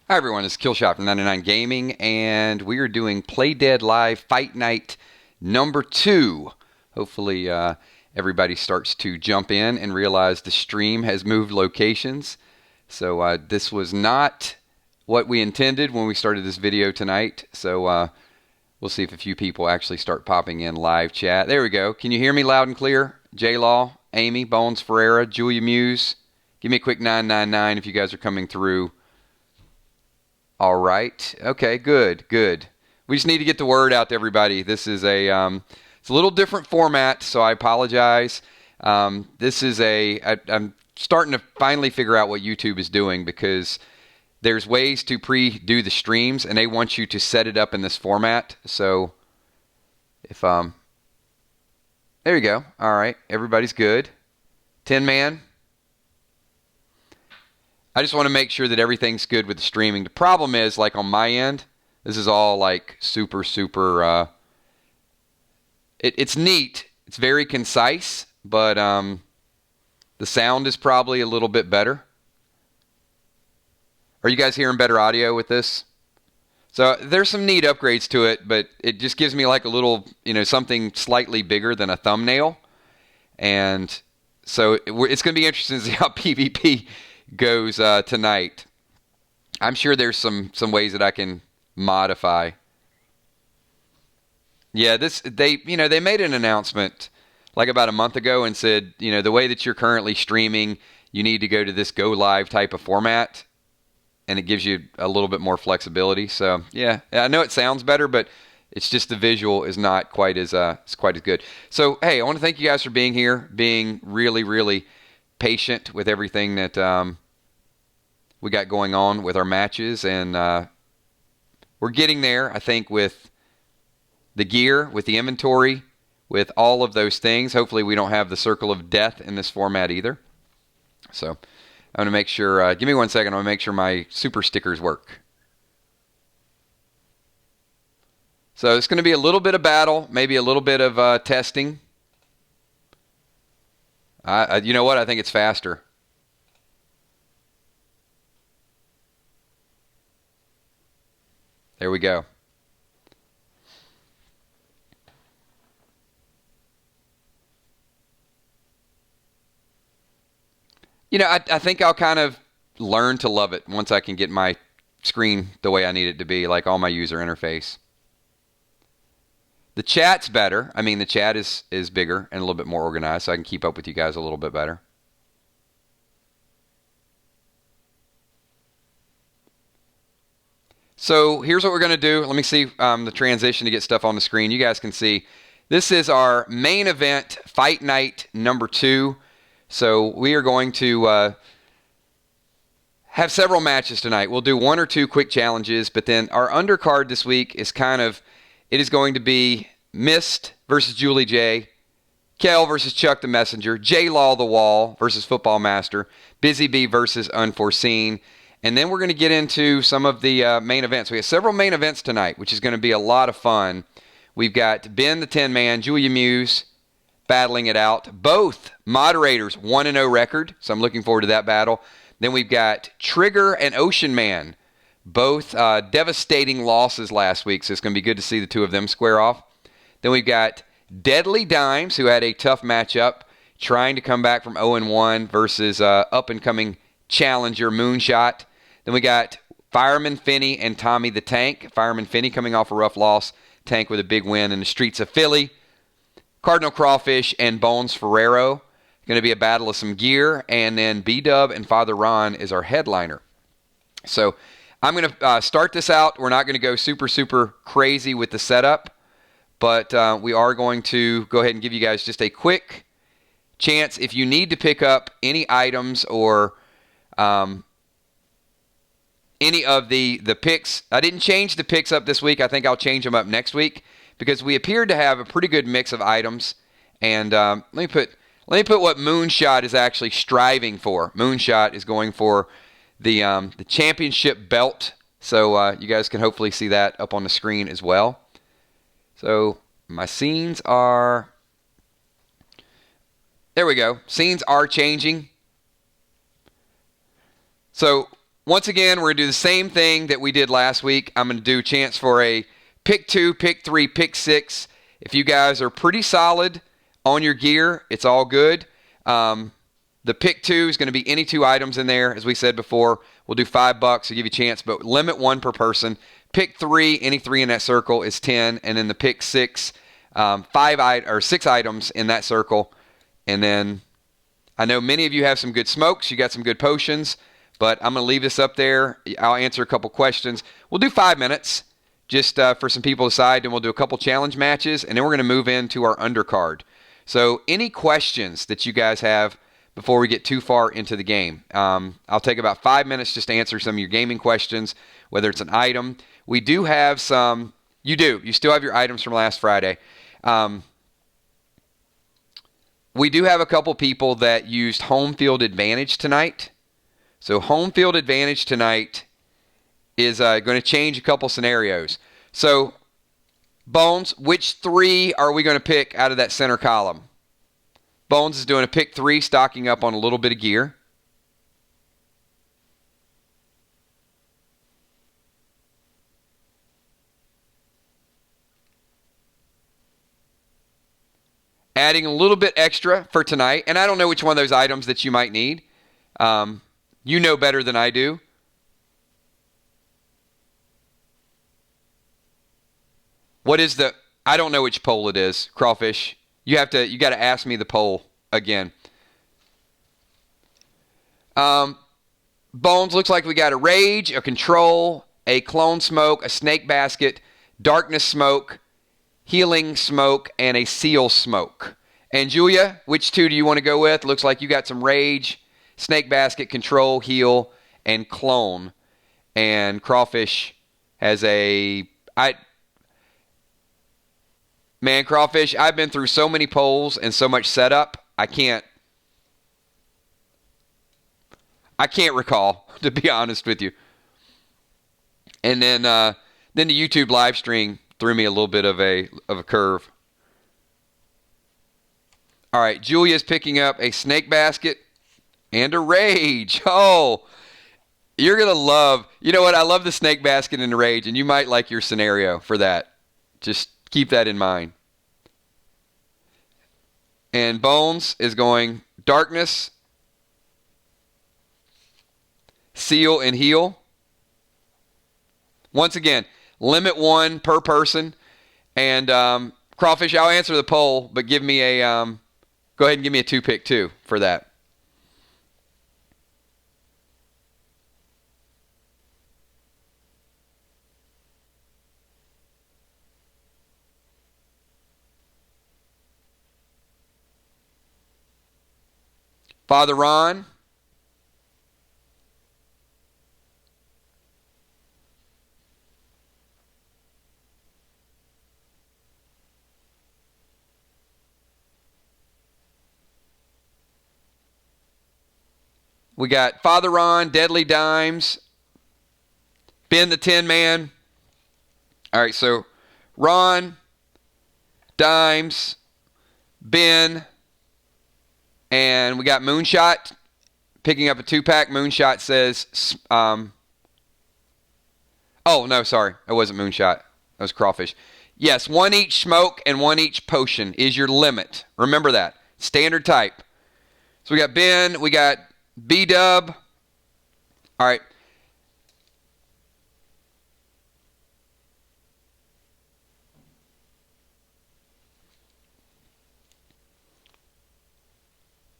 Hi everyone, it's Killshot from 99 Gaming, and we are doing Play Dead Live Fight Night number 2. Hopefully everybody starts to jump in and realize the stream has moved locations. So this was not what we intended when we started this video tonight. So we'll see if a few people actually start popping in live chat. There we go. Can you hear me loud and clear? J-Law, Amy, Bones Ferreira, Julia Muse. Give me a quick 999 if you guys are coming through. All right. Okay, good. We just need to get the word out to everybody. This is it's a little different format, so I apologize. I'm starting to finally figure out what YouTube is doing because there's ways to pre-do the streams, and they want you to set it up in this format. So if there you go. All right, everybody's good. Tinman. I just want to make sure that everything's good with the streaming. The problem is, like on my end, this is all like super, it's neat. It's very concise, but the sound is probably a little bit better. Are you guys hearing better audio with this? So there's some neat upgrades to it, but it just gives me like a little, something slightly bigger than a thumbnail. And so it's going to be interesting to see how PvP goes tonight. I'm sure there's some ways that I can modify. Yeah, they made an announcement like about a month ago and said, the way that you're currently streaming, you need to go to this go live type of format, and it gives you a little bit more flexibility. So yeah, I know it sounds better, but it's just the visual is not quite as good. So hey, I want to thank you guys for being here, being really patient with everything that we got going on with our matches, and we're getting there, I think, with the gear, with the inventory, with all of those things. Hopefully we don't have the circle of death in this format either. So I'm going to make sure, give me 1 second, I'm going to make sure my super stickers work. So it's going to be a little bit of battle, maybe a little bit of testing. You know what? I think it's faster. There we go. I think I'll kind of learn to love it once I can get my screen the way I need it to be, like all my user interface. The chat's better. I mean, the chat is bigger and a little bit more organized, so I can keep up with you guys a little bit better. So here's what we're going to do. Let me see the transition to get stuff on the screen. You guys can see this is our main event, Fight Night number 2. So we are going to have several matches tonight. We'll do 1 or 2 quick challenges, but then our undercard this week is it is going to be Mist versus Julie J, Kel versus Chuck the Messenger, J Law the Wall versus Football Master, Busy Bee versus Unforeseen. And then we're going to get into some of the main events. We have several main events tonight, which is going to be a lot of fun. We've got Ben the Tinman, Julia Muse battling it out. Both moderators 1-0 record, so I'm looking forward to that battle. Then we've got Trigger and Ocean Man, both devastating losses last week, so it's going to be good to see the two of them square off. Then we've got Deadly Dimes, who had a tough matchup, trying to come back from 0-1 versus up-and-coming challenger Moonshot. Then we got Fireman Finney and Tommy the Tank. Fireman Finney coming off a rough loss. Tank with a big win in the streets of Philly. Cardinal Crawfish and Bones Ferrero. Going to be a battle of some gear. And then B-Dub and Father Ron is our headliner. So I'm going to start this out. We're not going to go super crazy with the setup. But we are going to go ahead and give you guys just a quick chance. If you need to pick up any items or any of the picks. I didn't change the picks up this week. I think I'll change them up next week because we appeared to have a pretty good mix of items. And let me put what Moonshot is actually striving for. Moonshot is going for the championship belt. So you guys can hopefully see that up on the screen as well. So my scenes are... There we go. Scenes are changing. So once again, we're going to do the same thing that we did last week. I'm going to do a chance for a pick 2, pick 3, pick 6. If you guys are pretty solid on your gear, it's all good. The pick 2 is going to be any 2 items in there. As we said before, we'll do $5 to give you a chance, but limit 1 per person. Pick 3, any 3 in that circle is 10, and then the pick 6, 6 items in that circle. And then I know many of you have some good smokes. You got some good potions, but I'm going to leave this up there. I'll answer a couple questions. We'll do 5 minutes just for some people to decide, and we'll do a couple challenge matches, and then we're going to move into our undercard. So any questions that you guys have before we get too far into the game? I'll take about 5 minutes just to answer some of your gaming questions, whether it's an item. We do have some, you still have your items from last Friday. We do have a couple people that used home field advantage tonight. So home field advantage tonight is going to change a couple scenarios. So, Bones, which 3 are we going to pick out of that center column? Bones is doing a pick 3, stocking up on a little bit of gear. Adding a little bit extra for tonight. And I don't know which one of those items that you might need. You know better than I do. What is the... I don't know which poll it is, Crawfish. You got to ask me the poll again. Bones, looks like we got a Rage, a Control, a Clone Smoke, a Snake Basket, Darkness Smoke, Healing Smoke, and a Seal Smoke. And Julia, which 2 do you want to go with? Looks like you got some Rage, Snake Basket, Control, Heal, and Clone. And Crawfish has a... Man, Crawfish, I've been through so many polls and so much setup, I can't recall, to be honest with you. And then the YouTube live stream threw me a little bit of a curve. All right, Julia's picking up a Snake Basket and a Rage. Oh, you're going to love, you know what, I love the Snake Basket and the Rage, and you might like your scenario for that. Just keep that in mind. And Bones is going Darkness, Seal, and Heal. Once again, limit 1 per person. And Crawfish, I'll answer the poll, but give me a go ahead and give me a 2 pick 2 for that. Father Ron. We got Father Ron, Deadly Dimes, Ben the Tinman. All right, so Ron, Dimes, Ben, and we got Moonshot picking up a 2-pack. Moonshot says, oh, no, sorry. It wasn't Moonshot. That was Crawfish. Yes, 1 each smoke and 1 each potion is your limit. Remember that. Standard type. So we got Ben. We got B-Dub. All right.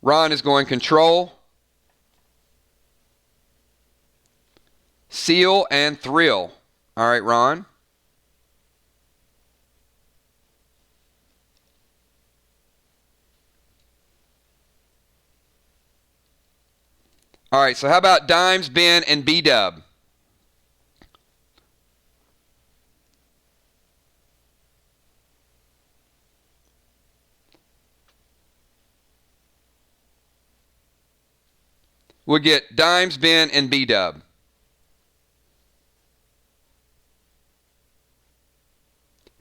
Ron is going Control, Seal, and Thrill. All right, Ron. All right, so how about Dimes, Ben, and B-Dub? We'll get Dimes, Ben, and B-Dub.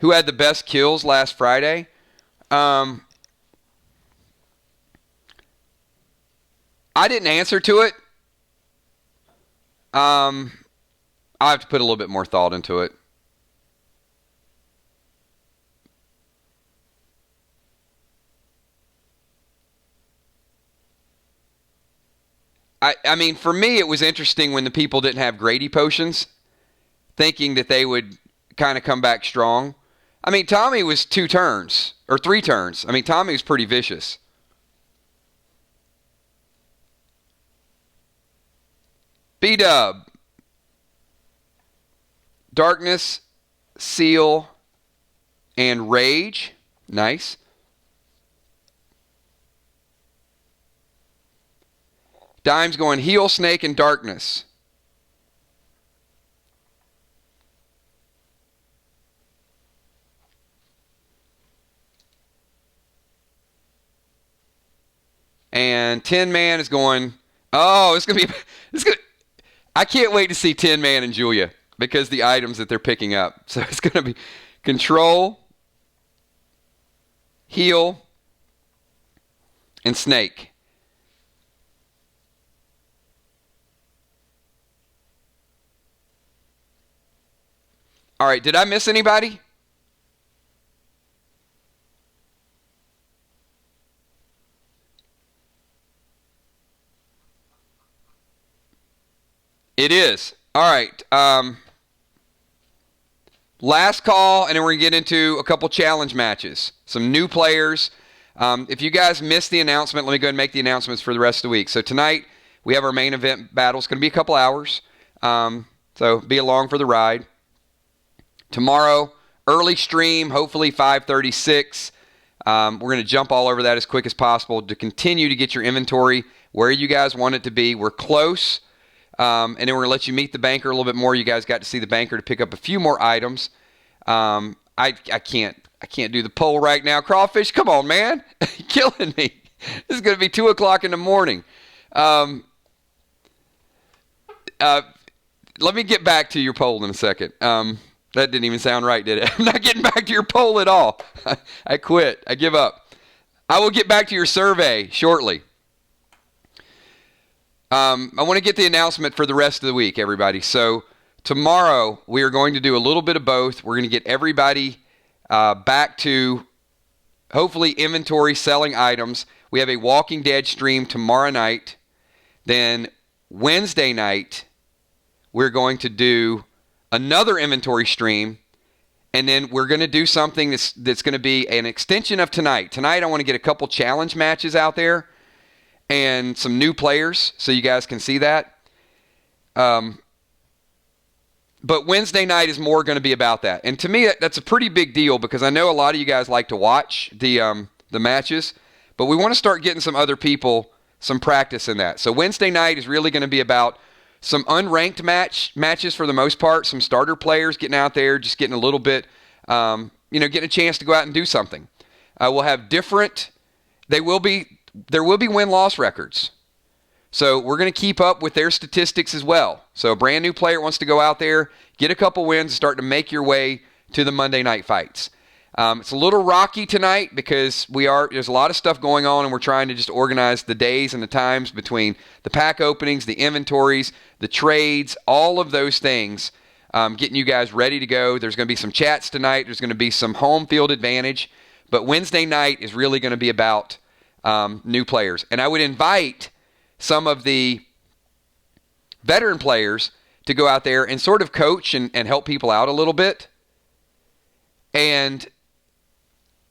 Who had the best kills last Friday? I didn't answer to it. I have to put a little bit more thought into it. I mean, for me, it was interesting when the people didn't have Grady potions, thinking that they would kind of come back strong. I mean, Tommy was 2 turns, or 3 turns. I mean, Tommy was pretty vicious. B-Dub. Darkness, Seal, and Rage. Nice. Dime's going Heal, Snake, and Darkness. And Tinman is going, oh, it's going to be, I can't wait to see Tinman and Julia because the items that they're picking up. So it's going to be Control, Heal, and Snake. All right, did I miss anybody? It is. All right. Last call, and then we're going to get into a couple challenge matches. Some new players. If you guys missed the announcement, let me go ahead and make the announcements for the rest of the week. So tonight, we have our main event battle. It's going to be a couple hours. So be along for the ride. Tomorrow, early stream, hopefully 5:36. We're going to jump all over that as quick as possible to continue to get your inventory where you guys want it to be. We're close. And then we're going to let you meet the banker a little bit more. You guys got to see the banker to pick up a few more items. I can't do the poll right now. Crawfish, come on, man. You're killing me. This is going to be 2 o'clock in the morning. Let me get back to your poll in a second. That didn't even sound right, did it? I'm not getting back to your poll at all. I quit. I give up. I will get back to your survey shortly. I want to get the announcement for the rest of the week, everybody. So tomorrow we are going to do a little bit of both. We're going to get everybody back to hopefully inventory selling items. We have a Walking Dead stream tomorrow night. Then Wednesday night we're going to do another inventory stream, and then we're going to do something that's going to be an extension of tonight. Tonight I want to get a couple challenge matches out there and some new players so you guys can see that. But Wednesday night is more going to be about that. And to me, that's a pretty big deal because I know a lot of you guys like to watch the matches, but we want to start getting some other people some practice in that. So Wednesday night is really going to be about some unranked matches for the most part, some starter players getting out there, just getting a little bit, getting a chance to go out and do something. We'll have different, there will be win-loss records. So we're going to keep up with their statistics as well. So a brand new player wants to go out there, get a couple wins, and start to make your way to the Monday night fights. It's a little rocky tonight because there's a lot of stuff going on and we're trying to just organize the days and the times between the pack openings, the inventories, the trades, all of those things, getting you guys ready to go. There's going to be some chats tonight. There's going to be some home field advantage. But Wednesday night is really going to be about new players. And I would invite some of the veteran players to go out there and sort of coach and help people out a little bit. And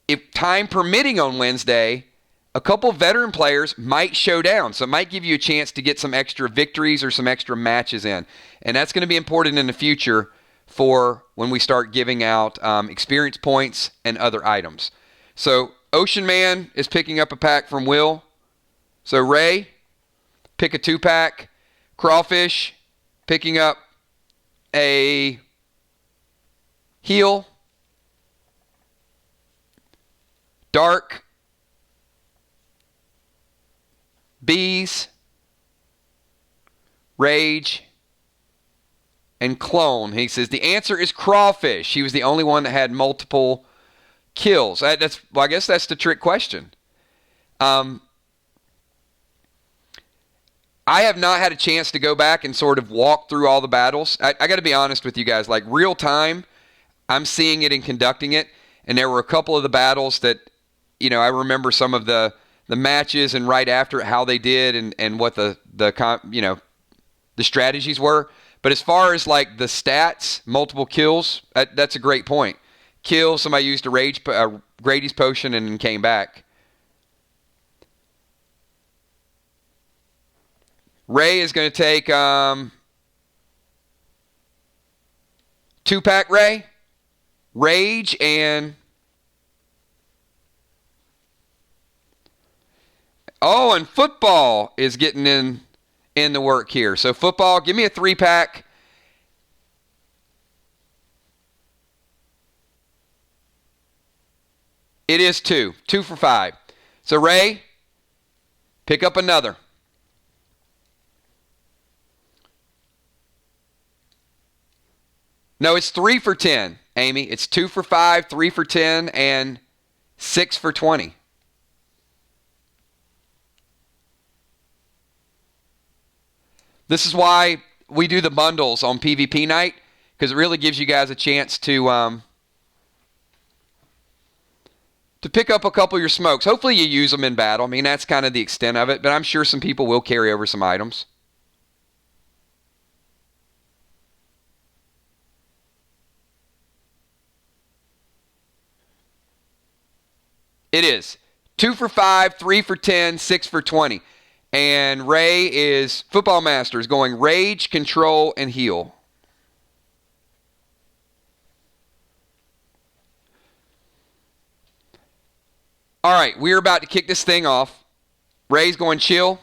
if time permitting on Wednesday, a couple veteran players might show down. So it might give you a chance to get some extra victories or some extra matches in. And that's going to be important in the future for when we start giving out experience points and other items. So Ocean Man is picking up a pack from Will. So Ray, pick a 2-pack. Crawfish, picking up a heal. Dark, Bees, Rage, and Clone. He says the answer is Crawfish. He was the only one that had multiple kills. I guess that's the trick question. I have not had a chance to go back and sort of walk through all the battles. I got to be honest with you guys. Like real time, I'm seeing it and conducting it. And there were a couple of the battles that, I remember some of the matches and right after it, how they did and what the strategies were. But as far as like the stats, multiple kills, that's a great point. Kill, somebody used a Grady's potion and came back. Ray is going to take 2-pack Ray, Rage, and and football is getting in the work here. So football, give me a 3-pack. It is 2 for 5. So Ray, pick up another. No, it's 3 for 10, Amy. It's 2 for 5, 3 for 10, and 6 for 20. This is why we do the bundles on PvP night, because it really gives you guys a chance to pick up a couple of your smokes. Hopefully you use them in battle. I mean, that's kind of the extent of it, but I'm sure some people will carry over some items. It is 2 for 5, 3 for 10, 6 for 20. And Ray is, Football Master is going Rage, Control, and Heal. All right, we're about to kick this thing off. Ray's going Chill.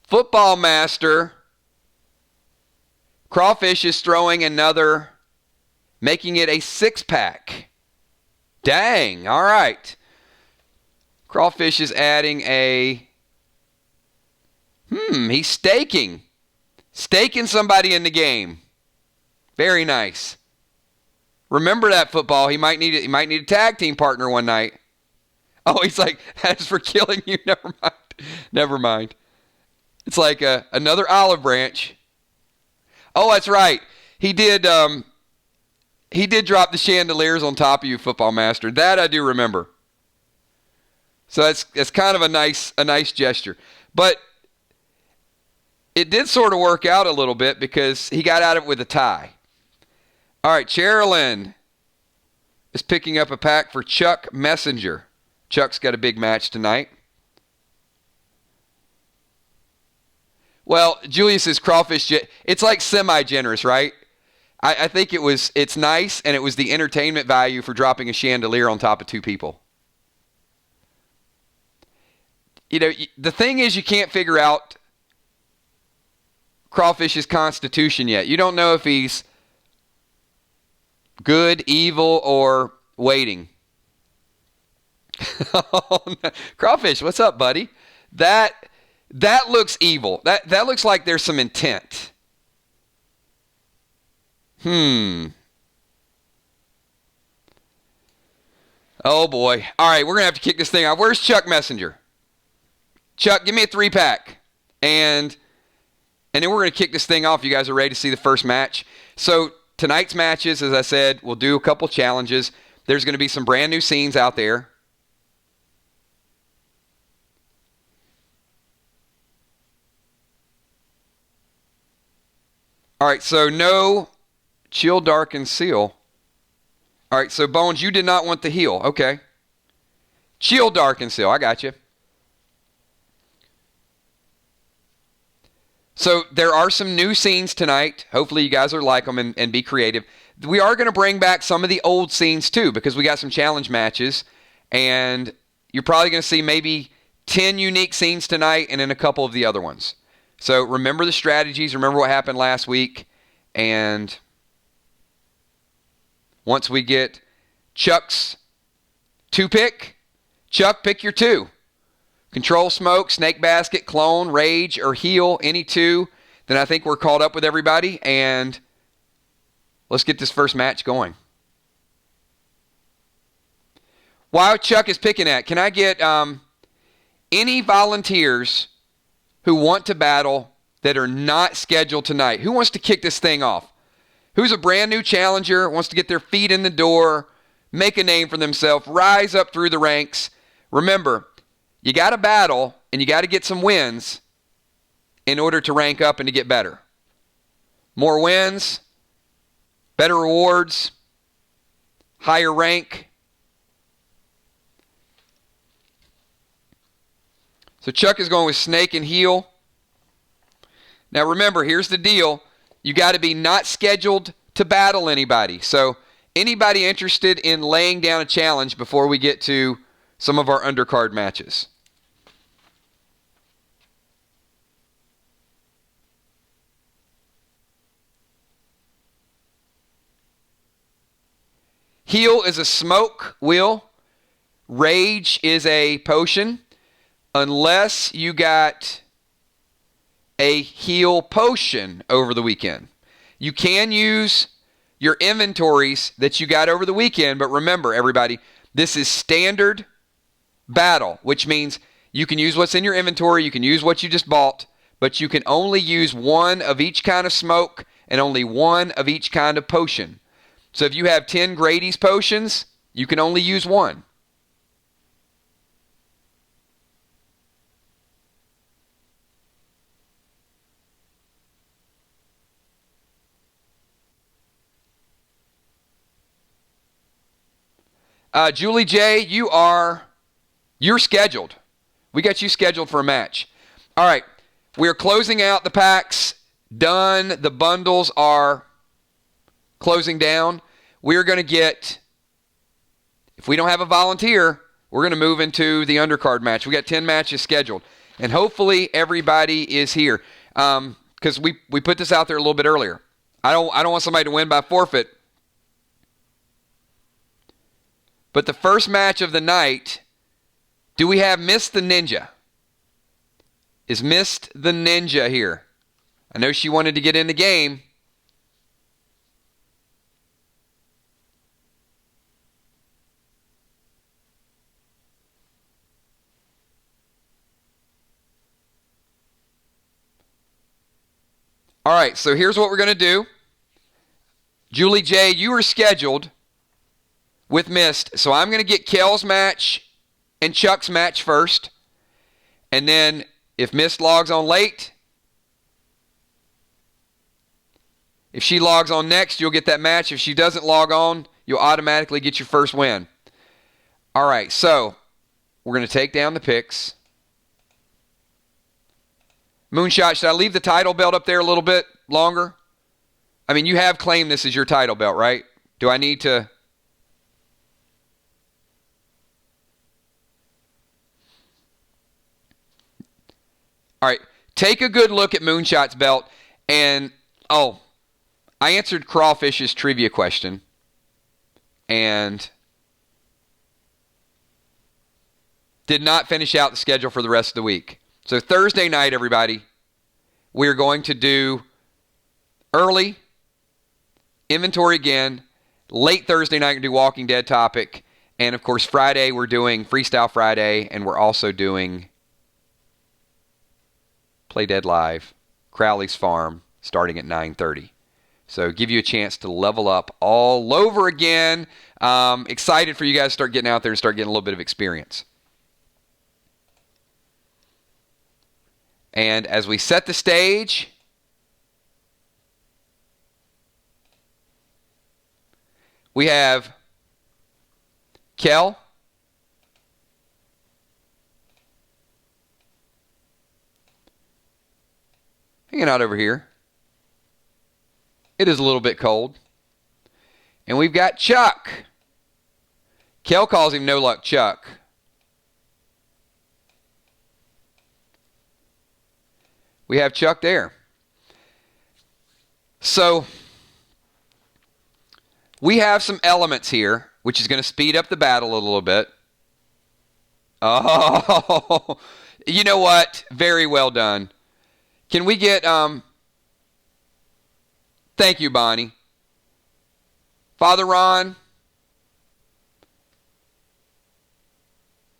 Football Master. Crawfish is throwing another, making it a 6-pack. Dang, all right. Crawfish is adding a, he's staking. Staking somebody in the game. Very nice. Remember that, football. He might need a tag team partner one night. Oh, he's like, that's for killing you. Never mind. It's like another olive branch. Oh, that's right. He did drop the chandeliers on top of you, Football Master. That I do remember. So that's kind of a nice gesture. But it did sort of work out a little bit because he got out of it with a tie. All right, Cherilyn is picking up a pack for Chuck Messenger. Chuck's got a big match tonight. Well, Julius's crawfish, it's like semi-generous, right? I think it's nice, and it was the entertainment value for dropping a chandelier on top of 2 people. The thing is, you can't figure out Crawfish's constitution yet. You don't know if he's good, evil, or waiting. Oh, no. Crawfish, what's up, buddy? That looks evil. That looks like there's some intent. Oh, boy. All right, we're going to have to kick this thing off. Where's Chuck Messenger? Chuck, give me a 3-pack. And then we're going to kick this thing off. You guys are ready to see the first match. So tonight's matches, as I said, we'll do a couple challenges. There's going to be some brand new scenes out there. All right, so no Chill, Dark, and Seal. All right, so Bones, you did not want the heal. Okay. Chill, Dark, and Seal. I got you. So there are some new scenes tonight. Hopefully you guys are like them and be creative. We are going to bring back some of the old scenes too because we got some challenge matches. And you're probably going to see maybe 10 unique scenes tonight and then a couple of the other ones. So remember the strategies. Remember what happened last week. And once we get Chuck's 2-pick, Chuck, pick your 2. Control, Smoke, Snake Basket, Clone, Rage, or Heal, any 2. Then I think we're caught up with everybody. And let's get this first match going. while Chuck is picking at, can I get any volunteers who want to battle that are not scheduled tonight? Who wants to kick this thing off? Who's a brand new challenger, wants to get their feet in the door, make a name for themselves, rise up through the ranks? Remember, you got to battle and you got to get some wins in order to rank up and to get better. More wins, better rewards, higher rank. So Chuck is going with snake and heal. Now remember, here's the deal. You got to be not scheduled to battle anybody. So anybody interested in laying down a challenge before we get to some of our undercard matches? Heal is a smoke, Will. Rage is a potion. Unless you got a heal potion over the weekend. You can use your inventories that you got over the weekend, but remember, everybody, this is standard battle, which means you can use what's in your inventory, you can use what you just bought, but you can only use one of each kind of smoke and only one of each kind of potion. So if you have 10 Grady's potions, you can only use one. Julie J, you're scheduled. We got you scheduled for a match. All right, we're closing out the packs. Done. The bundles are closing down. We're going to get, if we don't have a volunteer, we're going to move into the undercard match. We got 10 matches scheduled. And hopefully everybody is here. Because we put this out there a little bit earlier. I don't want somebody to win by forfeit. But the first match of the night, do we have Mist the Ninja? Is Mist the Ninja here? I know she wanted to get in the game. All right, so here's what we're going to do. Julie J, you are scheduled with Mist. So I'm going to get Kel's match and Chuck's match first. And then if Mist logs on late, if she logs on next, you'll get that match. If she doesn't log on, you'll automatically get your first win. All right, so we're going to take down the picks. Moonshot, should I leave the title belt up there a little bit longer? I mean, you have claimed this as your title belt, right? Do I need to... All right, take a good look at Moonshot's belt. And, I answered Crawfish's trivia question. And did not finish out the schedule for the rest of the week. So Thursday night, everybody, we're going to do early inventory again. Late Thursday night, we're going to do Walking Dead topic. And, of course, Friday, we're doing Freestyle Friday. And we're also doing Play Dead Live, Crowley's Farm, starting at 9:30. So give you a chance to level up all over again. Excited for you guys to start getting out there and start getting a little bit of experience. And as we set the stage, we have Kel, hanging out over here. It is a little bit cold. And we've got Chuck. Kel calls him No Luck Chuck. We have Chuck there. So we have some elements here, which is going to speed up the battle a little bit. Oh, you know what? Very well done. Can we get, thank you, Bonnie. Father Ron,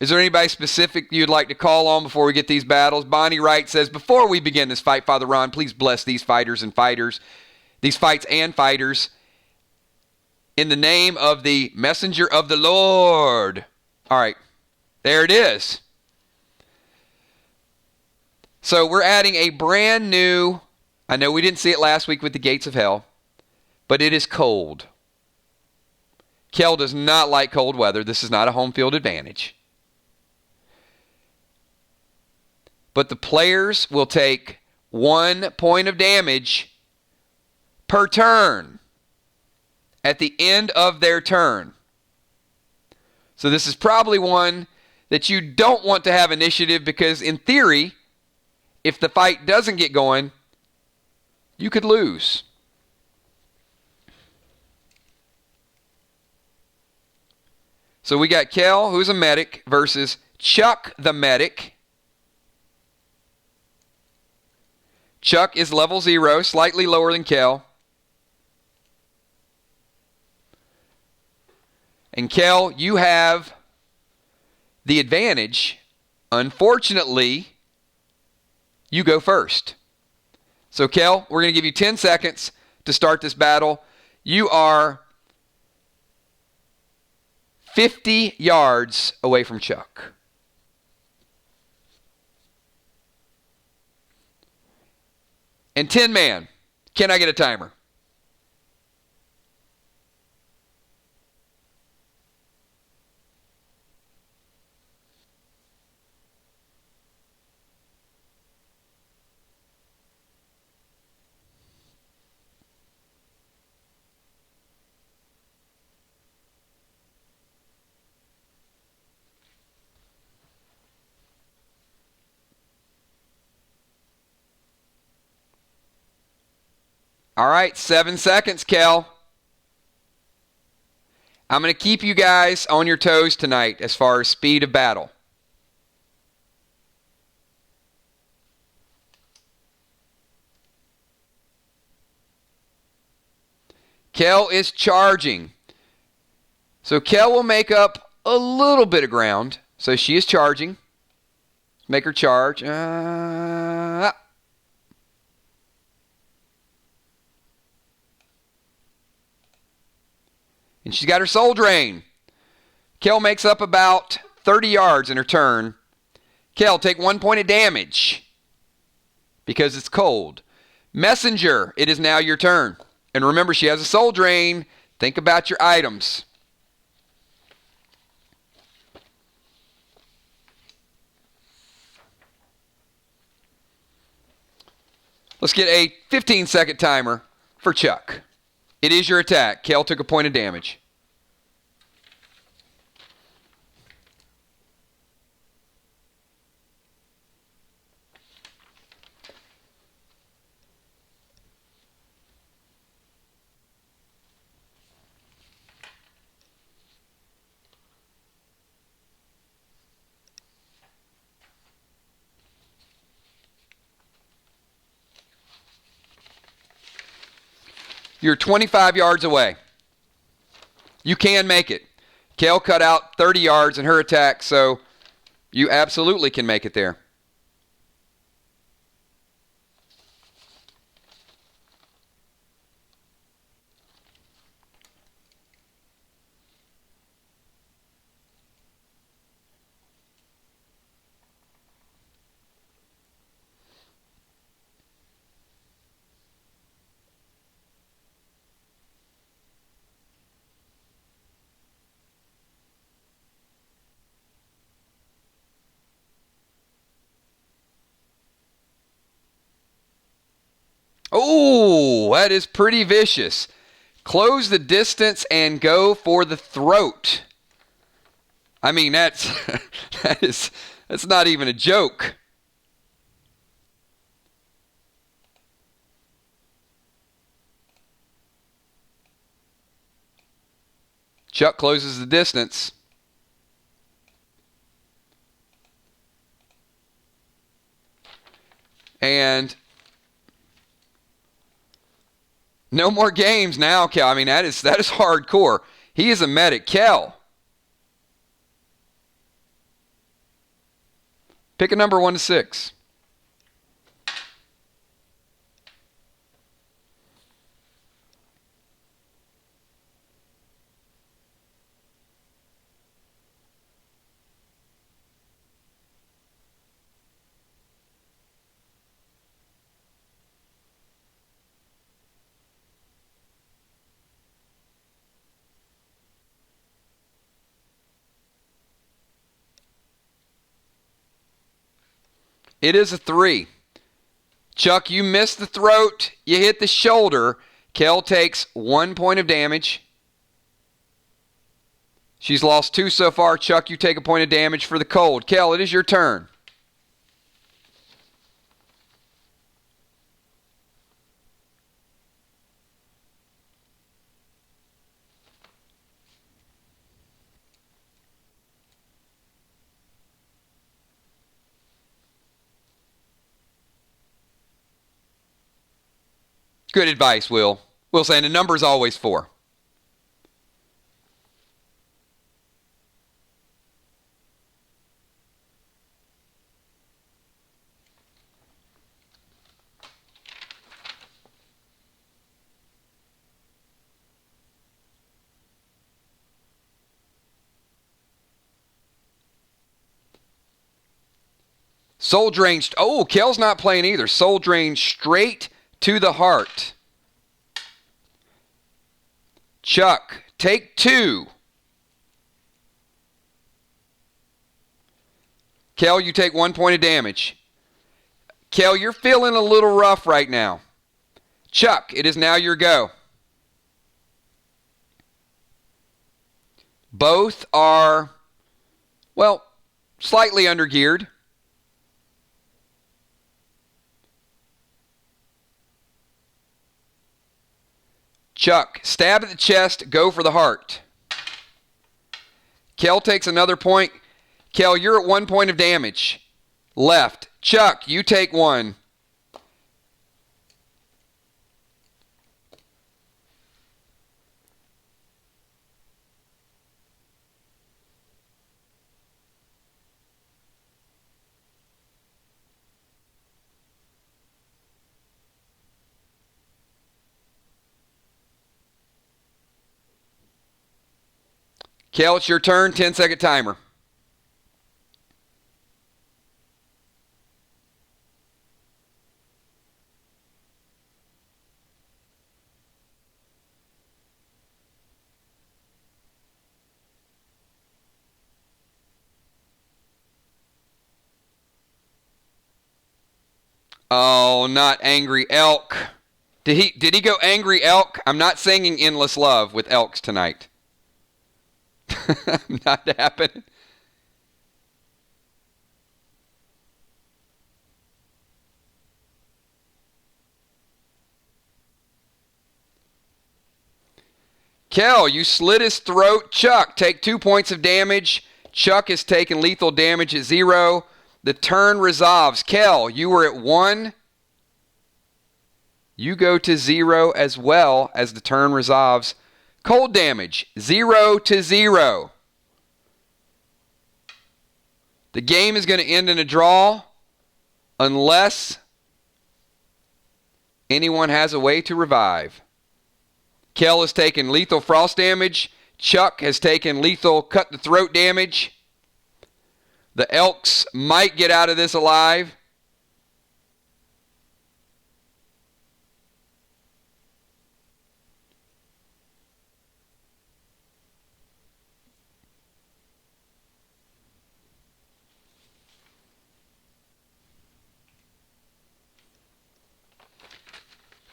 Is there anybody specific you'd like to call on before we get these battles? Bonnie Wright says, before we begin this fight, Father Ron, please bless these fights and fighters, in the name of the messenger of the Lord. All right, there it is. So we're adding a brand new, I know we didn't see it last week with the Gates of Hell, but it is cold. Kel does not like cold weather. This is not a home field advantage. But the players will take 1 point of damage per turn at the end of their turn. So this is probably one that you don't want to have initiative because in theory, if the fight doesn't get going, you could lose. So we got Kel, who's a medic, versus Chuck the medic. Chuck is level 0, slightly lower than Kel. And Kel, you have the advantage. Unfortunately, you go first. So Kel, we're going to give you 10 seconds to start this battle. You are 50 yards away from Chuck. And Tinman, can I get a timer? All right, 7 seconds, Kel. I'm going to keep you guys on your toes tonight as far as speed of battle. Kel is charging. So Kel will make up a little bit of ground. So she is charging. Make her charge. And she's got her soul drain. Kel makes up about 30 yards in her turn. Kel, take 1 point of damage because it's cold. Messenger, it is now your turn. And remember, she has a soul drain. Think about your items. Let's get a 15-second timer for Chuck. It is your attack. Kel took a point of damage. You're 25 yards away. You can make it. Kel cut out 30 yards in her attack, so you absolutely can make it there. Oh, that is pretty vicious. Close the distance and go for the throat. I mean, that's not even a joke. Chuck closes the distance. And no more games now, Kel. I mean, that is hardcore. He is a medic. Kel. Pick a number 1 to 6. It is a 3. Chuck, you missed the throat. You hit the shoulder. Kel takes 1 point of damage. She's lost 2 so far. Chuck, you take a point of damage for the cold. Kel, it is your turn. Good advice, Will. Will saying the number is always 4. Soul Drain. Oh, Kel's not playing either. Soul Drain straight to the heart. Chuck, take 2. Kel, you take 1 point of damage. Kel, you're feeling a little rough right now. Chuck, it is now your go. Both are, well, slightly undergeared. Chuck, stab at the chest, go for the heart. Kel takes another point. Kel, you're at 1 point of damage. Left. Chuck, you take 1. Kel, it's your turn. 10-second timer. Oh, not Angry Elk. Did he go Angry Elk? I'm not singing Endless Love with elks tonight. Not happening. Kel, you slit his throat. Chuck, take 2 points of damage. Chuck has taken lethal damage at 0. The turn resolves. Kel, you were at 1. You go to 0 as well as the turn resolves. Cold damage, 0 to 0. The game is going to end in a draw unless anyone has a way to revive. Kel has taken lethal frost damage. Chuck has taken lethal cut the throat damage. The elks might get out of this alive.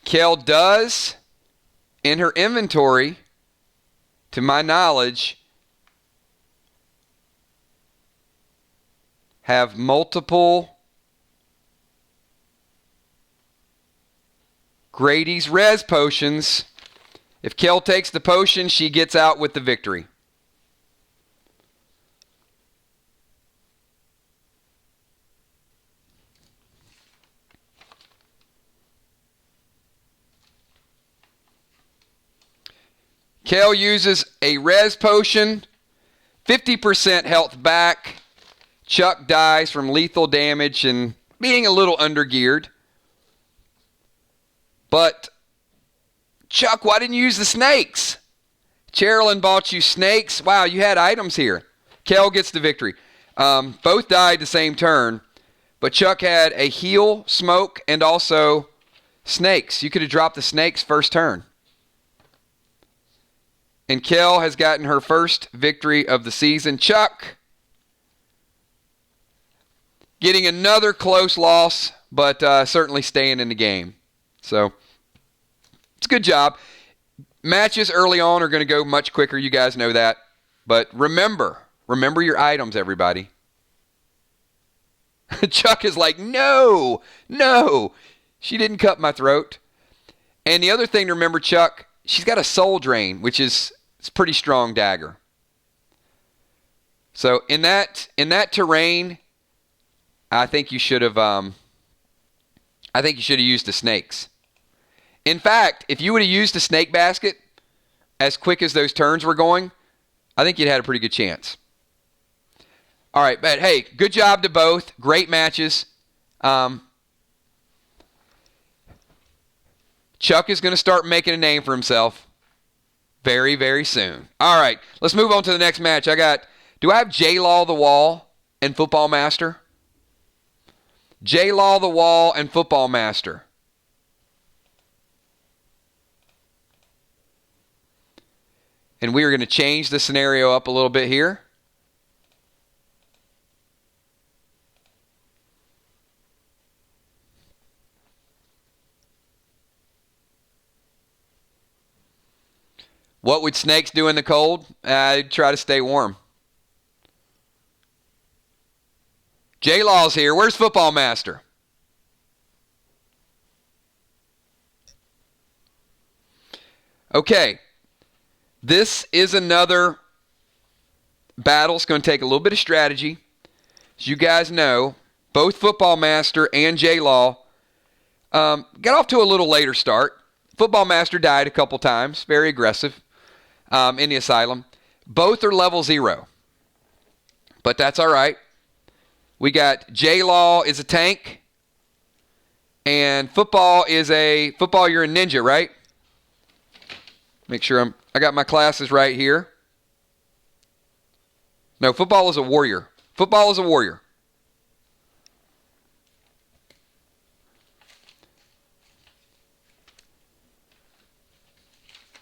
Kel does, in her inventory, to my knowledge, have multiple Grady's res potions. If Kel takes the potion, she gets out with the victory. Kel uses a res potion, 50% health back. Chuck dies from lethal damage and being a little undergeared. But, Chuck, why didn't you use the snakes? Cherilyn bought you snakes. Wow, you had items here. Kel gets the victory. Both died the same turn, but Chuck had a heal, smoke, and also snakes. You could have dropped the snakes first turn. And Kel has gotten her first victory of the season. Chuck getting another close loss, but certainly staying in the game. So, it's a good job. Matches early on are going to go much quicker. You guys know that. But remember your items, everybody. Chuck is like, no. She didn't cut my throat. And the other thing to remember, Chuck, she's got a soul drain, which is it's a pretty strong dagger. So in that terrain, I think you should have used the snakes. In fact, if you would have used the snake basket as quick as those turns were going, I think you'd had a pretty good chance. All right, but hey, good job to both. Great matches. Chuck is going to start making a name for himself very, very soon. All right, let's move on to the next match. Do I have J-Law the Wall and Football Master? J-Law the Wall and Football Master. And we are going to change the scenario up a little bit here. What would snakes do in the cold? I'd try to stay warm. J-Law's here. Where's Football Master? Okay. This is another battle. It's going to take a little bit of strategy. As you guys know, both Football Master and J-Law got off to a little later start. Football Master died a couple times. Very aggressive in the asylum. Both are level 0. But that's all right. We got J-Law is a tank. And Football, you're a ninja, right? Make sure I got my classes right here. No, Football is a warrior. Football is a warrior.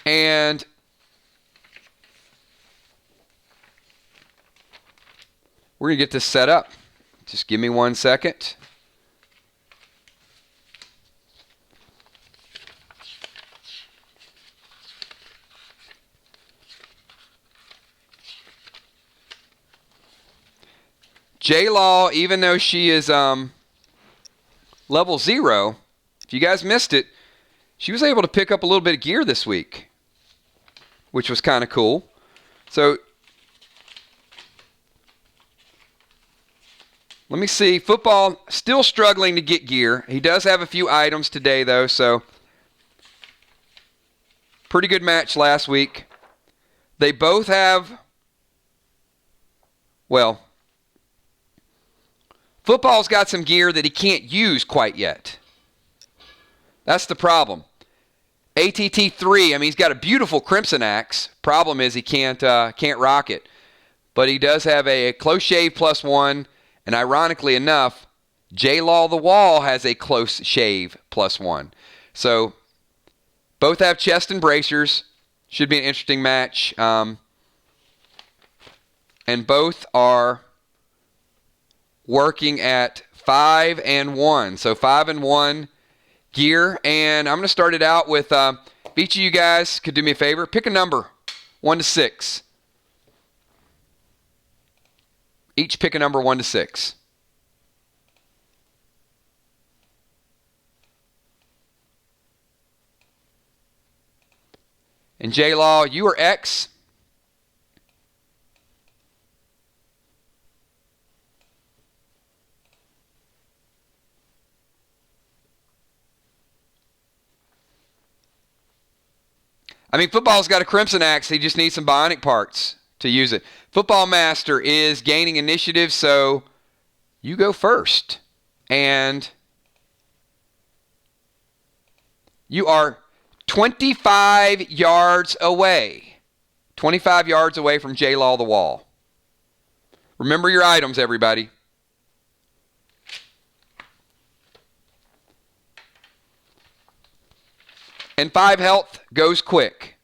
And we're going to get this set up. Just give me 1 second. J-Law, even though she is level 0, if you guys missed it, she was able to pick up a little bit of gear this week, which was kind of cool. So, let me see. Football still struggling to get gear. He does have a few items today, though, so pretty good match last week. They both have, well, Football's got some gear that he can't use quite yet. That's the problem. ATT3, he's got a beautiful Crimson Axe. Problem is he can't rock it. But he does have a close shave +1, and ironically enough, J-Law the Wall has a close shave +1. So both have chest and bracers. Should be an interesting match. And both are working at 5 and 1. So 5 and 1 gear. And I'm going to start it out with, if each of you guys could do me a favor, pick a number, 1 to 6. Each pick a number 1 to 6. And J-Law, you are X. Football's got a Crimson Axe. He just needs some bionic parts to use it. Football Master is gaining initiative, so you go first. And you are 25 yards away. 25 yards away from J-Law the wall. Remember your items, everybody. And 5 health goes quick.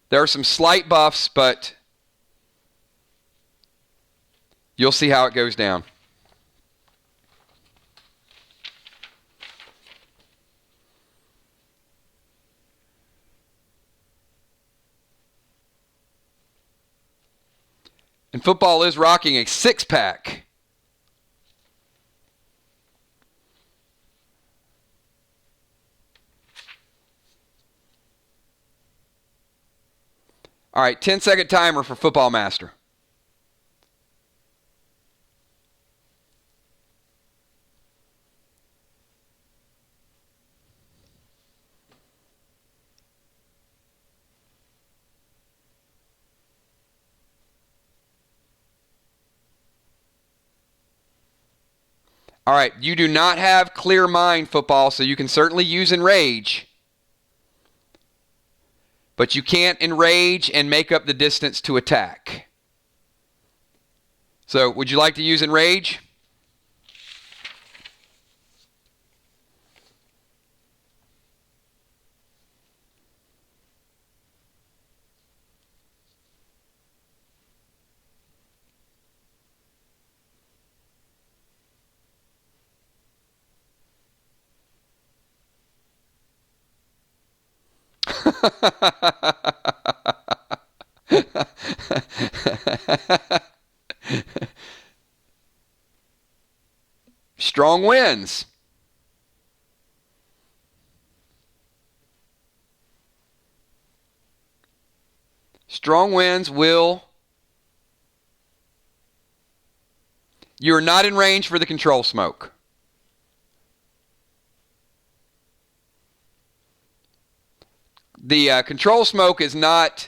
There are some slight buffs, but you'll see how it goes down. And football is rocking a 6-pack. All right, 10-second timer for Football Master. All right, you do not have clear mind, football, so you can certainly use enrage. But you can't enrage and make up the distance to attack. So, would you like to use enrage? Strong wins. Strong winds will... You are not in range for the control smoke. The control smoke is not...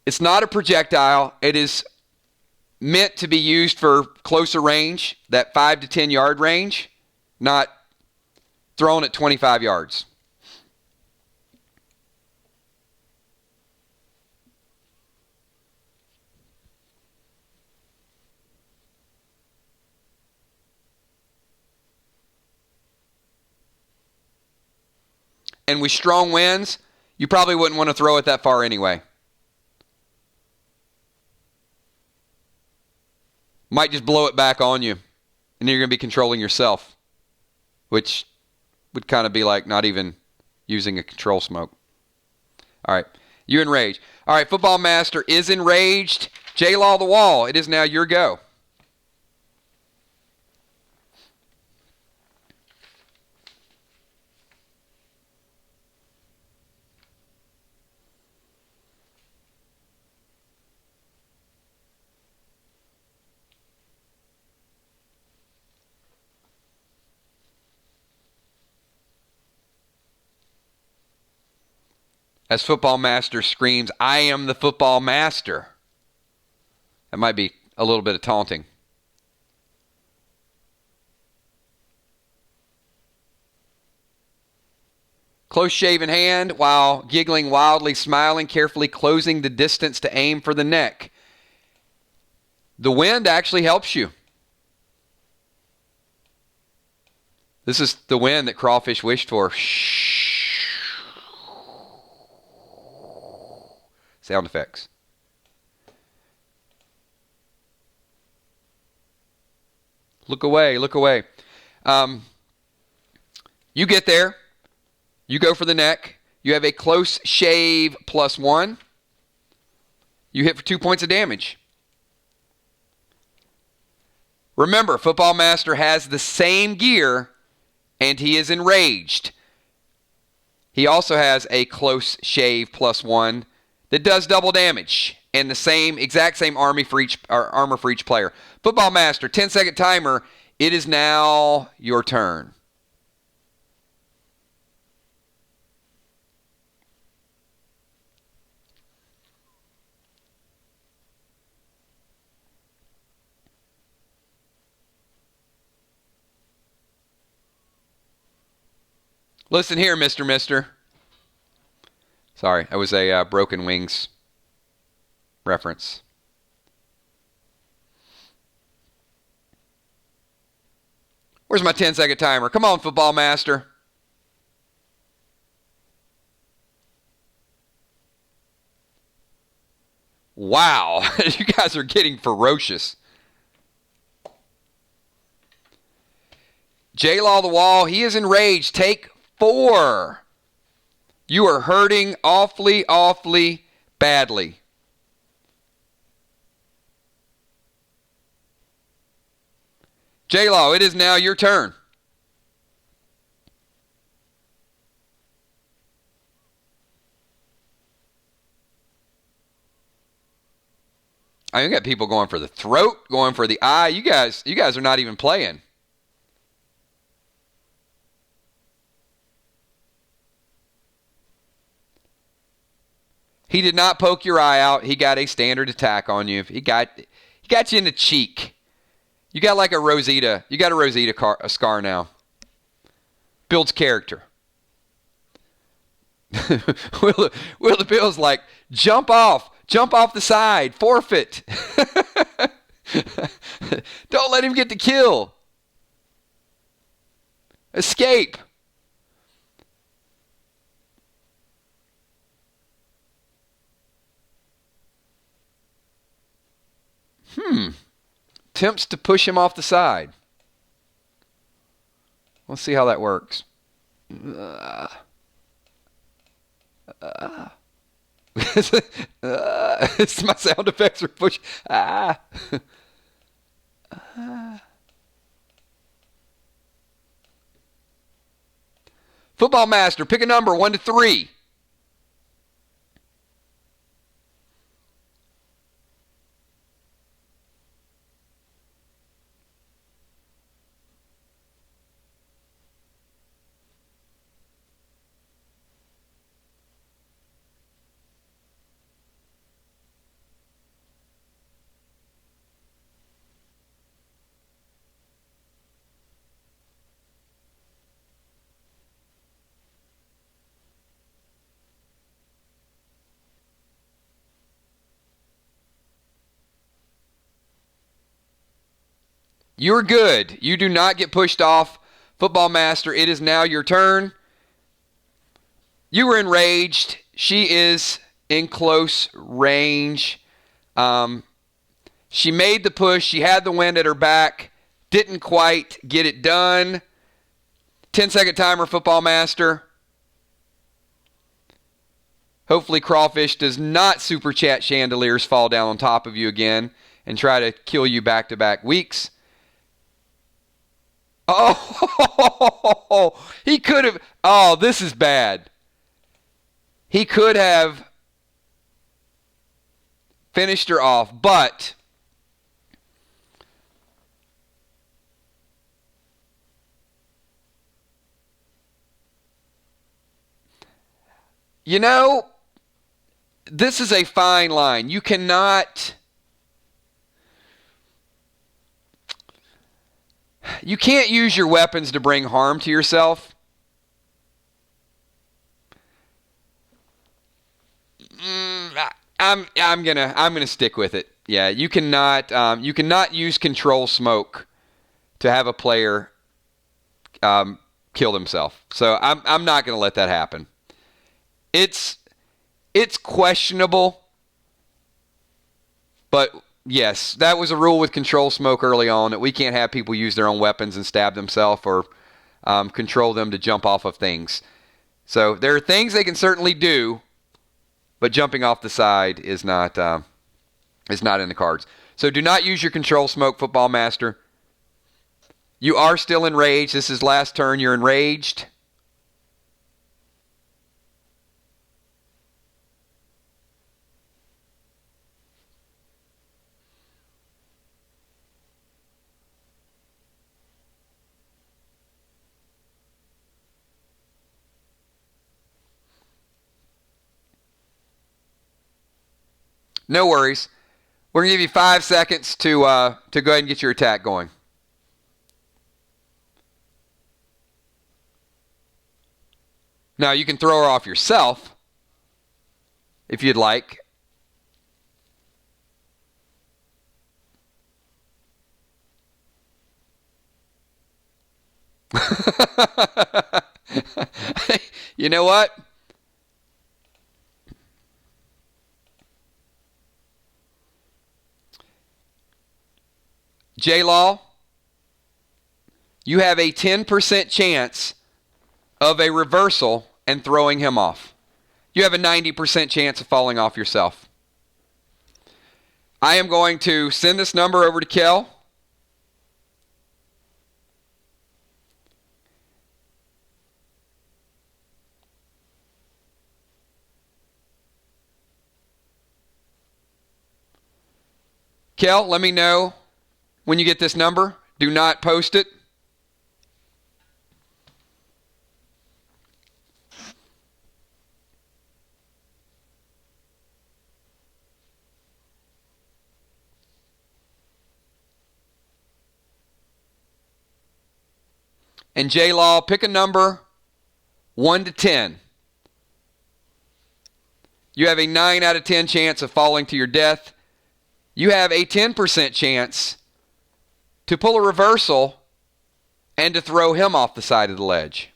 It's not a projectile. It is meant to be used for closer range, that 5 to 10 yard range, not thrown at 25 yards. And with strong winds, you probably wouldn't want to throw it that far anyway. Might just blow it back on you, and then you're going to be controlling yourself, which would kind of be like not even using a control smoke. All right, you enrage. All right, Football Master is enraged. J-Law the wall. It is now your go. As Football Master screams, "I am the Football Master." That might be a little bit of taunting. Close shaven hand while giggling wildly, smiling, carefully closing the distance to aim for the neck. The wind actually helps you. This is the wind that crawfish wished for. Sound effects. Look away, look away. You get there. You go for the neck. You have a close shave +1. You hit for 2 points of damage. Remember, Football Master has the same gear, and he is enraged. He also has a close shave +1 that does double damage, and the exact same armor for each player. Football Master, 10-second timer. It is now your turn. Listen here, Mister. Sorry, that was a Broken Wings reference. Where's my 10-second timer? Come on, football master. Wow, you guys are getting ferocious. J-Law the wall, he is enraged. Take 4. You are hurting awfully, awfully badly. J-Law, it is now your turn. I got people going for the throat, going for the eye. You guys are not even playing. He did not poke your eye out. He got a standard attack on you. He got you in the cheek. You got like a Rosita. You got a Rosita scar now. Builds character. Will the Bill's like, jump off the side, forfeit. Don't let him get the kill. Escape. Attempts to push him off the side. Let's see how that works. It's my sound effects are push. Football master, pick a number 1 to 3. You're good. You do not get pushed off. Football master, it is now your turn. You were enraged. She is in close range. She made the push. She had the wind at her back. Didn't quite get it done. 10-second timer, football master. Hopefully Crawfish does not super chat chandeliers fall down on top of you again and try to kill you back-to-back weeks. Oh, he could have. Oh, this is bad. He could have finished her off, but you know, this is a fine line. You can't use your weapons to bring harm to yourself. I'm gonna stick with it. Yeah, you cannot use control smoke to have a player kill themselves. So I'm not gonna let that happen. It's questionable, but yes, that was a rule with control smoke early on, that we can't have people use their own weapons and stab themselves or control them to jump off of things. So there are things they can certainly do, but jumping off the side is not in the cards. So do not use your control smoke, football master. You are still enraged. This is last turn. You're enraged. No worries. We're going to give you 5 seconds to go ahead and get your attack going. Now, you can throw her off yourself if you'd like. You know what? J-Law, you have a 10% chance of a reversal and throwing him off. You have a 90% chance of falling off yourself. I am going to send this number over to Kel. Kel, let me know when you get this number. Do not post it. And J-Law, pick a number 1 to 10. You have a 9 out of 10 chance of falling to your death. You have a 10% chance to pull a reversal and to throw him off the side of the ledge.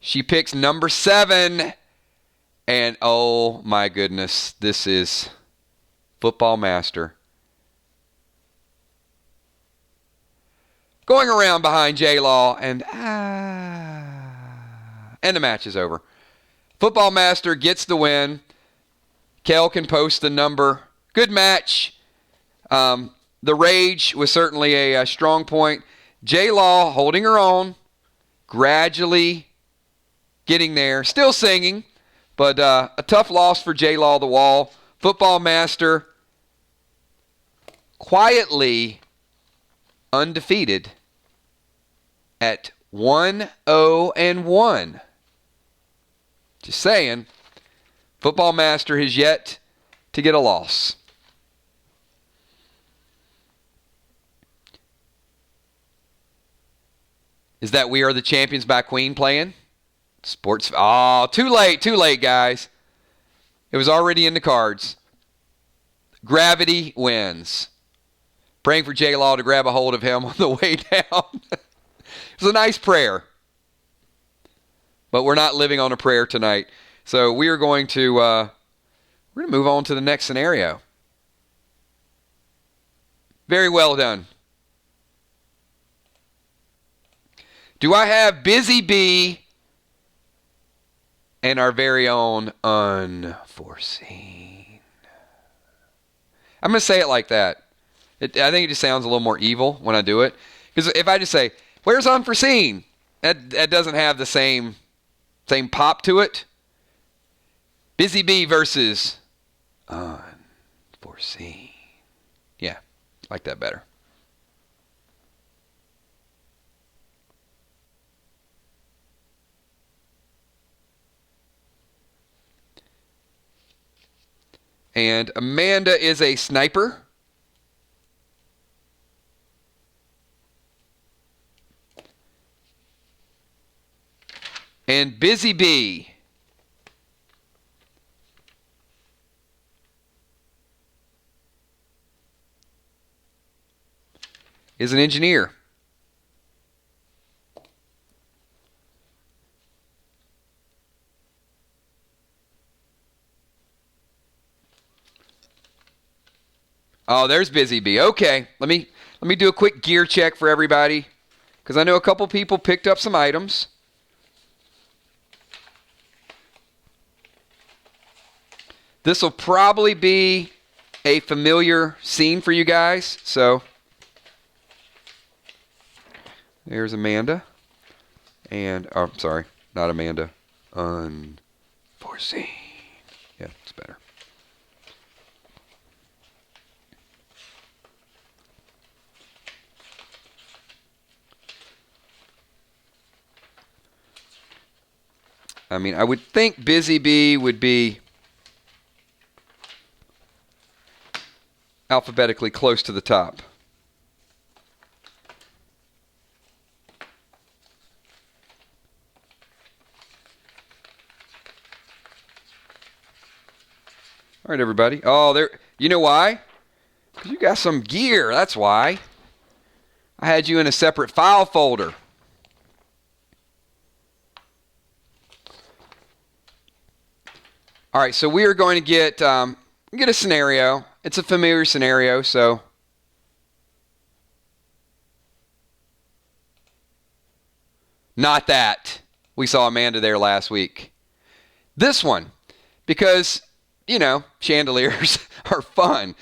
She picks number 7. And oh my goodness, this is Football Master. Going around behind J-Law and the match is over. Football Master gets the win. Kel can post the number. Good match. The rage was certainly a strong point. J-Law holding her own, gradually getting there, still singing, but a tough loss for J-Law the Wall. Football Master quietly undefeated at 1-0-1. Just saying, Football Master has yet to get a loss. Is that We Are the Champions by Queen playing? Sports. Oh, too late, guys. It was already in the cards. Gravity wins. Praying for J-Law to grab a hold of him on the way down. It was a nice prayer. But we're not living on a prayer tonight. So we are going to move on to the next scenario. Very well done. Do I have Busy Bee and our very own Unforeseen? I'm going to say it like that. I think it just sounds a little more evil when I do it. Because if I just say, where's Unforeseen? That doesn't have the same pop to it. Busy Bee versus Unforeseen. Yeah, I like that better. And Amanda is a sniper. And Busy Bee is an engineer. Oh, there's Busy Bee. Okay, let me do a quick gear check for everybody, because I know a couple people picked up some items. This will probably be a familiar scene for you guys. So there's Amanda, and oh, sorry, not Amanda. Unforeseen. Yeah, it's better. I mean, I would think Busy Bee would be alphabetically close to the top. All right, everybody. Oh, there. You know why? Because you got some gear. That's why. I had you in a separate file folder. All right, so we are going to get a scenario. It's a familiar scenario, so not that. We saw Amanda there last week. This one, because, chandeliers are fun.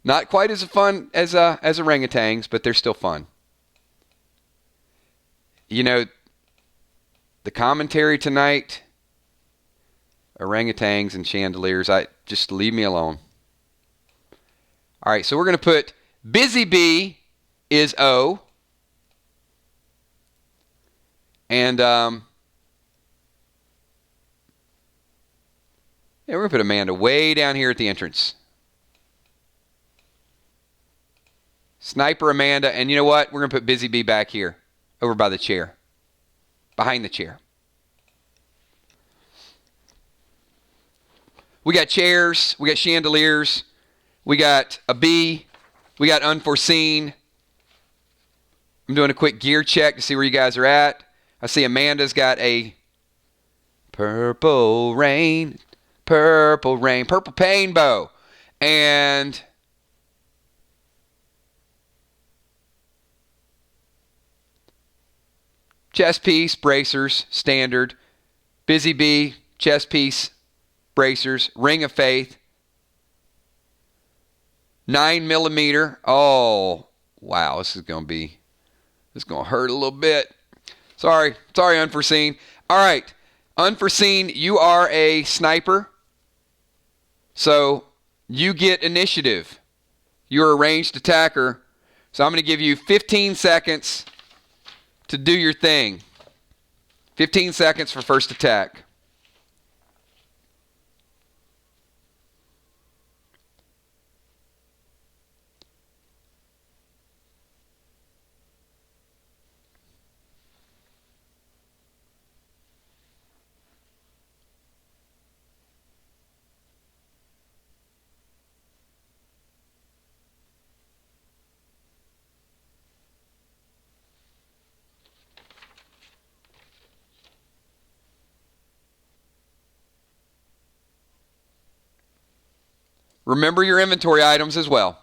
Not quite as fun as orangutans, but they're still fun. The commentary tonight, orangutans and chandeliers, just leave me alone. All right, so we're going to put Busy Bee is O. And we're going to put Amanda way down here at the entrance. Sniper Amanda, and you know what? We're going to put Busy Bee back here, over by the chair, behind the chair. We got chairs, we got chandeliers, we got a bee, we got Unforeseen. I'm doing a quick gear check to see where you guys are at. I see Amanda's got a purple rain, purple pain bow, and chest piece, bracers, standard. Busy Bee, chest piece, bracers, Ring of Faith, 9mm. Oh, wow, this is going to hurt a little bit. Sorry, Unforeseen. All right, Unforeseen, you are a sniper, so you get initiative. You're a ranged attacker, so I'm going to give you 15 seconds to do your thing. 15 seconds for first attack. Remember your inventory items as well.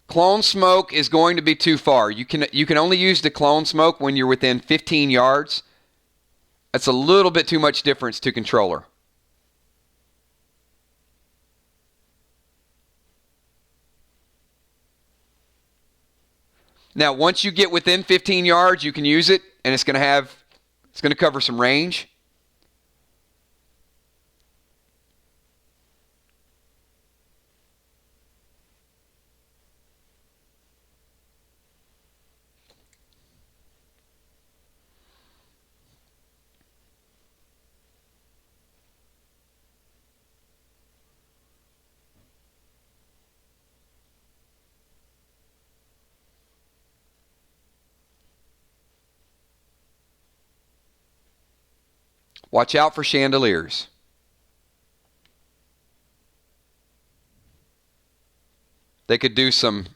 Clone smoke is going to be too far. You can only use the clone smoke when you're within 15 yards. That's a little bit too much difference to controller. Now, once you get within 15 yards, you can use it, and it's going to cover some range. Watch out for chandeliers. They could do some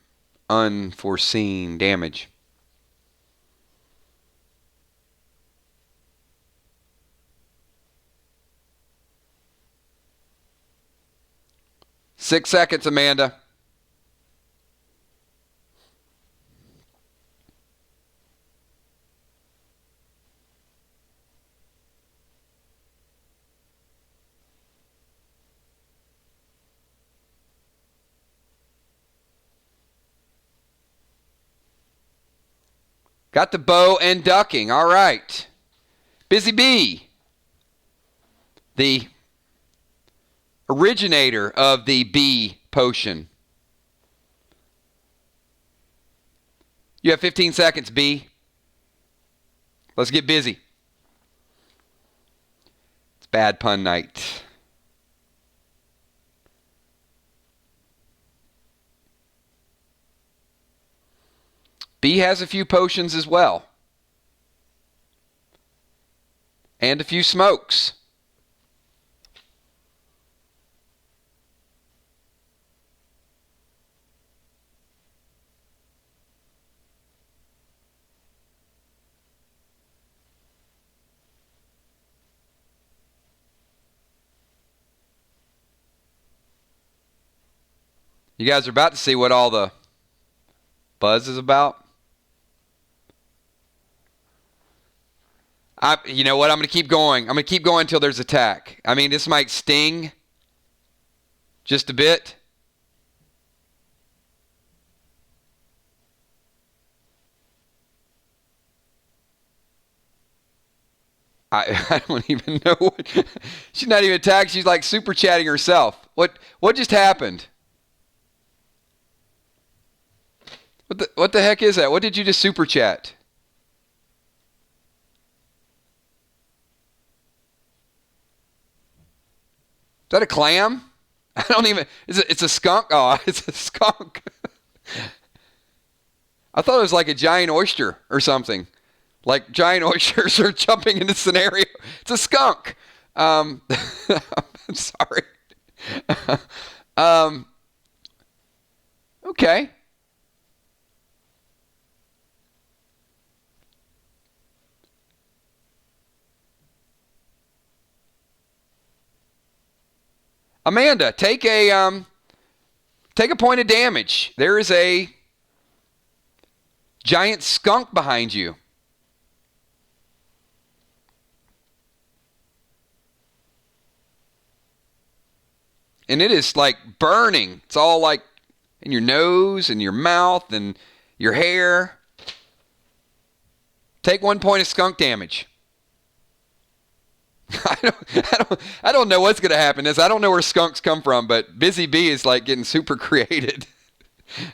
unforeseen damage. Six seconds, Amanda. Got the bow and ducking. All right. Busy Bee. the originator of the bee potion. You have 15 seconds, B. Let's get busy. It's bad pun night. B has a few potions as well. And a few smokes. You guys are about to see what all the buzz is about. You know what? I'm going to keep going. I'm going to keep going until there's attack. I mean, this might sting just a bit. I don't even know what. She's not even attacked. She's like super chatting herself. What just happened? What the heck is that? What did you just super chat? Is that a clam? I don't even. It's a skunk. Oh, it's a skunk. I thought it was like a giant oyster or something. Like giant oysters are jumping in the scenario. It's a skunk. I'm sorry. Okay. Amanda, take a point of damage. There is a giant skunk behind you. And it is like burning. It's all like in your nose and your mouth and your hair. Take 1 point of skunk damage. I don't know what's going to happen. I don't know where skunks come from, but Busy Bee is like getting super created.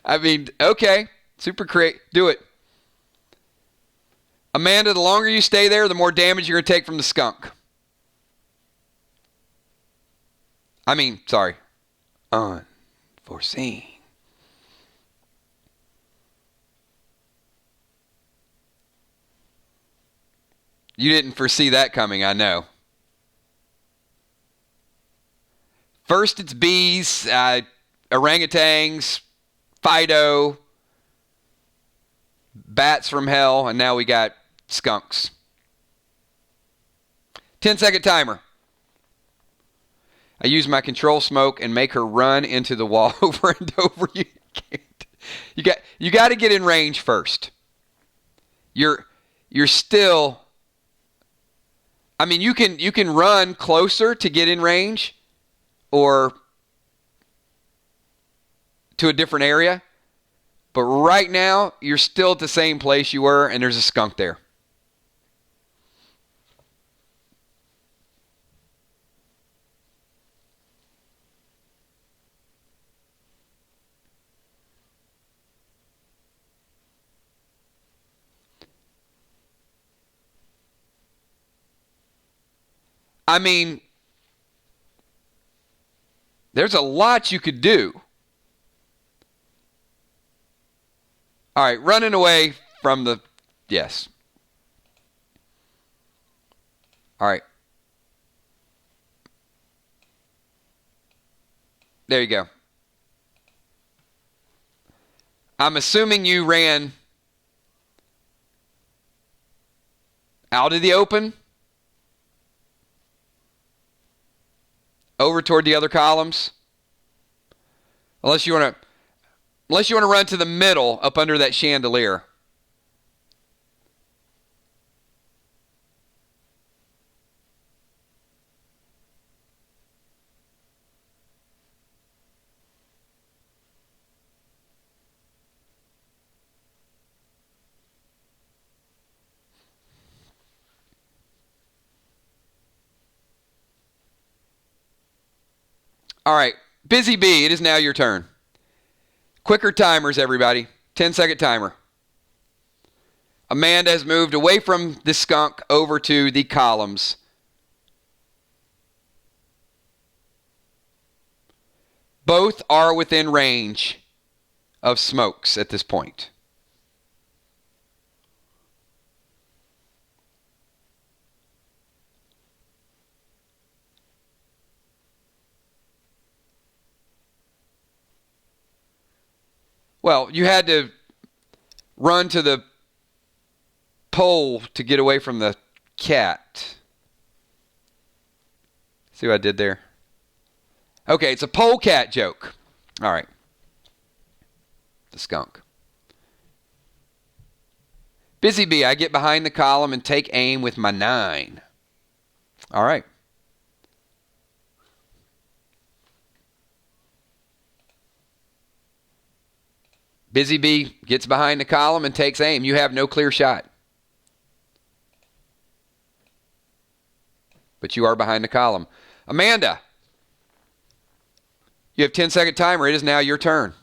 I mean, okay, super create. Do it. Amanda, the longer you stay there, the more damage you're going to take from the skunk. I mean, sorry. Unforeseen. You didn't foresee that coming, I know. First it's bees, orangutans, Fido, bats from hell, and now we got skunks. 10-second timer. I use my control smoke and make her run into the wall over and over. You can't. You got to get in range first. You're still. I mean, you can run closer to get in range, or to a different area. But right now, you're still at the same place you were, and there's a skunk there. I mean, there's a lot you could do. All right, running away from the... Yes. All right. There you go. I'm assuming you ran out of the open, over toward the other columns. Unless you want to run to the middle up under that chandelier. All right. Busy Bee, it is now your turn. Quicker timers, everybody. 10-second timer. Amanda has moved away from the skunk over to the columns. Both are within range of smokes at this point. Well, you had to run to the pole to get away from the cat. See what I did there? Okay, it's a polecat joke. All right. The skunk. Busy Bee, I get behind the column and take aim with my 9. All right. Busy Bee gets behind the column and takes aim. You have no clear shot. But you are behind the column. Amanda, you have 10-second timer. It is now your turn.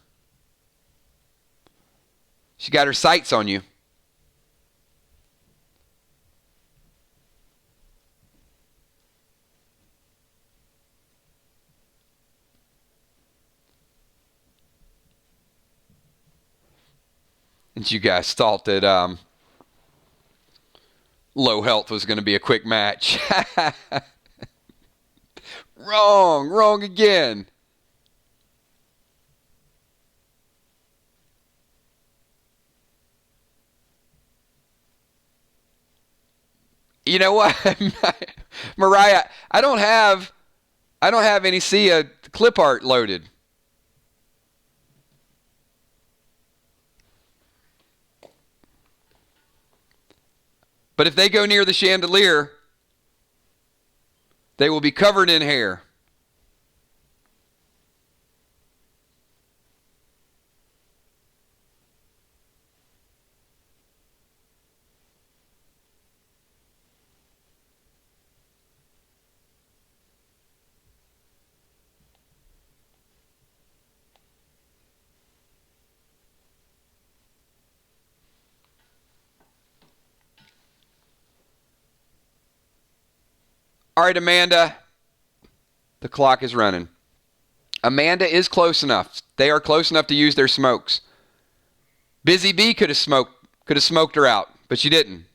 She got her sights on you. And you guys thought that low health was going to be a quick match. Wrong again. You know what, Mariah? I don't have any Sia clip art loaded. But if they go near the chandelier, they will be covered in hair. All right, Amanda. The clock is running. Amanda is close enough. They are close enough to use their smokes. Busy Bee could have smoked her out, but she didn't.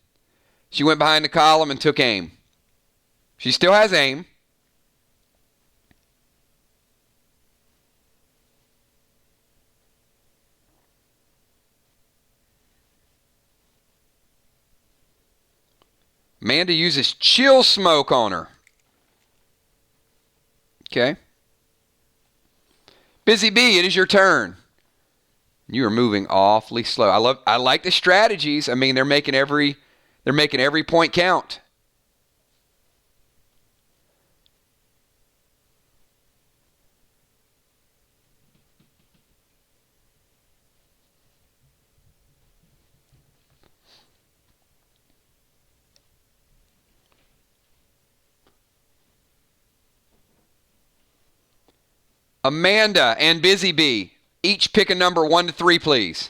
She went behind the column and took aim. She still has aim. Amanda uses chill smoke on her. Okay. Busy Bee, it is your turn. You are moving awfully slow. I like the strategies. I mean, they're making every point count. Amanda and Busy Bee, each pick a number 1 to 3, please.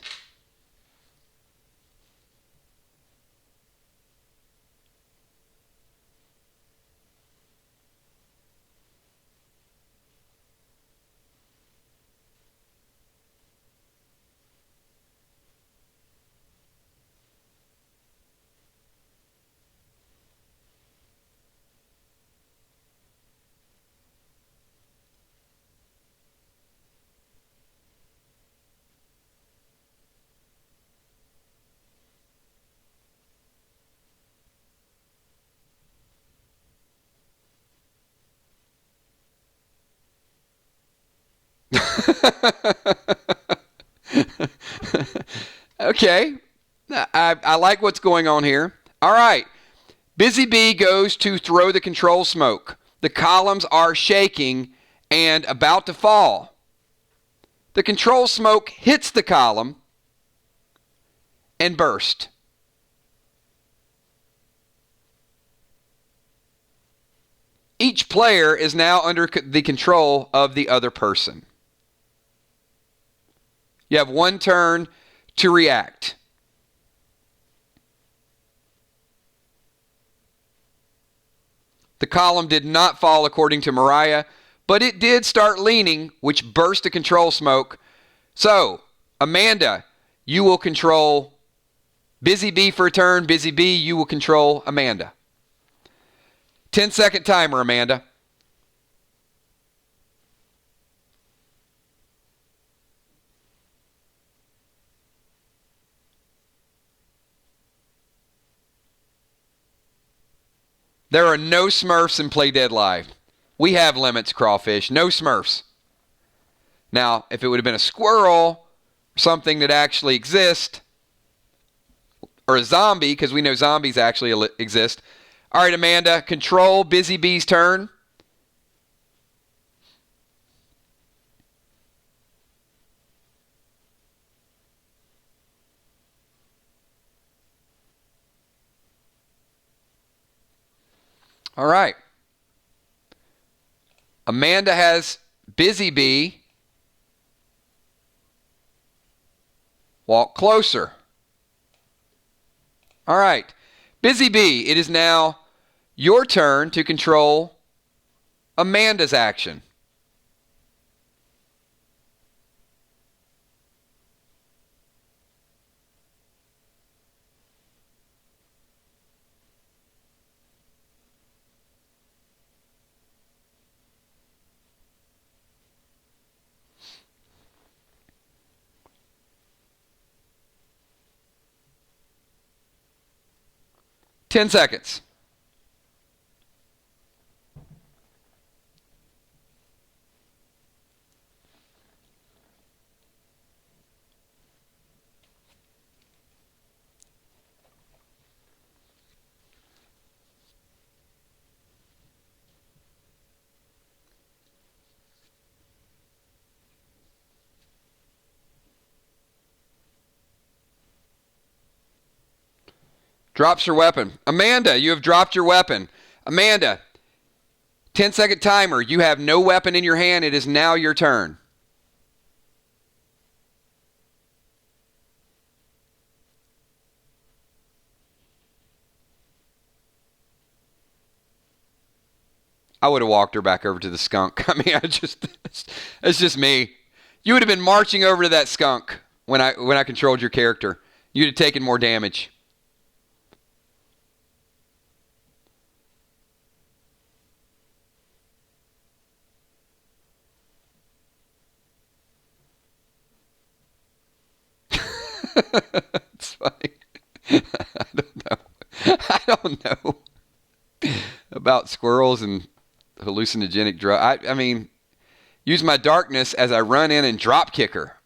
Okay. I like what's going on here. All right. Busy Bee goes to throw the control smoke. The columns are shaking and about to fall. The control smoke hits the column and burst. Each player is now under the control of the other person. You have 1 turn to react. The column did not fall according to Mariah, but it did start leaning, which burst a control smoke. So, Amanda, you will control Busy Bee for a turn. Busy Bee, you will control Amanda. 10-second timer, Amanda. There are no Smurfs in Play Dead Live. We have limits, Crawfish. No Smurfs. Now, if it would have been a squirrel, something that actually exists, or a zombie, because we know zombies actually exist. All right, Amanda, control Busy Bee's turn. All right. Amanda has Busy Bee walk closer. All right. Busy Bee, it is now your turn to control Amanda's action. Ten seconds. Drops her weapon. Amanda, you have dropped your weapon. Amanda, 10-second timer. You have no weapon in your hand. It is now your turn. I would have walked her back over to the skunk. I mean, it's just me. You would have been marching over to that skunk when I controlled your character. You'd have taken more damage. It's funny. I don't know about squirrels and hallucinogenic drug. I mean, use my darkness as I run in and drop kick her.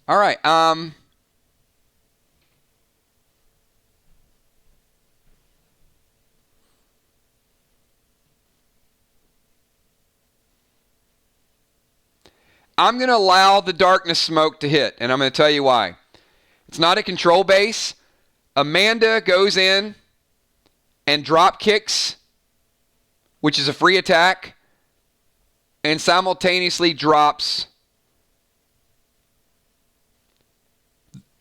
All right. I'm going to allow the darkness smoke to hit, and I'm going to tell you why. It's not a control base. Amanda goes in and drop kicks, which is a free attack, and simultaneously drops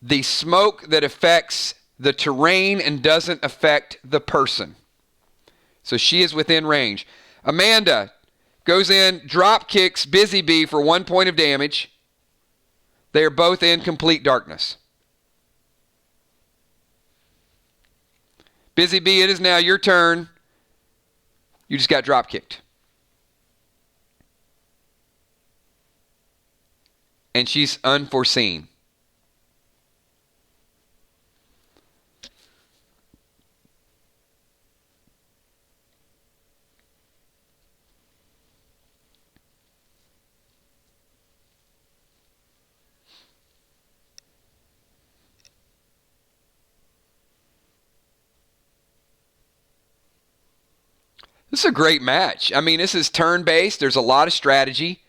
the smoke that affects the terrain and doesn't affect the person. So she is within range. Amanda goes in, drop kicks Busy Bee for 1 point of damage. They are both in complete darkness. Busy Bee, it is now your turn. You just got drop kicked. And she's unforeseen. This is a great match. I mean, this is turn-based. There's a lot of strategy.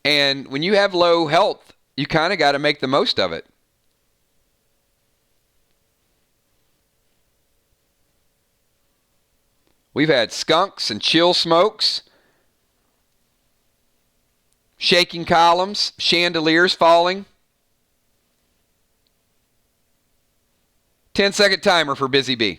And when you have low health, you kind of got to make the most of it. We've had skunks and chill smokes, shaking columns, chandeliers falling. 10-second timer for Busy Bee.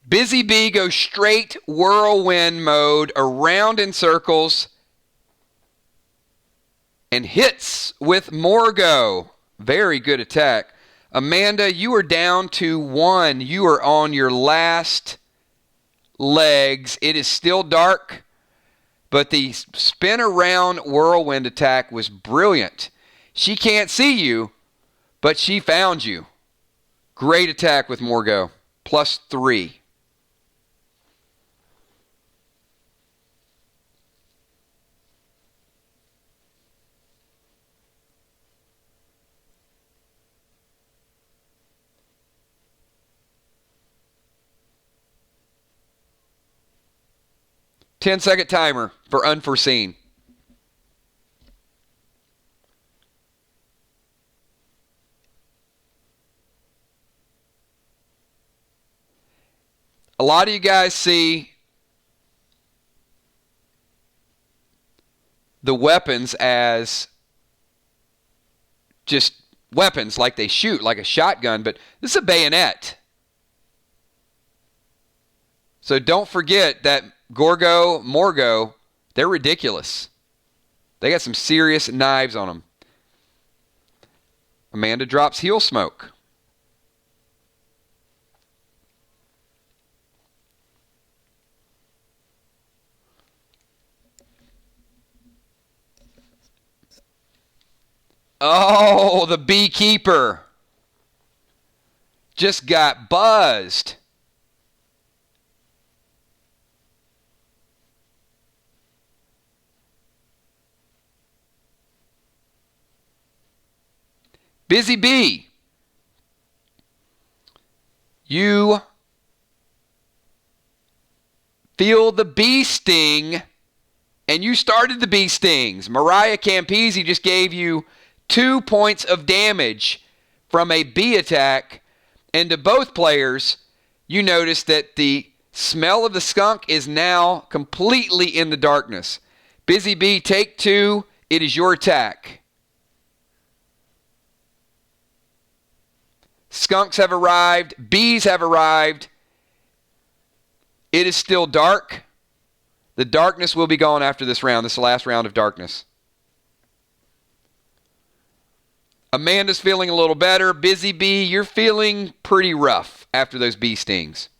Busy Bee goes straight whirlwind mode, around in circles, and hits with Morgo. Very good attack. Amanda, you are down to 1. You are on your last legs. It is still dark, but the spin around whirlwind attack was brilliant. She can't see you, but she found you. Great attack with Morgo. +3. Ten-second timer for Unforeseen. A lot of you guys see the weapons as just weapons, like they shoot, like a shotgun, but this is a bayonet. So don't forget that Morgo, they're ridiculous. They got some serious knives on them. Amanda drops Heal Smoke. Oh, the beekeeper just got buzzed. Busy Bee, you feel the bee sting, and you started the bee stings. Mariah Campese just gave you 2 points of damage from a bee attack, and to both players, you notice that the smell of the skunk is now completely in the darkness. Busy Bee, take 2. It is your attack. Skunks have arrived. Bees have arrived. It is still dark. The darkness will be gone after this round. This is the last round of darkness. Amanda's feeling a little better. Busy Bee, you're feeling pretty rough after those bee stings.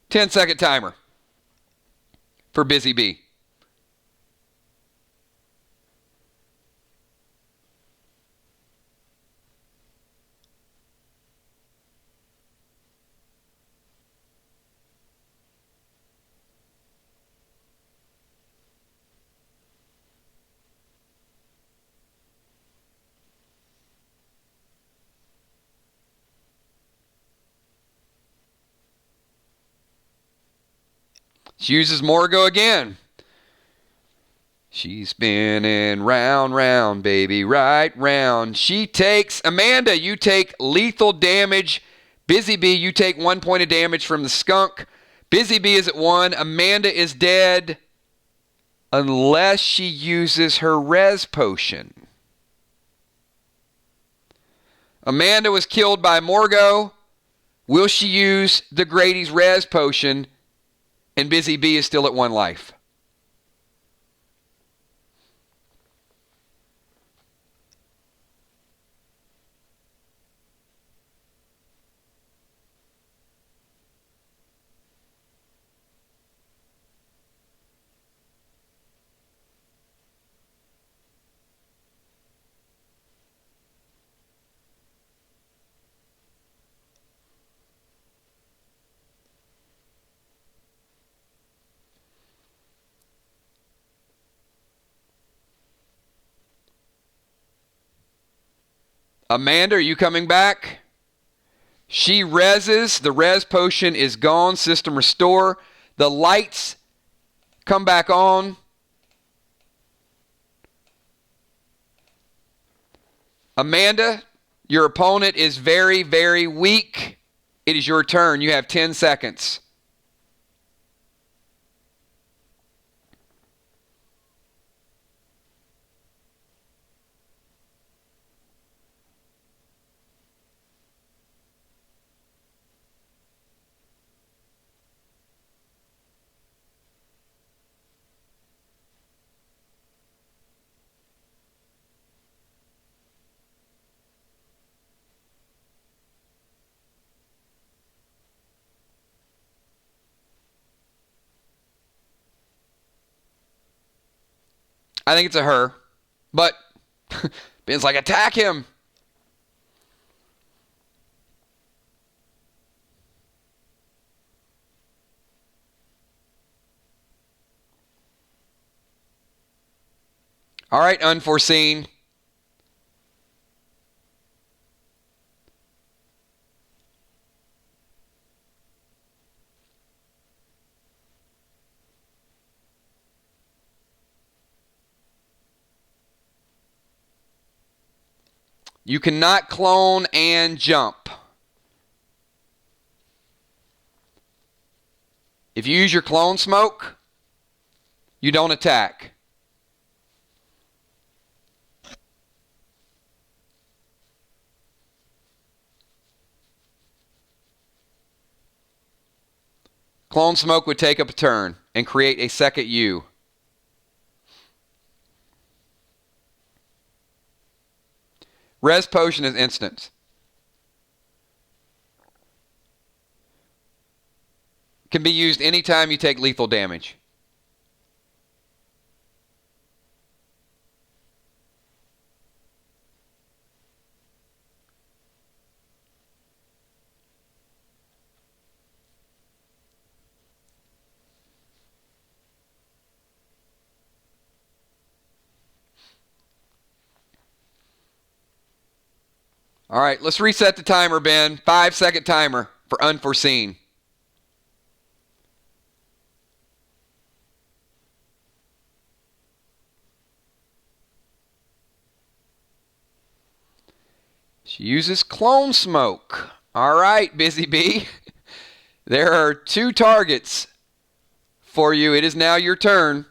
Ten-second timer for Busy Bee. She uses Morgo again. She's spinning round, round, baby, right round. She takes, Amanda, you take lethal damage. Busy Bee, you take 1 point of damage from the skunk. Busy Bee is at 1. Amanda is dead unless she uses her res potion. Amanda was killed by Morgo. Will she use the Grady's res potion? And Busy Bee is still at 1 life. Amanda, are you coming back? She reses. The res potion is gone. System restore. The lights come back on. Amanda, your opponent is very, very weak. It is your turn. You have 10 seconds. I think it's a her. But Ben's like, attack him. All right, Unforeseen. You cannot clone and jump. If you use your clone smoke, you don't attack. Clone smoke would take up a turn and create a second U. Res potion is instant. Can be used anytime you take lethal damage. All right, let's reset the timer, Ben. 5-second timer for Unforeseen. She uses clone smoke. All right, Busy Bee. There are 2 targets for you. It is now your turn.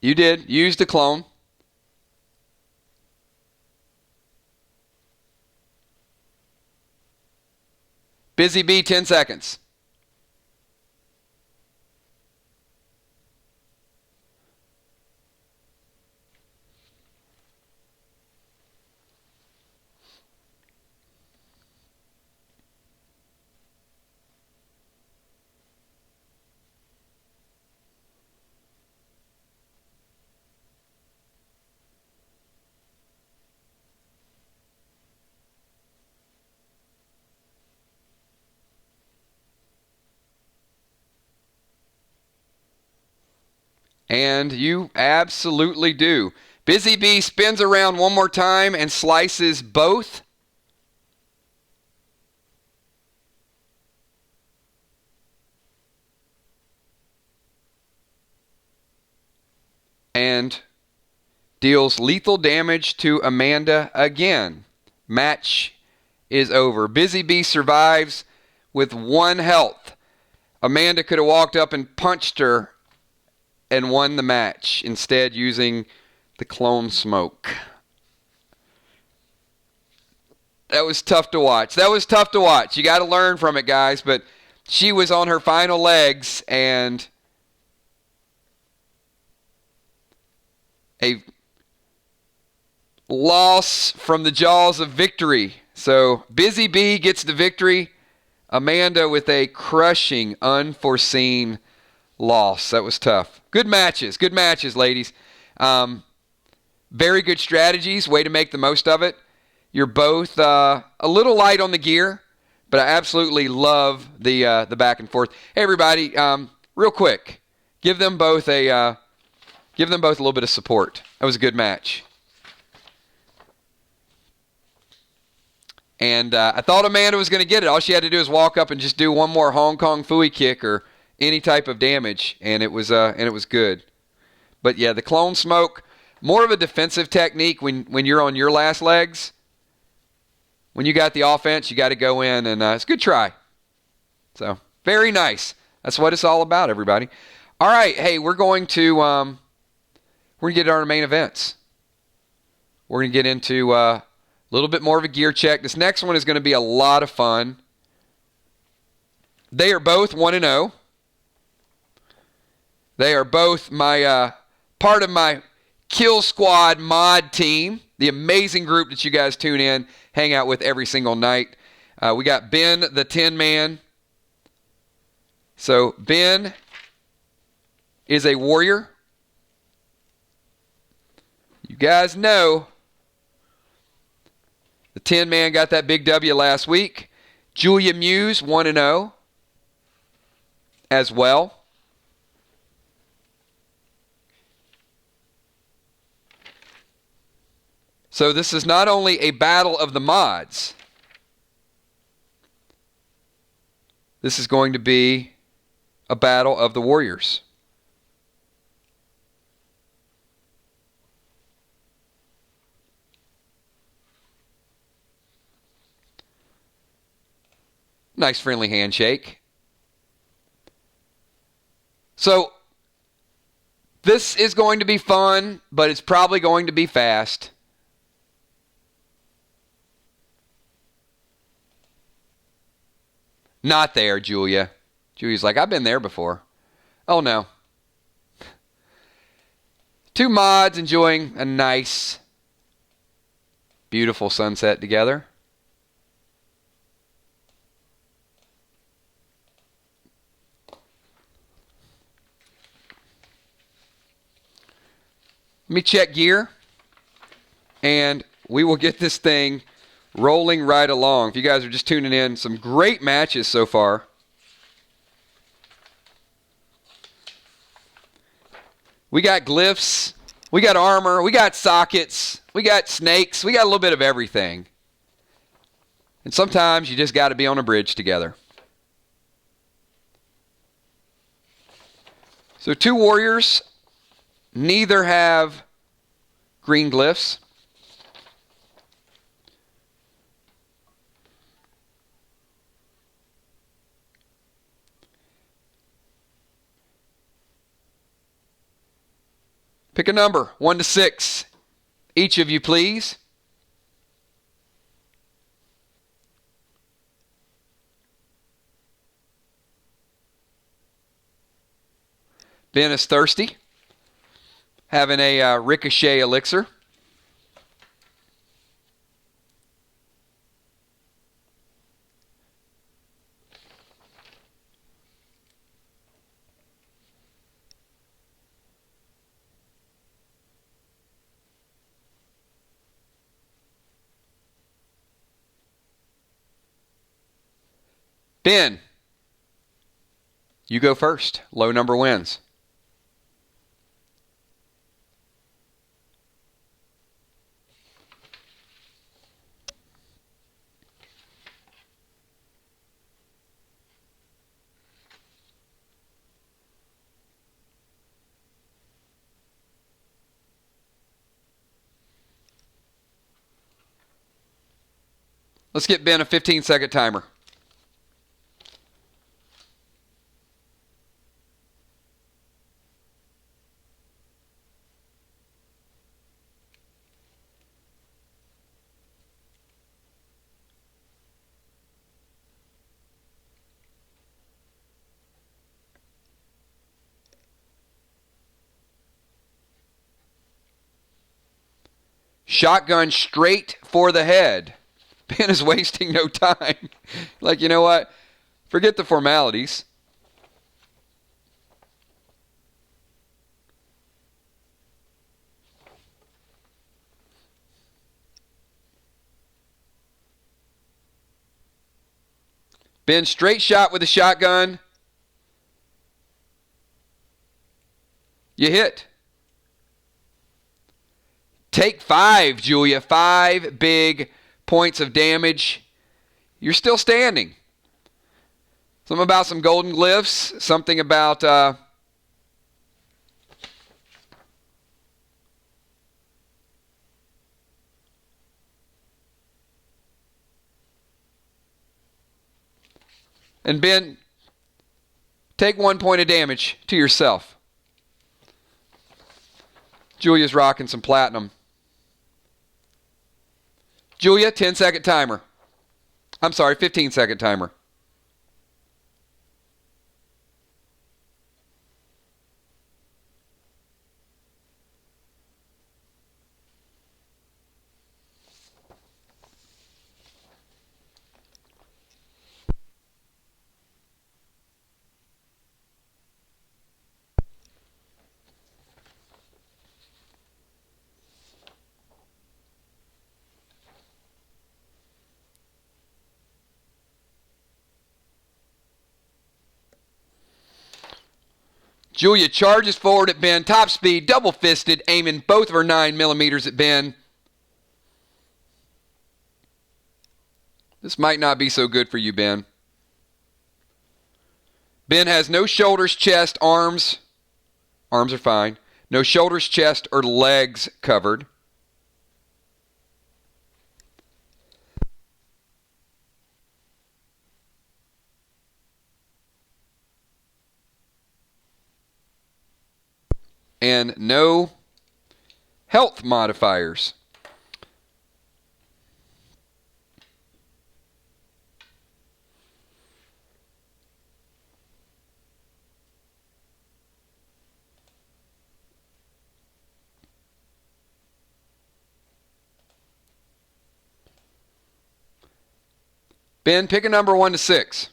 You did. Use the clone. Busy Bee, 10 seconds. And you absolutely do. Busy Bee spins around one more time and slices both. And deals lethal damage to Amanda again. Match is over. Busy Bee survives with 1 health. Amanda could have walked up and punched her and won the match, instead using the clone smoke. That was tough to watch. You got to learn from it, guys. But she was on her final legs, and a loss from the jaws of victory. So Busy Bee gets the victory. Amanda with a crushing Unforeseen loss. That was tough. Good matches, ladies. Very good strategies. Way to make the most of it. You're both a little light on the gear, but I absolutely love the back and forth. Hey, everybody, real quick, give them both a little bit of support. That was a good match. And I thought Amanda was going to get it. All she had to do was walk up and just do one more Hong Kong Phooey kick or any type of damage, and it was good. But yeah, the clone smoke, more of a defensive technique when you're on your last legs. When you got the offense, you got to go in, and it's a good try. So very nice. That's what it's all about, everybody. All right, hey, we're going to get our main events. We're going to get into a little bit more of a gear check. This next one is going to be a lot of fun. They are both 1-0. They are both my part of my Kill Squad mod team, the amazing group that you guys tune in, hang out with every single night. We got Ben, the Tinman. So Ben is a warrior. You guys know the Tinman got that big W last week. Julia Muse, 1-0 as well. So this is not only a battle of the mods. This is going to be a battle of the warriors. Nice friendly handshake. So this is going to be fun, but it's probably going to be fast. Not there, Julia. Julia's like, I've been there before. Oh, no. Two mods enjoying a nice, beautiful sunset together. Let me check gear, and we will get this thing rolling right along. If you guys are just tuning in, some great matches so far. We got glyphs, we got armor, we got sockets, we got snakes, we got a little bit of everything. And sometimes you just got to be on a bridge together. So two warriors, neither have green glyphs. Pick a number, 1 to 6. Each of you, please. Ben is thirsty. Having a ricochet elixir. Ben, you go first. Low number wins. Let's get Ben a 15-second timer. Shotgun straight for the head. Ben is wasting no time. Like, you know what? Forget the formalities. Ben, straight shot with a shotgun. You hit. Take 5, Julia. 5 big points of damage. You're still standing. Something about some golden glyphs. Something about... And Ben, take 1 point of damage to yourself. Julia's rocking some platinum. Julia, 10-second timer. I'm sorry, 15-second timer. Julia charges forward at Ben, top speed, double-fisted, aiming both of her 9mm at Ben. This might not be so good for you, Ben. Ben has no shoulders, chest, arms. Arms are fine. No shoulders, chest, or legs covered. And no health modifiers. Ben, pick a number 1 to 6.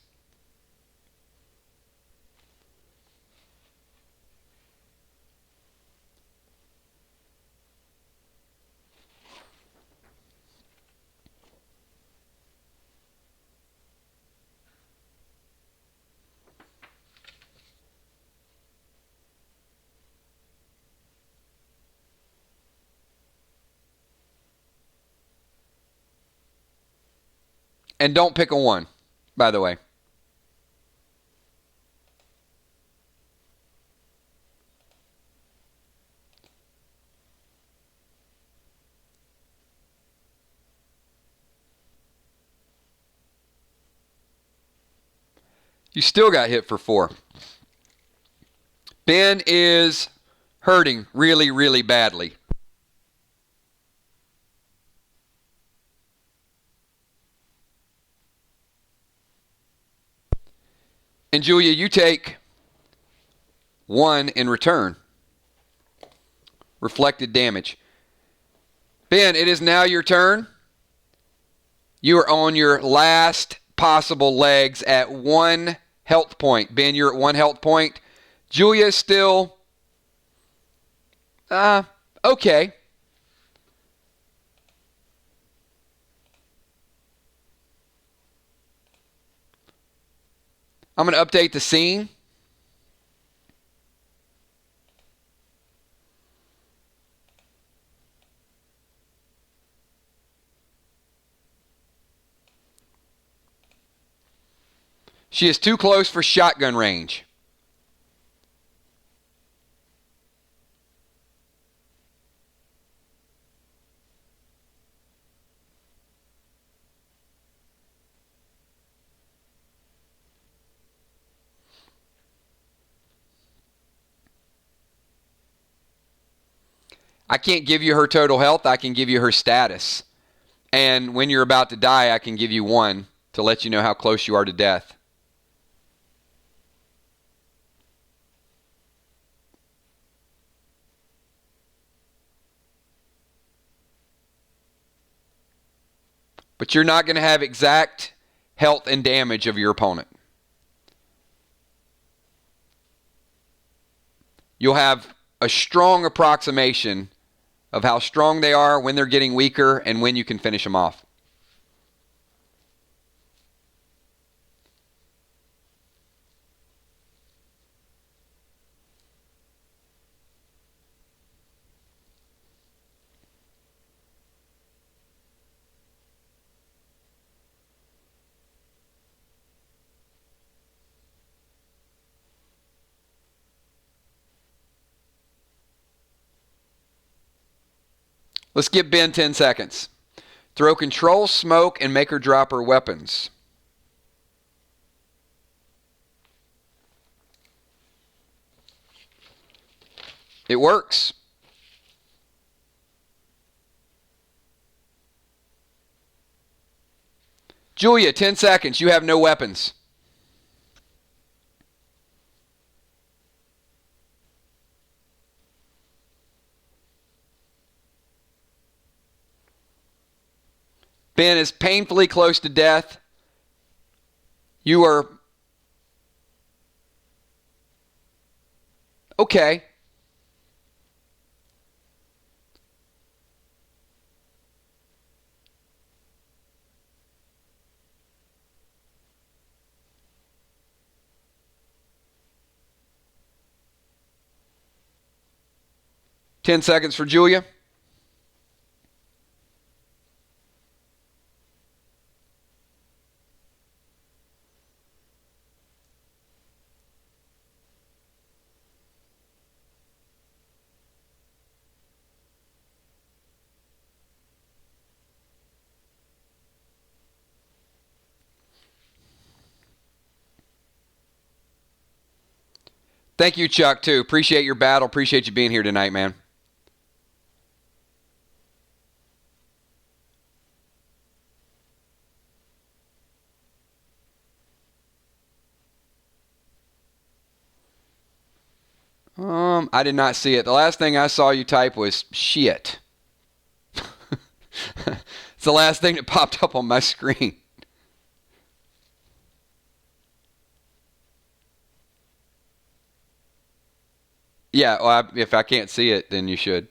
And don't pick a 1, by the way. You still got hit for 4. Ben is hurting really, really badly. And Julia, you take 1 in return. Reflected damage. Ben, it is now your turn. You are on your last possible legs at 1 health point. Ben, you're at 1 health point. Julia is still... okay. I'm going to update the scene. She is too close for shotgun range. I can't give you her total health. I can give you her status. And when you're about to die, I can give you 1 to let you know how close you are to death. but you're not going to have exact health and damage of your opponent. You'll have a strong approximation of how strong they are, when they're getting weaker, and when you can finish them off. Let's give Ben 10 seconds. Throw control, smoke, and make her drop her weapons. It works. Julia, 10 seconds. You have no weapons. Ben is painfully close to death. You are okay. Ten seconds for Julia. Thank you, Chuck, too. Appreciate your battle. Appreciate you being here tonight, man. I did not see it. The last thing I saw you type was shit. It's the last thing that popped up on my screen. Yeah, well, if I can't see it, then you should.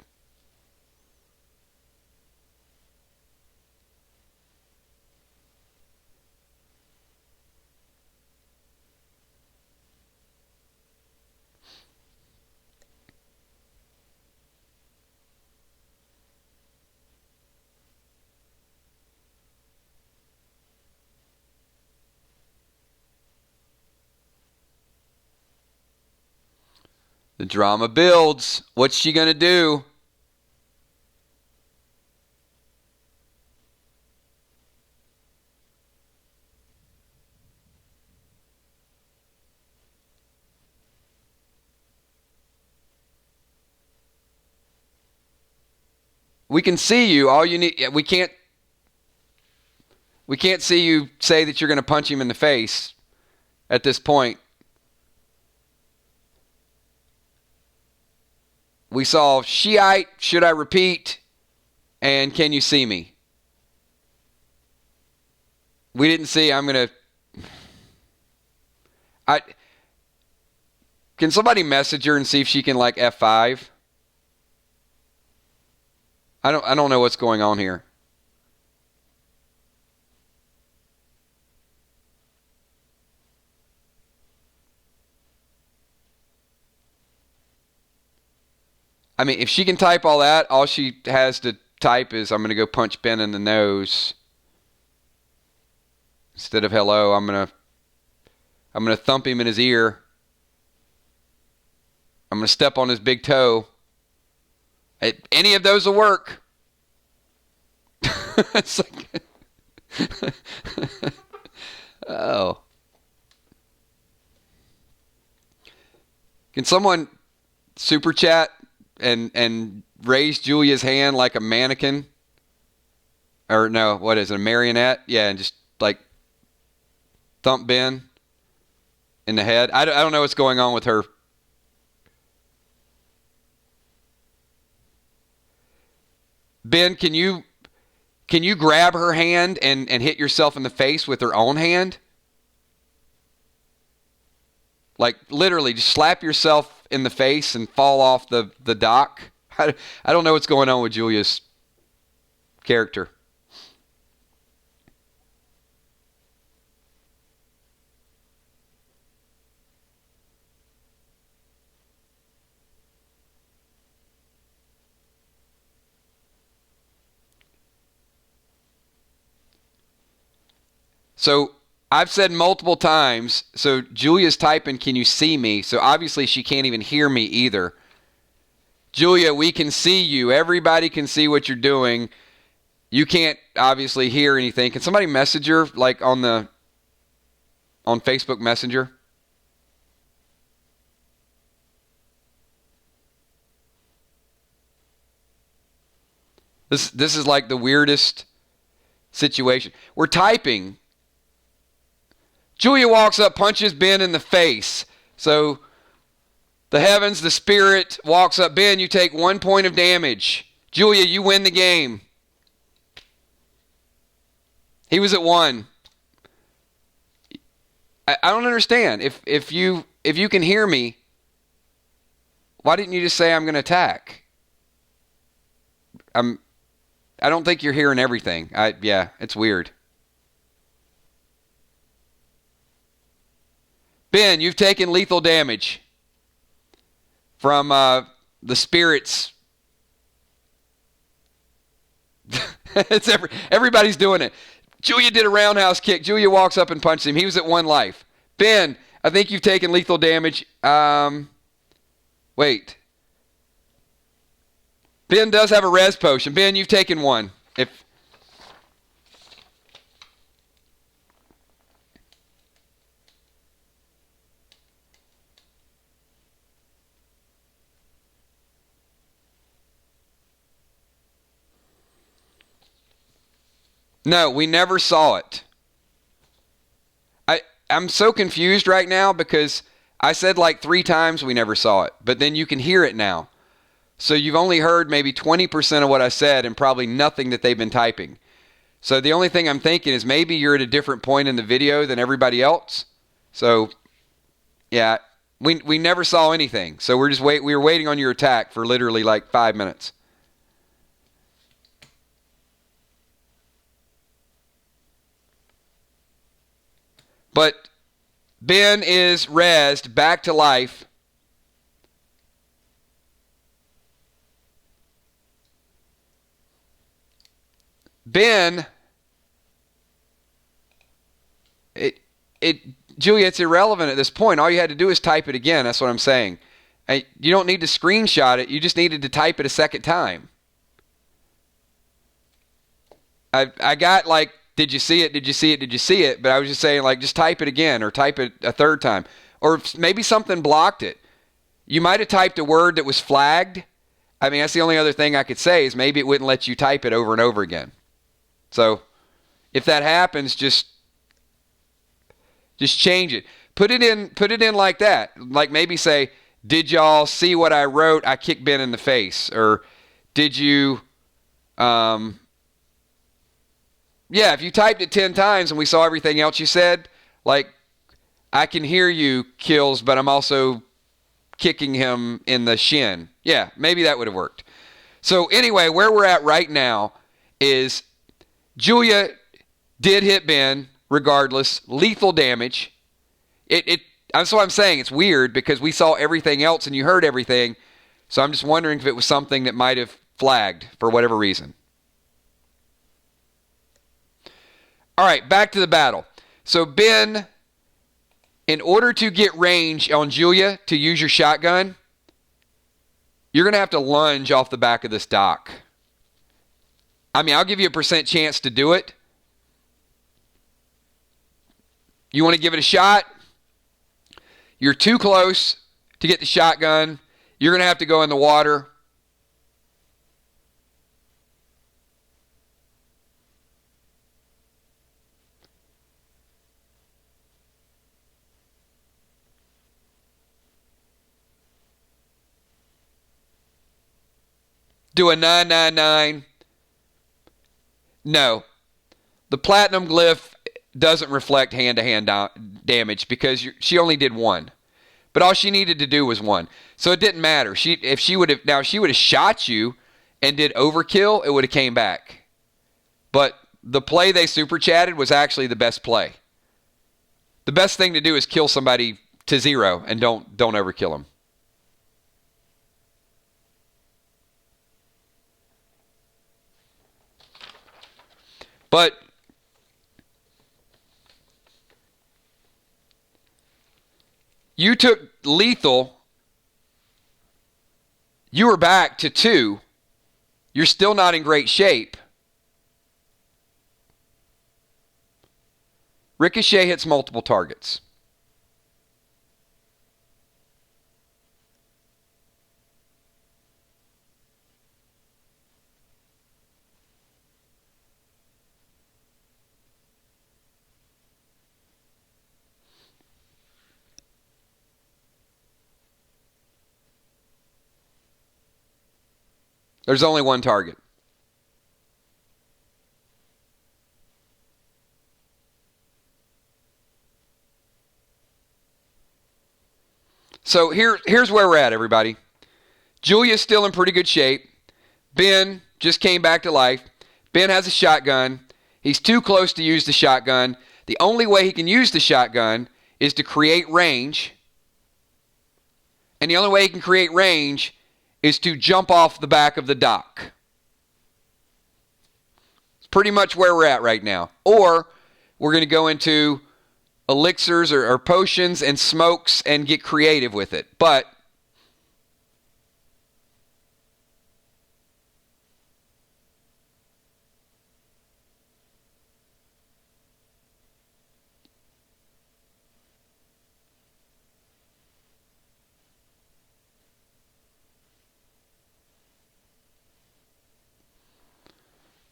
The drama builds. What's she going to do? We can see you. All you need, we can't see you say that you're going to punch him in the face at this point. We saw Shiite, should I repeat, and can you see me? We didn't see, can somebody message her and see if she can like F5? I don't know what's going on here. I mean, if she can type all that, all she has to type is, I'm going to go punch Ben in the nose. Instead of hello, I'm going to thump him in his ear. I'm going to step on his big toe. Any of those will work. It's like oh. Can someone super chat and raise Julia's hand like a mannequin? Or no, what is it, a marionette? Yeah, and just like thump Ben in the head. I don't know what's going on with her. Ben, can you Can you grab her hand and hit yourself in the face with her own hand? Like literally just slap yourself in the face and fall off the dock? I don't know what's going on with Julia's character. So I've said multiple times, so Julia's typing, can you see me? So obviously she can't even hear me either. Julia, we can see you. Everybody can see what you're doing. You can't obviously hear anything. Can somebody message her like on Facebook Messenger? This is like the weirdest situation. We're typing. Julia walks up, punches Ben in the face. So the heavens, the spirit walks up. Ben, you take 1 point of damage. Julia, you win the game. He was at 1. I don't understand. If you can hear me, why didn't you just say I'm going to attack? I don't think you're hearing everything. Yeah, it's weird. Ben, you've taken lethal damage from the spirits. Everybody's doing it. Julia did a roundhouse kick. Julia walks up and punches him. He was at 1 life. Ben, I think you've taken lethal damage. Wait. Ben does have a res potion. Ben, you've taken 1. No, we never saw it. I'm so confused right now because I said like 3 times we never saw it, but then you can hear it now. So you've only heard maybe 20% of what I said and probably nothing that they've been typing. So the only thing I'm thinking is maybe you're at a different point in the video than everybody else. So yeah, we never saw anything. So we were waiting on your attack for literally like 5 minutes. But Ben is rezzed back to life. Ben, Julia, it's irrelevant at this point. All you had to do is type it again. That's what I'm saying. You don't need to screenshot it. You just needed to type it a second time. I got like, did you see it? Did you see it? Did you see it? But I was just saying, like, just type it again or type it a third time. Or maybe something blocked it. You might have typed a word that was flagged. I mean, that's the only other thing I could say is maybe it wouldn't let you type it over and over again. So if that happens, just change it. Put it in like that. Like maybe say, did y'all see what I wrote? I kicked Ben in the face. Or did you... Yeah, if you typed it 10 times and we saw everything else you said, like, I can hear you, kills, but I'm also kicking him in the shin. Yeah, maybe that would have worked. So anyway, where we're at right now is Julia did hit Ben, regardless, lethal damage. That's what I'm saying. It's weird because we saw everything else and you heard everything. So I'm just wondering if it was something that might have flagged for whatever reason. All right, back to the battle. So Ben, in order to get range on Julia to use your shotgun, you're going to have to lunge off the back of this dock. I mean, I'll give you a % chance to do it. You want to give it a shot? You're too close to get the shotgun. You're going to have to go in the water. Do a 999. No. The platinum glyph doesn't reflect hand-to-hand damage because she only did one. But all she needed to do was one. So it didn't matter. If she would have shot you and did overkill, it would have came back. But the play they super chatted was actually the best play. The best thing to do is kill somebody to 0 and don't overkill them. But you took lethal. You were back to 2. You're still not in great shape. Ricochet hits multiple targets. There's only one target. So here's where we're at, everybody. Julia's still in pretty good shape. Ben just came back to life. Ben has a shotgun. He's too close to use the shotgun. The only way he can use the shotgun is to create range. And the only way he can create range is to jump off the back of the dock. It's pretty much where we're at right now. Or we're going to go into elixirs or potions and smokes and get creative with it. But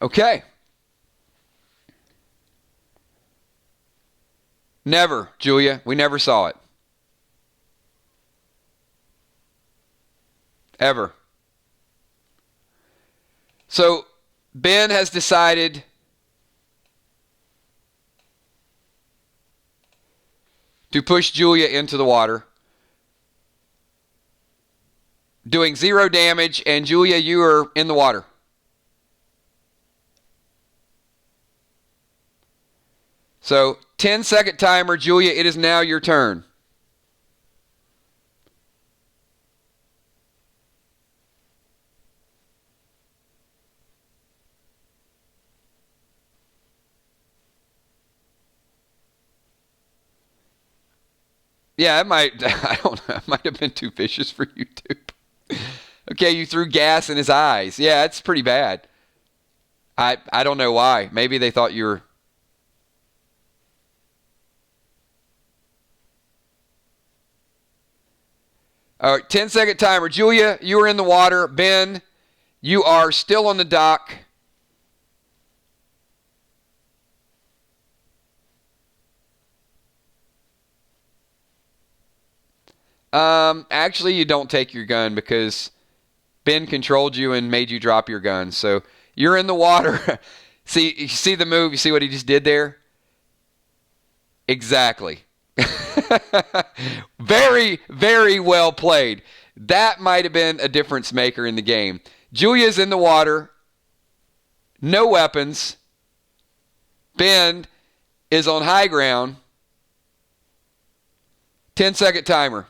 okay. Never, Julia. We never saw it. Ever. So Ben has decided to push Julia into the water, doing 0 damage, and Julia, you are in the water. So 10-second timer, Julia, it is now your turn. Yeah, it might, I don't know, it might have been too vicious for YouTube. Okay, you threw gas in his eyes. Yeah, it's pretty bad. I don't know why. Maybe they thought you were... All right, 10-second timer. Julia, you are in the water. Ben, you are still on the dock. Actually, you don't take your gun because Ben controlled you and made you drop your gun. So you're in the water. You see the move? You see what he just did there? Exactly. Very, very well played. That might have been a difference maker in the game. Julia's in the water. No weapons. Ben is on high ground. 10-second timer.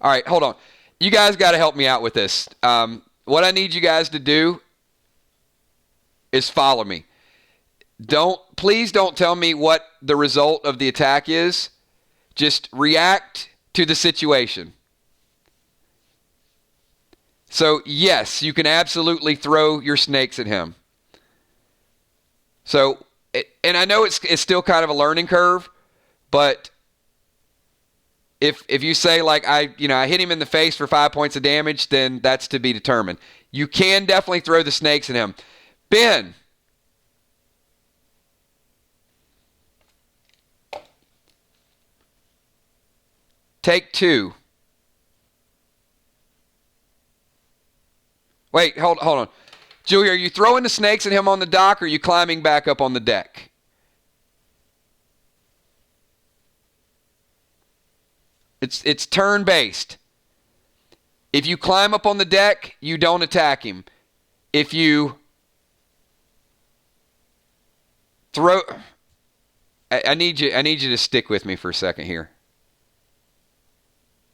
All right, hold on. You guys got to help me out with this. What I need you guys to do is follow me. Please don't tell me what the result of the attack is. Just react to the situation. So, yes, you can absolutely throw your snakes at him. So, and I know it's still kind of a learning curve, but if you say like I hit him in the face for 5 points of damage, then that's to be determined. You can definitely throw the snakes at him. Ben. Take 2. Wait, hold on. Julia, are you throwing the snakes at him on the dock, or are you climbing back up on the deck? It's turn-based. If you climb up on the deck, you don't attack him. If you throw... I need you to stick with me for a second here.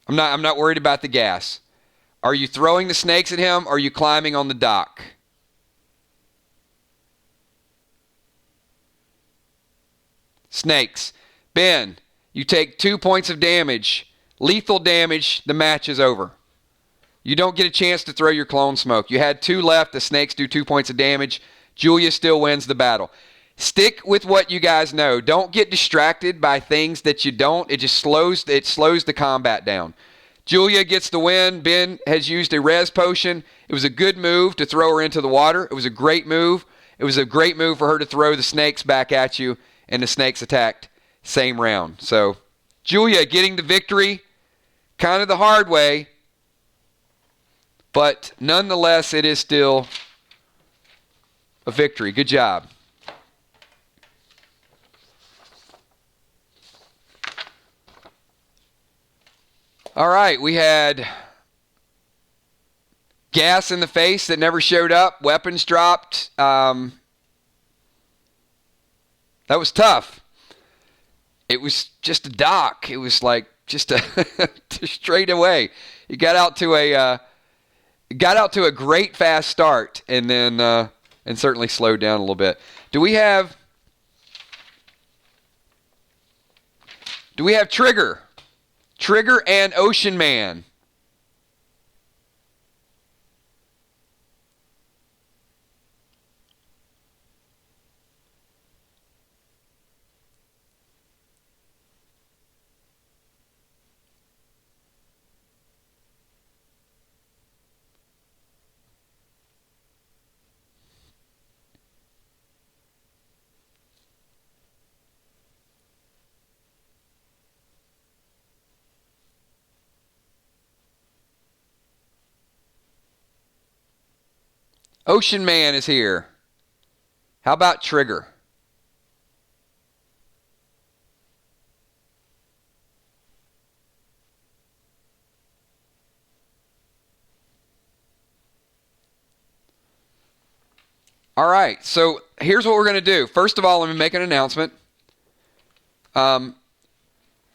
I'm not worried about the gas. Are you throwing the snakes at him, or are you climbing on the dock? Snakes. Ben, you take 2 points of damage. Lethal damage, the match is over. You don't get a chance to throw your clone smoke. You had 2 left. The snakes do 2 points of damage. Julia still wins the battle. Stick with what you guys know. Don't get distracted by things that you don't. It just slows the combat down. Julia gets the win. Ben has used a res potion. It was a good move to throw her into the water. It was a great move. It was a great move for her to throw the snakes back at you, and the snakes attacked same round. So Julia getting the victory, kind of the hard way, but nonetheless, it is still a victory. Good job. All right, we had gas in the face that never showed up, weapons dropped. That was tough. It was just a dock. It was like just straight away. You got out to a great fast start, and then and certainly slowed down a little bit. Do we have Trigger? Trigger and Ocean Man. Ocean Man is here. How about Trigger? All right, so here's what we're going to do. First of all, let me make an announcement.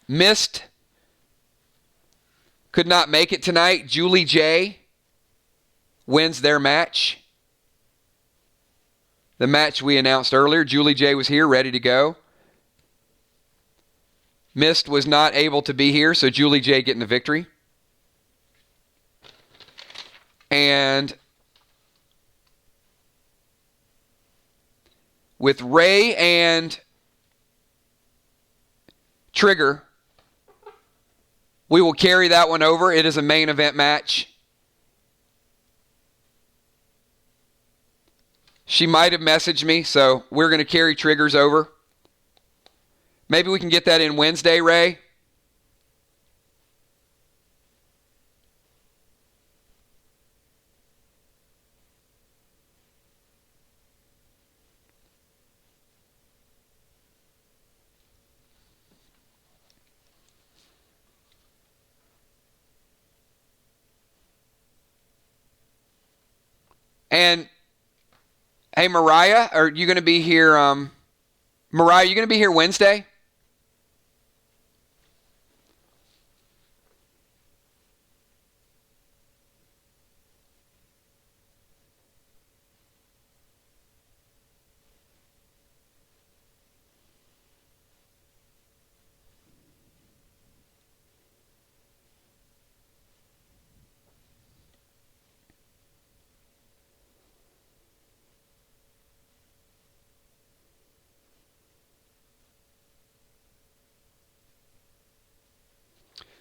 Mist could not make it tonight. Julie J wins their match. The match we announced earlier, Julie J was here, ready to go. Mist was not able to be here, so Julie J getting the victory. And with Ray and Trigger, we will carry that one over. It is a main event match. She might have messaged me, so we're going to carry Triggers over. Maybe we can get that in Wednesday, Ray. And hey, Mariah, are you going to be here? Mariah, you going to be here Wednesday?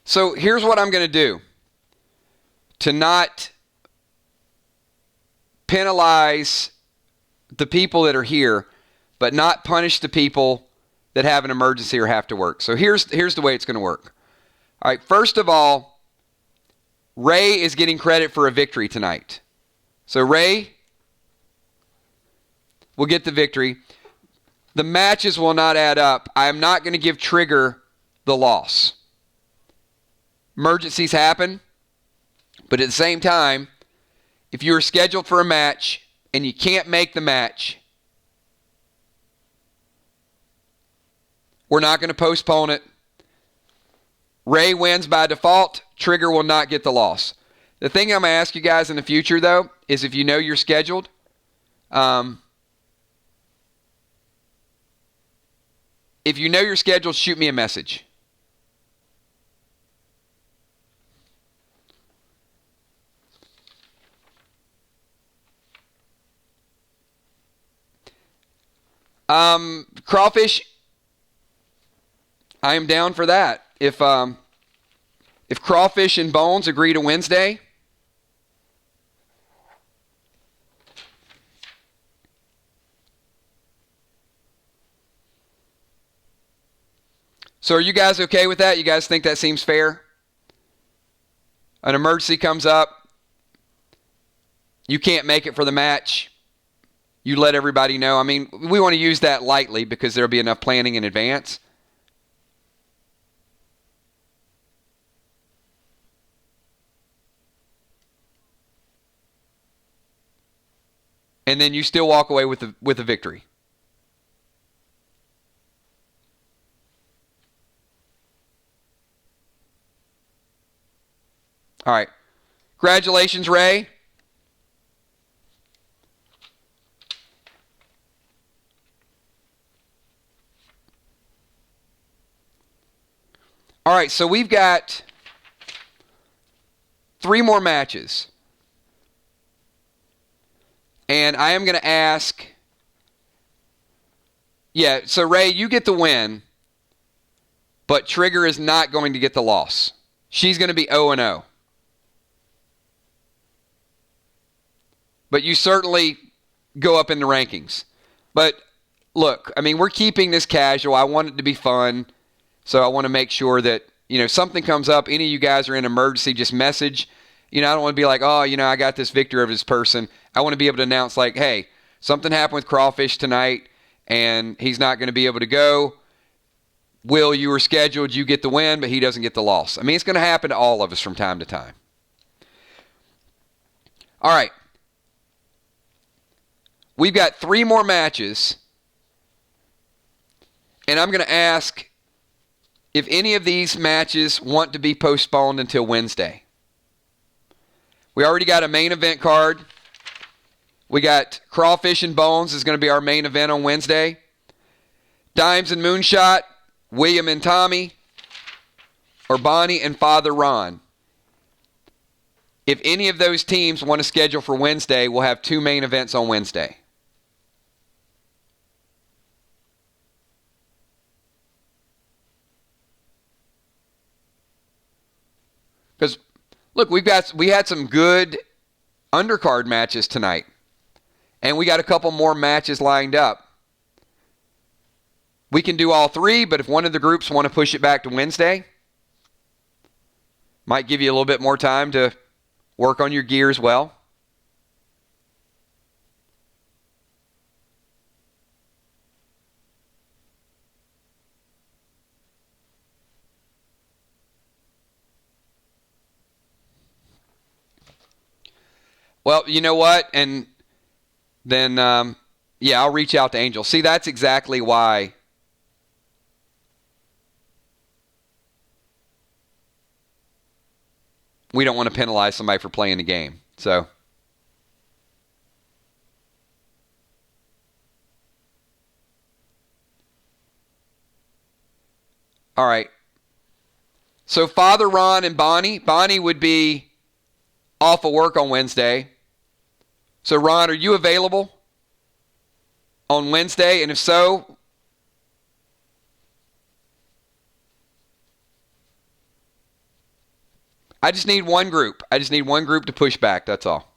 So here's what I'm going to do to not penalize the people that are here, but not punish the people that have an emergency or have to work. So here's the way it's going to work. All right, first of all, Ray is getting credit for a victory tonight. So Ray will get the victory. The matches will not add up. I am not going to give Trigger the loss. Emergencies happen, but at the same time, if you are scheduled for a match and you can't make the match, we're not going to postpone it. Ray wins by default. Trigger will not get the loss. The thing I'm going to ask you guys in the future, though, is if you know you're scheduled, shoot me a message. Crawfish, I am down for that. If Crawfish and Bones agree to Wednesday, so are you guys okay with that? You guys think that seems fair? An emergency comes up. You can't make it for the match. You let everybody know. I mean, we want to use that lightly because there'll be enough planning in advance. And then you still walk away with a victory. All right. Congratulations, Ray. All right, so we've got 3 more matches. And I am going to ask, so Ray, you get the win, but Trigger is not going to get the loss. She's going to be 0-0. But you certainly go up in the rankings. But look, I mean, we're keeping this casual. I want it to be fun. So I want to make sure that, something comes up, any of you guys are in emergency, just message. I don't want to be like, oh, I got this victory over this person. I want to be able to announce like, hey, something happened with Crawfish tonight and he's not going to be able to go. Will, you were scheduled, you get the win, but he doesn't get the loss. I mean, it's going to happen to all of us from time to time. All right. We've got 3 more matches. And I'm going to ask if any of these matches want to be postponed until Wednesday. We already got a main event card. We got Crawfish and Bones is going to be our main event on Wednesday. Dimes and Moonshot, William and Tommy, or Bonnie and Father Ron. If any of those teams want to schedule for Wednesday, we'll have 2 main events on Wednesday. Because, look, we had some good undercard matches tonight. And we got a couple more matches lined up. We can do all 3, but if one of the groups want to push it back to Wednesday, might give you a little bit more time to work on your gear as well. Well, you know what? And then, I'll reach out to Angel. See, that's exactly why we don't want to penalize somebody for playing the game. So, all right. So, Father Ron and Bonnie. Bonnie would be off of work on Wednesday. So, Ron, are you available on Wednesday? And if so, I just need one group. I just need one group to push back. That's all.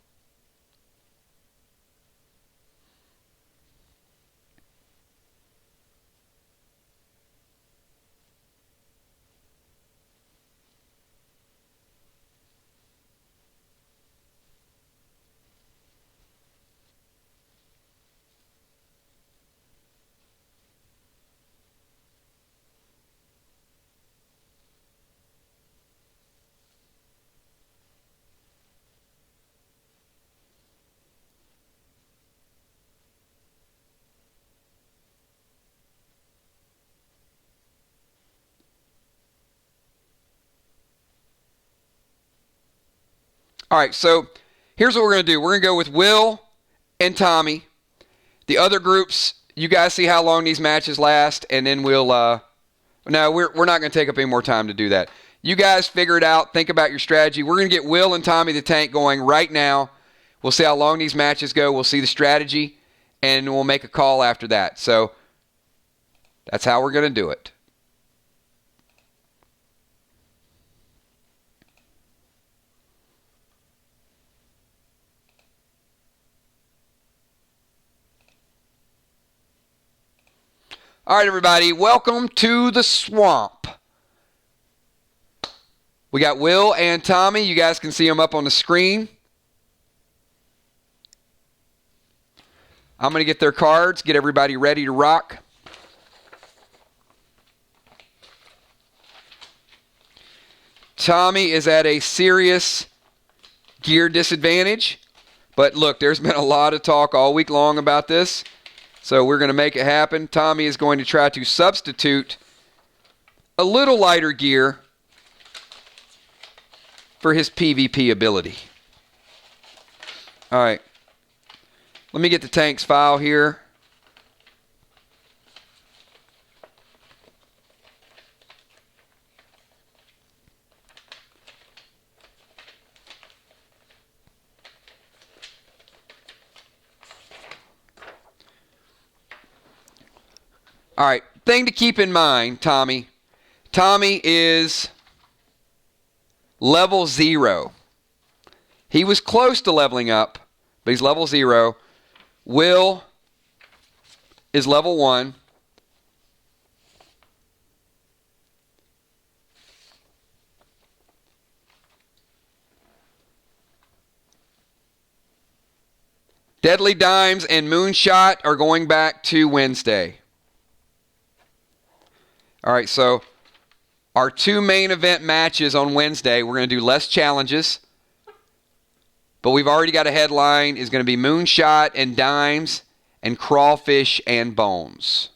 All right, so here's what we're going to do. We're going to go with Will and Tommy. The other groups, you guys see how long these matches last, and then we'll... no, we're not going to take up any more time to do that. You guys figure it out. Think about your strategy. We're going to get Will and Tommy the Tank going right now. We'll see how long these matches go. We'll see the strategy, and we'll make a call after that. So that's how we're going to do it. All right, everybody, welcome to the swamp. We got Will and Tommy. You guys can see them up on the screen. I'm going to get their cards, get everybody ready to rock. Tommy is at a serious gear disadvantage. But look, there's been a lot of talk all week long about this. So we're going to make it happen. Tommy is going to try to substitute a little lighter gear for his PvP ability. All right. Let me get the tank's file here. All right, thing to keep in mind, Tommy. Tommy is level 0. He was close to leveling up, but he's level 0. Will is level 1. Deadly Dimes and Moonshot are going back to Wednesday. All right, so our 2 main event matches on Wednesday, we're going to do less challenges. But we've already got a headline. Is going to be Moonshot and Dimes and Crawfish and Bones.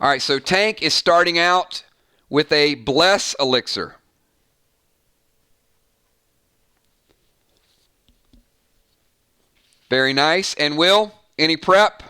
All right, so Tank is starting out with a Bless Elixir. Very nice. And Will, any prep?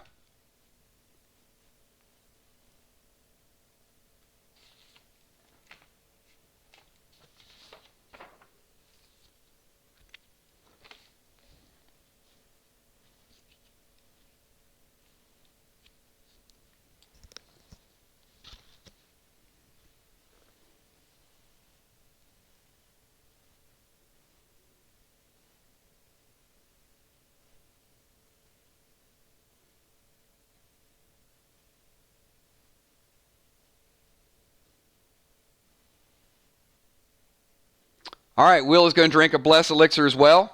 All right, Will is going to drink a Bless Elixir as well.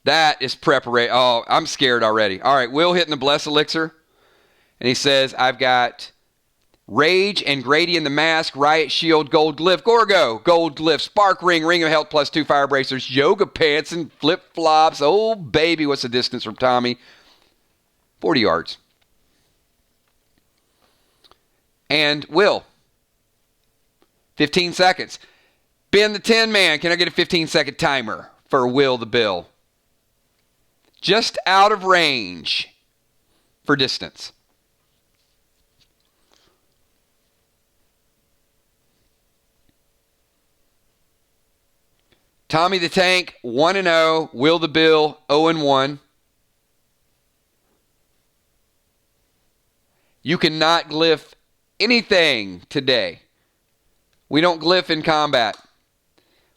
That is preparation. Oh, I'm scared already. All right, Will hitting the Bless Elixir. And he says, I've got Rage and Grady in the Mask, Riot Shield, Gold Glyph, Gorgo, Gold Glyph, Spark Ring, Ring of Health plus 2 Fire Bracers, Yoga Pants, and Flip Flops. Oh, baby, what's the distance from Tommy? 40 yards. And Will, 15 seconds. Ben the Tin Man, can I get a 15-second timer for Will the Bill? Just out of range for distance. Tommy the Tank, 1-0. Will the Bill, 0-1. You cannot glyph anything today. We don't glyph in combat.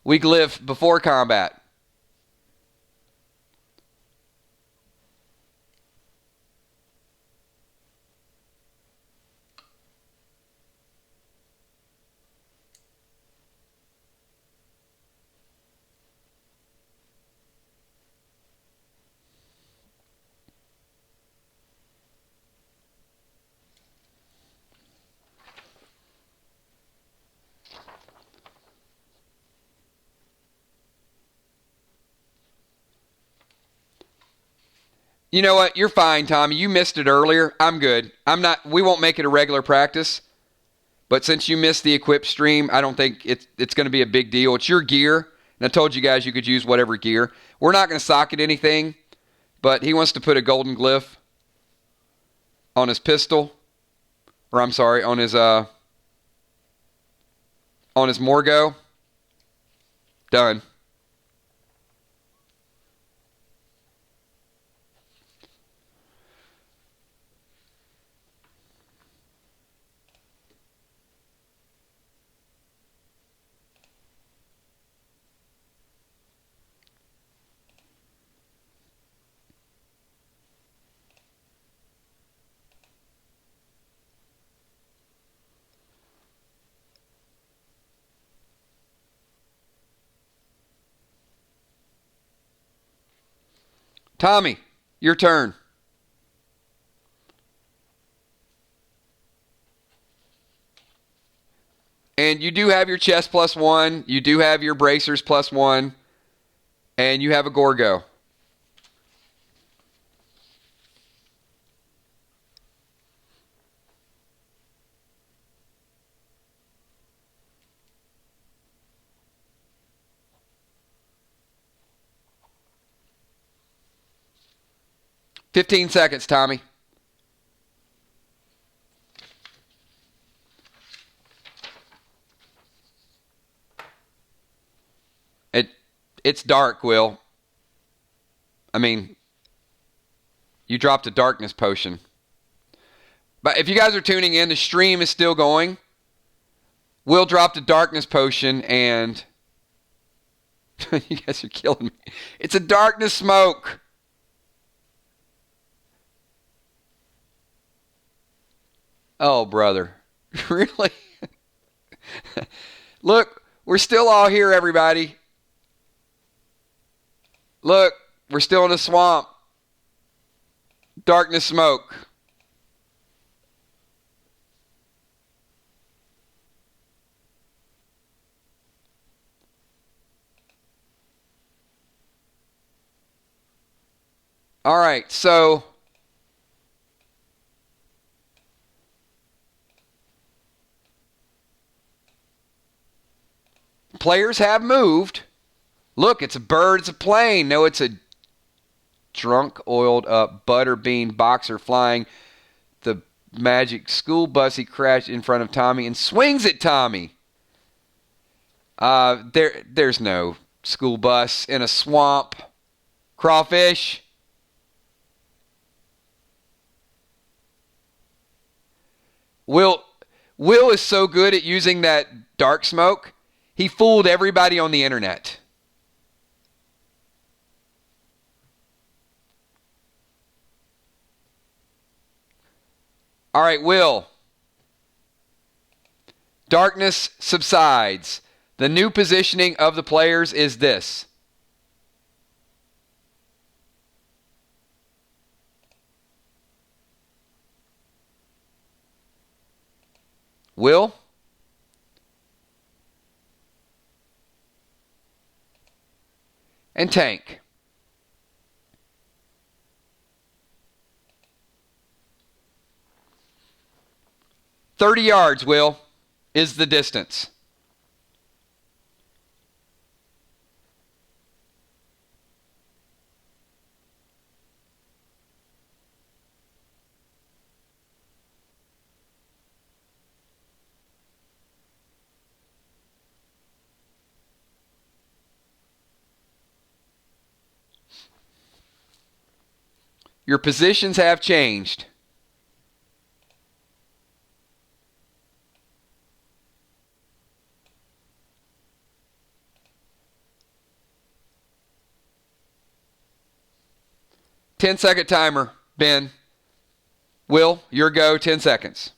We glyph before combat. You know what? You're fine, Tommy. You missed it earlier. I'm good. I'm not. We won't make it a regular practice. But since you missed the equip stream, I don't think it's going to be a big deal. It's your gear. And I told you guys you could use whatever gear. We're not going to socket anything. But he wants to put a golden glyph on his pistol. Or I'm sorry, on his Morgo. Done. Tommy, your turn. And you do have your chest +1. You do have your bracers +1. And you have a Gorgo. $15 seconds, Tommy. It's dark, Will. I mean, you dropped a darkness potion. But if you guys are tuning in, the stream is still going. Will dropped a darkness potion and... you guys are killing me. It's a darkness smoke. Oh, brother. Really? Look, we're still all here, everybody. Look, we're still in the swamp. Darkness smoke. All right, so players have moved. Look, it's a bird, it's a plane. No, it's a drunk, oiled up butterbean boxer flying the magic school bus. He crashed in front of Tommy and swings at Tommy. There's no school bus in a swamp. Crawfish. Will is so good at using that dark smoke. He fooled everybody on the internet. All right, Will. Darkness subsides. The new positioning of the players is this. Will? And tank. "30 yards, Will, is the distance." Your positions have changed. Ten-second timer, Ben. Will, your go, 10 seconds.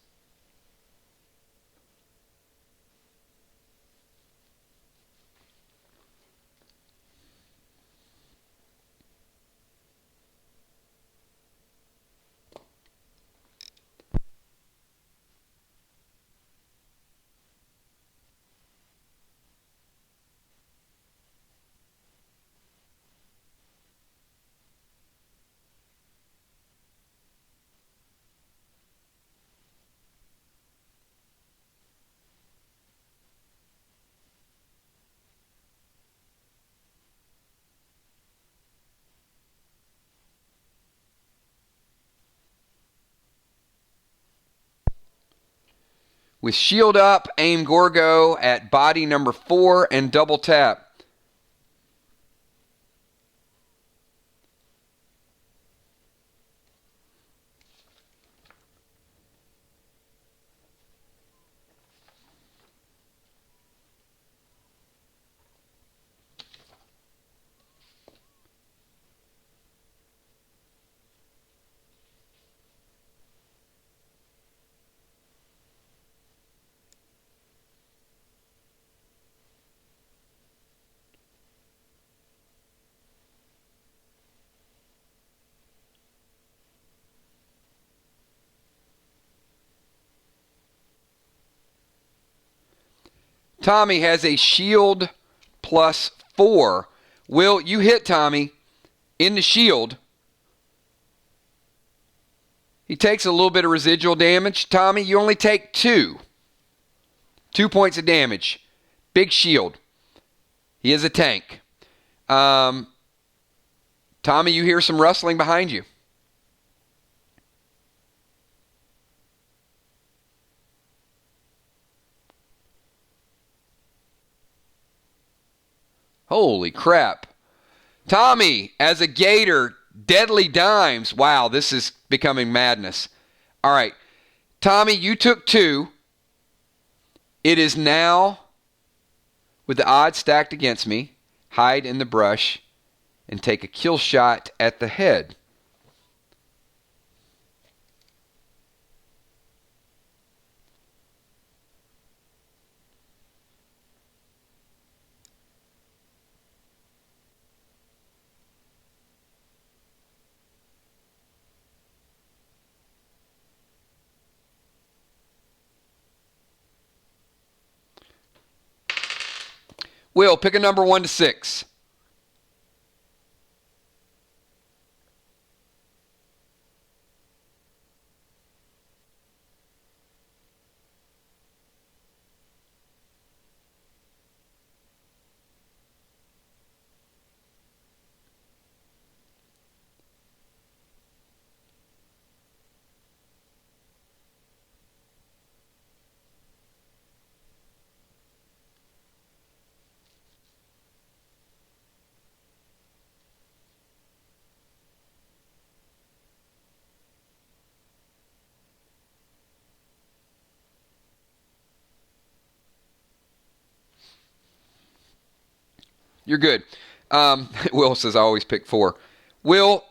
with shield up, aim Gorgo at body number 4 and double tap. Tommy has a shield +4. Will, you hit Tommy in the shield. He takes a little bit of residual damage. Tommy, you only take 2. 2 points of damage. Big shield. He is a tank. Tommy, you hear some rustling behind you. Holy crap. Tommy, as a gator, deadly dimes. Wow, this is becoming madness. All right. Tommy, you took 2. It is now, with the odds stacked against me, hide in the brush and take a kill shot at the head. Will, pick a number 1 to 6. You're good. Will says I always pick 4. Will,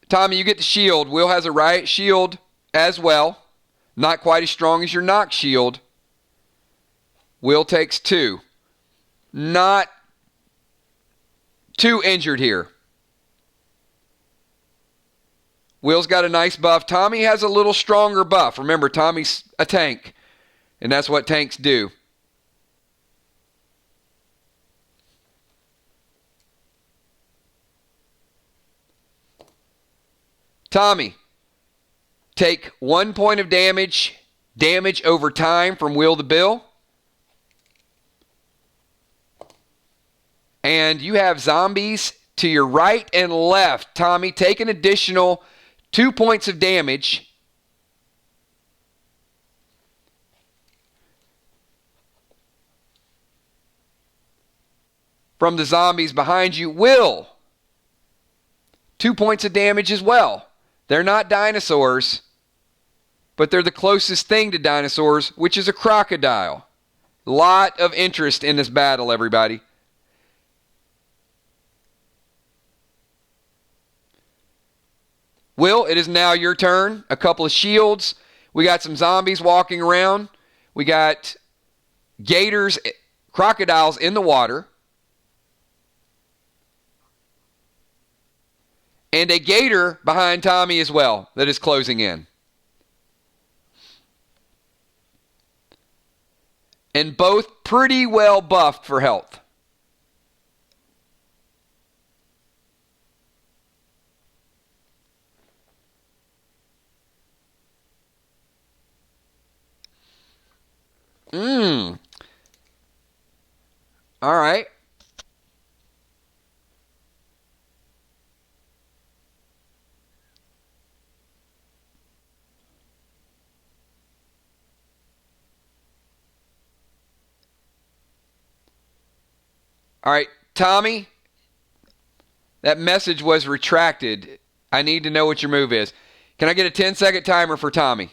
Tommy, you get the shield. Will has a riot shield as well. Not quite as strong as your knock shield. Will takes 2. Not too injured here. Will's got a nice buff. Tommy has a little stronger buff. Remember, Tommy's a tank, and that's what tanks do. Tommy, take 1 point of damage over time from Will the Bill. And you have zombies to your right and left. Tommy, take an additional 2 points of damage. From the zombies behind you. Will, 2 points of damage as well. They're not dinosaurs, but they're the closest thing to dinosaurs, which is a crocodile. Lot of interest in this battle, everybody. Will, it is now your turn. A couple of shields. We got some zombies walking around. We got gators, crocodiles in the water. And a gator behind Tommy as well that is closing in. And both pretty well buffed for health. All right. All right, Tommy, that message was retracted. I need to know what your move is. Can I get a 10-second timer for Tommy?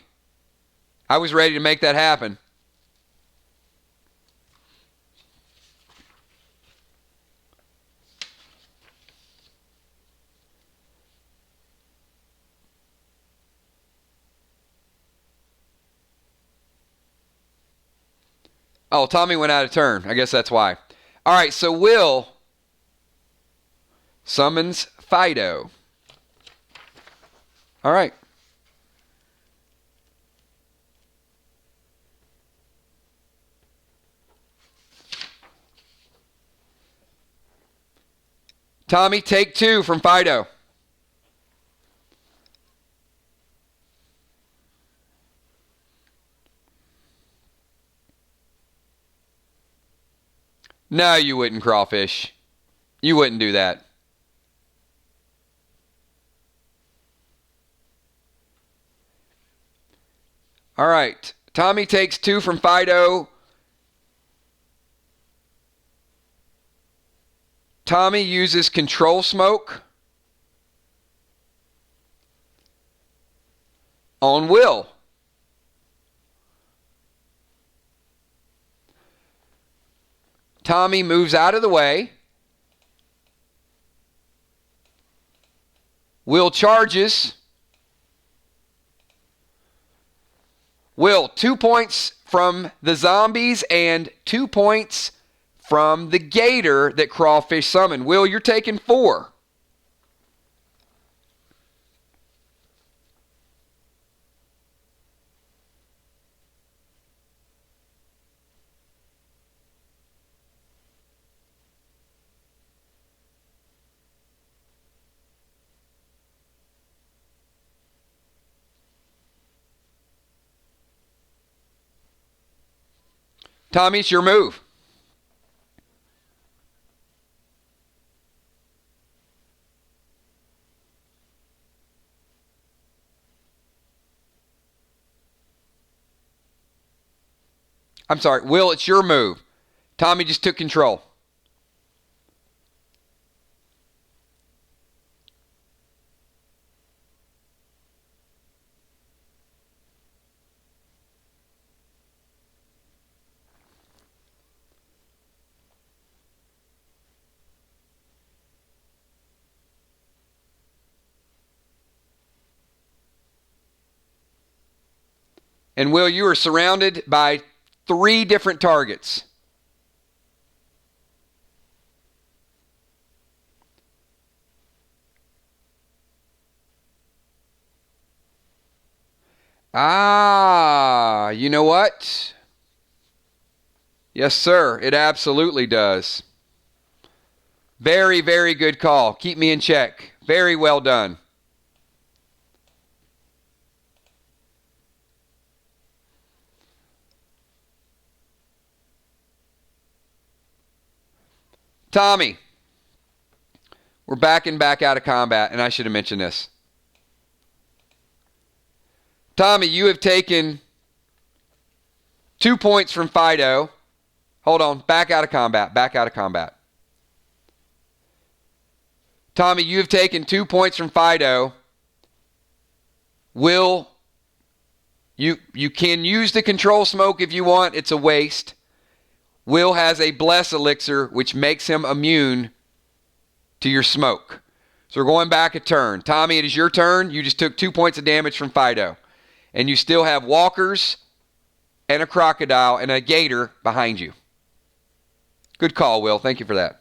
I was ready to make that happen. Oh, Tommy went out of turn. I guess that's why. All right, so Will summons Fido. All right. Tommy, take 2 from Fido. No, you wouldn't, Crawfish. You wouldn't do that. All right. Tommy takes 2 from Fido. Tommy uses Control Smoke on Will. Tommy moves out of the way. Will charges. Will, 2 points from the zombies and 2 points from the gator that Crawfish summoned. Will, you're taking 4. Tommy, it's your move. I'm sorry, Will, it's your move. Tommy just took control. And Will, you are surrounded by 3 different targets. Ah, you know what? Yes, sir, it absolutely does. Very, very good call. Keep me in check. Very well done. Tommy, we're backing back out of combat, and I should have mentioned this. Tommy, you have taken 2 points from Fido. Hold on, back out of combat, back out of combat. Tommy, you have taken 2 points from Fido. Will, you can use the Control Smoke if you want. It's a waste. Will has a Bless Elixir, which makes him immune to your smoke. So we're going back a turn. Tommy, it is your turn. You just took 2 points of damage from Fido. And you still have walkers and a crocodile and a gator behind you. Good call, Will. Thank you for that.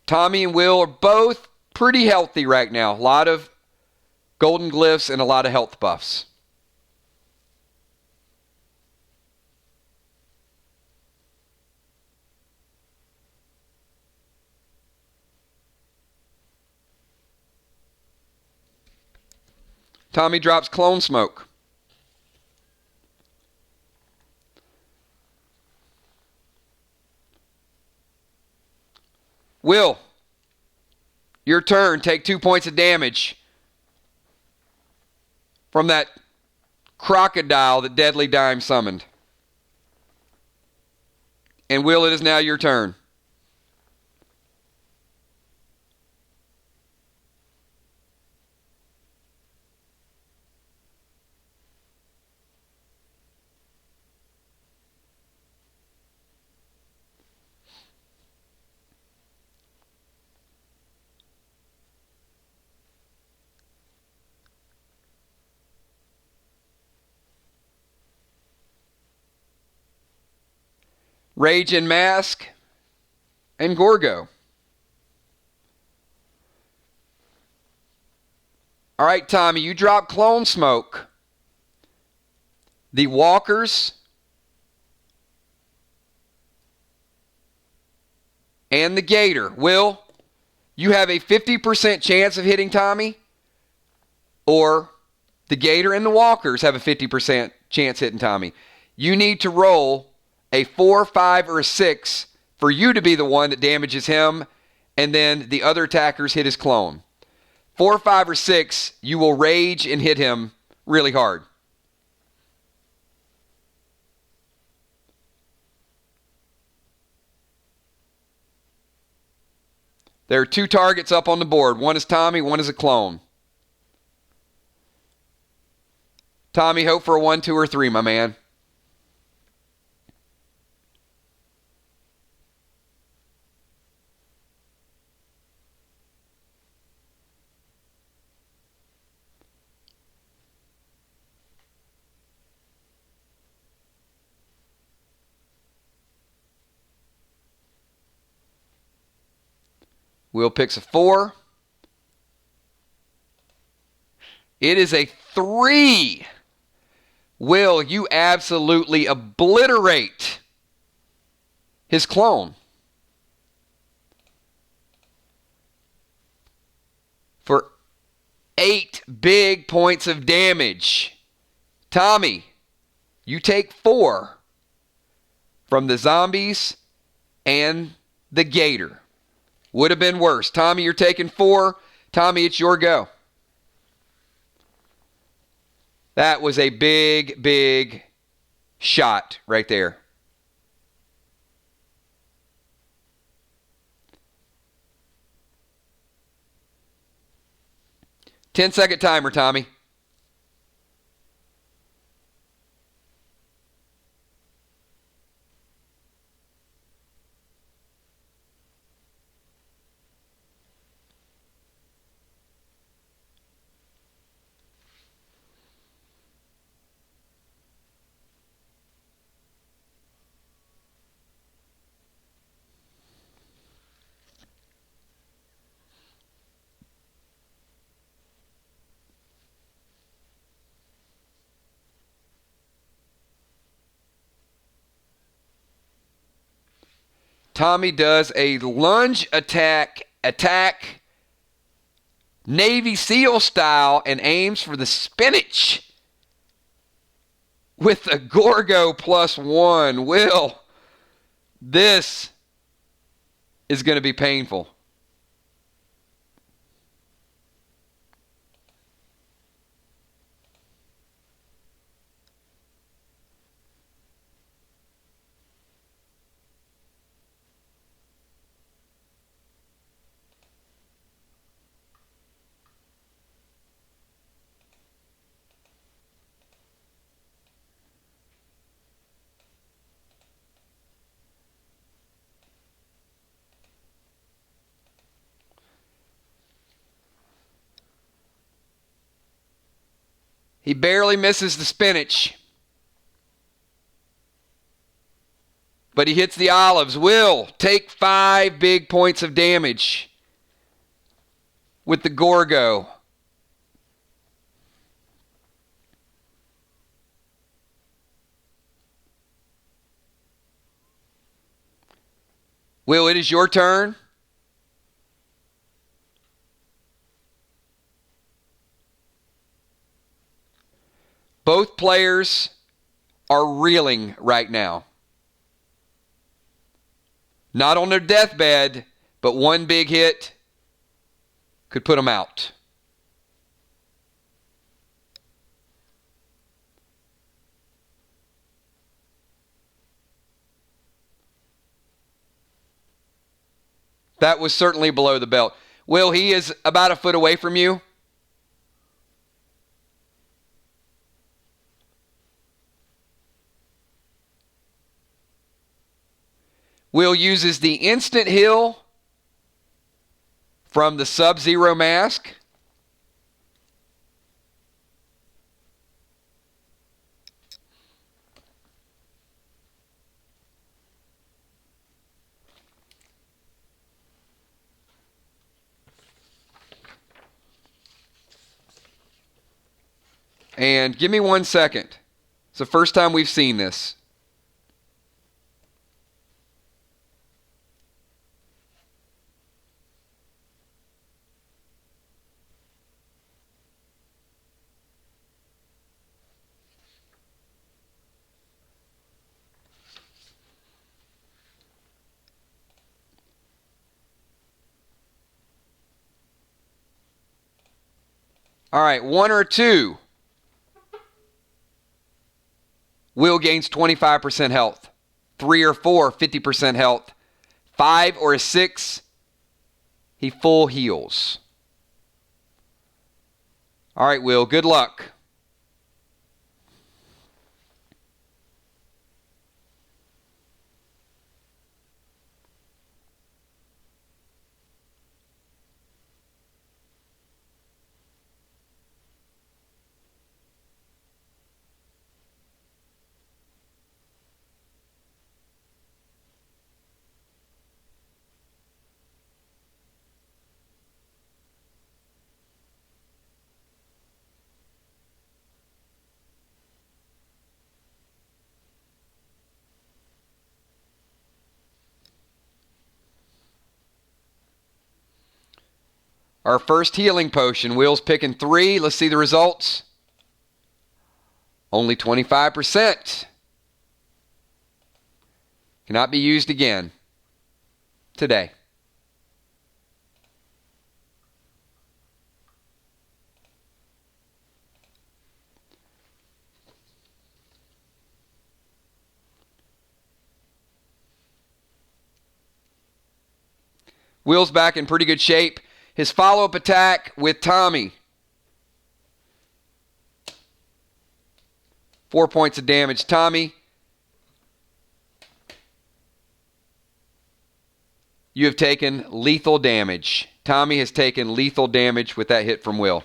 Tommy and Will are both pretty healthy right now. A lot of golden glyphs and a lot of health buffs. Tommy drops clone smoke. Will, your turn. Take 2 points of damage from that crocodile that Deadly Dime summoned. And Will, it is now your turn. Rage and Mask and Gorgo. All right, Tommy, you drop clone smoke. The walkers and the gator. Will, you have a 50% chance of hitting Tommy, or the gator and the walkers have a 50% chance hitting Tommy. You need to roll a 4, 5, or a 6 for you to be the one that damages him, and then the other attackers hit his clone. 4, 5, or 6, you will rage and hit him really hard. There are 2 targets up on the board. One is Tommy, one is a clone. Tommy, hope for a 1, 2, or 3, my man. Will picks a 4. It is a 3. Will, you absolutely obliterate his clone for 8 big points of damage. Tommy, you take 4 from the zombies and the gator. Would have been worse. Tommy, you're taking 4. Tommy, it's your go. That was a big, big shot right there. Ten-second timer, Tommy. Tommy does a lunge attack, Navy SEAL style, and aims for the spinach with a Gorgo +1. Will, this is going to be painful. He barely misses the spinach. But he hits the olives. Will take 5 big points of damage with the Gorgo. Will, it is your turn. Both players are reeling right now. Not on their deathbed, but one big hit could put them out. That was certainly below the belt. Will, he is about a foot away from you. Will uses the instant heal from the Sub-Zero mask. And give me 1 second. It's the first time we've seen this. All right, 1 or 2. Will gains 25% health. 3 or 4, 50% health. 5 or 6, he full heals. All right, Will, good luck. Our first healing potion. Will's picking 3. Let's see the results. Only 25%. Cannot be used again today. Will's back in pretty good shape. His follow-up attack with Tommy. 4 points of damage. Tommy, you have taken lethal damage. Tommy has taken lethal damage with that hit from Will.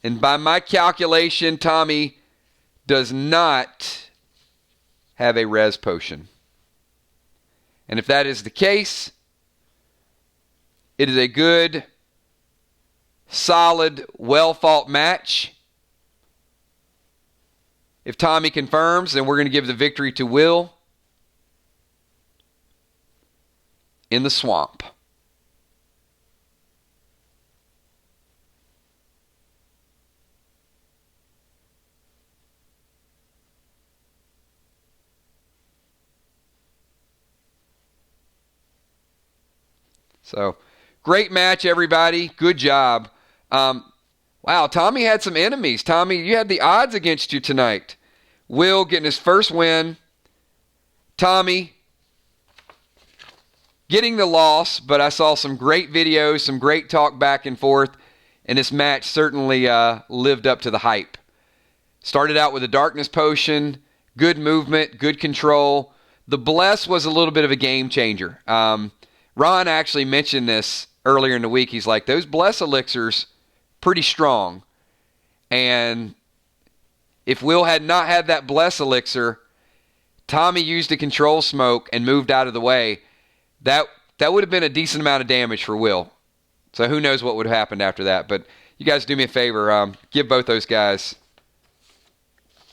And by my calculation, Tommy does not have a res potion. And if that is the case, it is a good, solid, well-fought match. If Tommy confirms, then we're going to give the victory to Will in the swamp. So, great match, everybody. Good job. Wow, Tommy had some enemies. Tommy, you had the odds against you tonight. Will getting his first win. Tommy getting the loss, but I saw some great videos, some great talk back and forth, and this match certainly lived up to the hype. Started out with a darkness potion, good movement, good control. The bless was a little bit of a game changer. Ron actually mentioned this earlier in the week. He's like, those bless elixirs, pretty strong. And if Will had not had that bless elixir, Tommy used a control smoke and moved out of the way. That would have been a decent amount of damage for Will. So who knows what would have happened after that. But you guys do me a favor. Give both those guys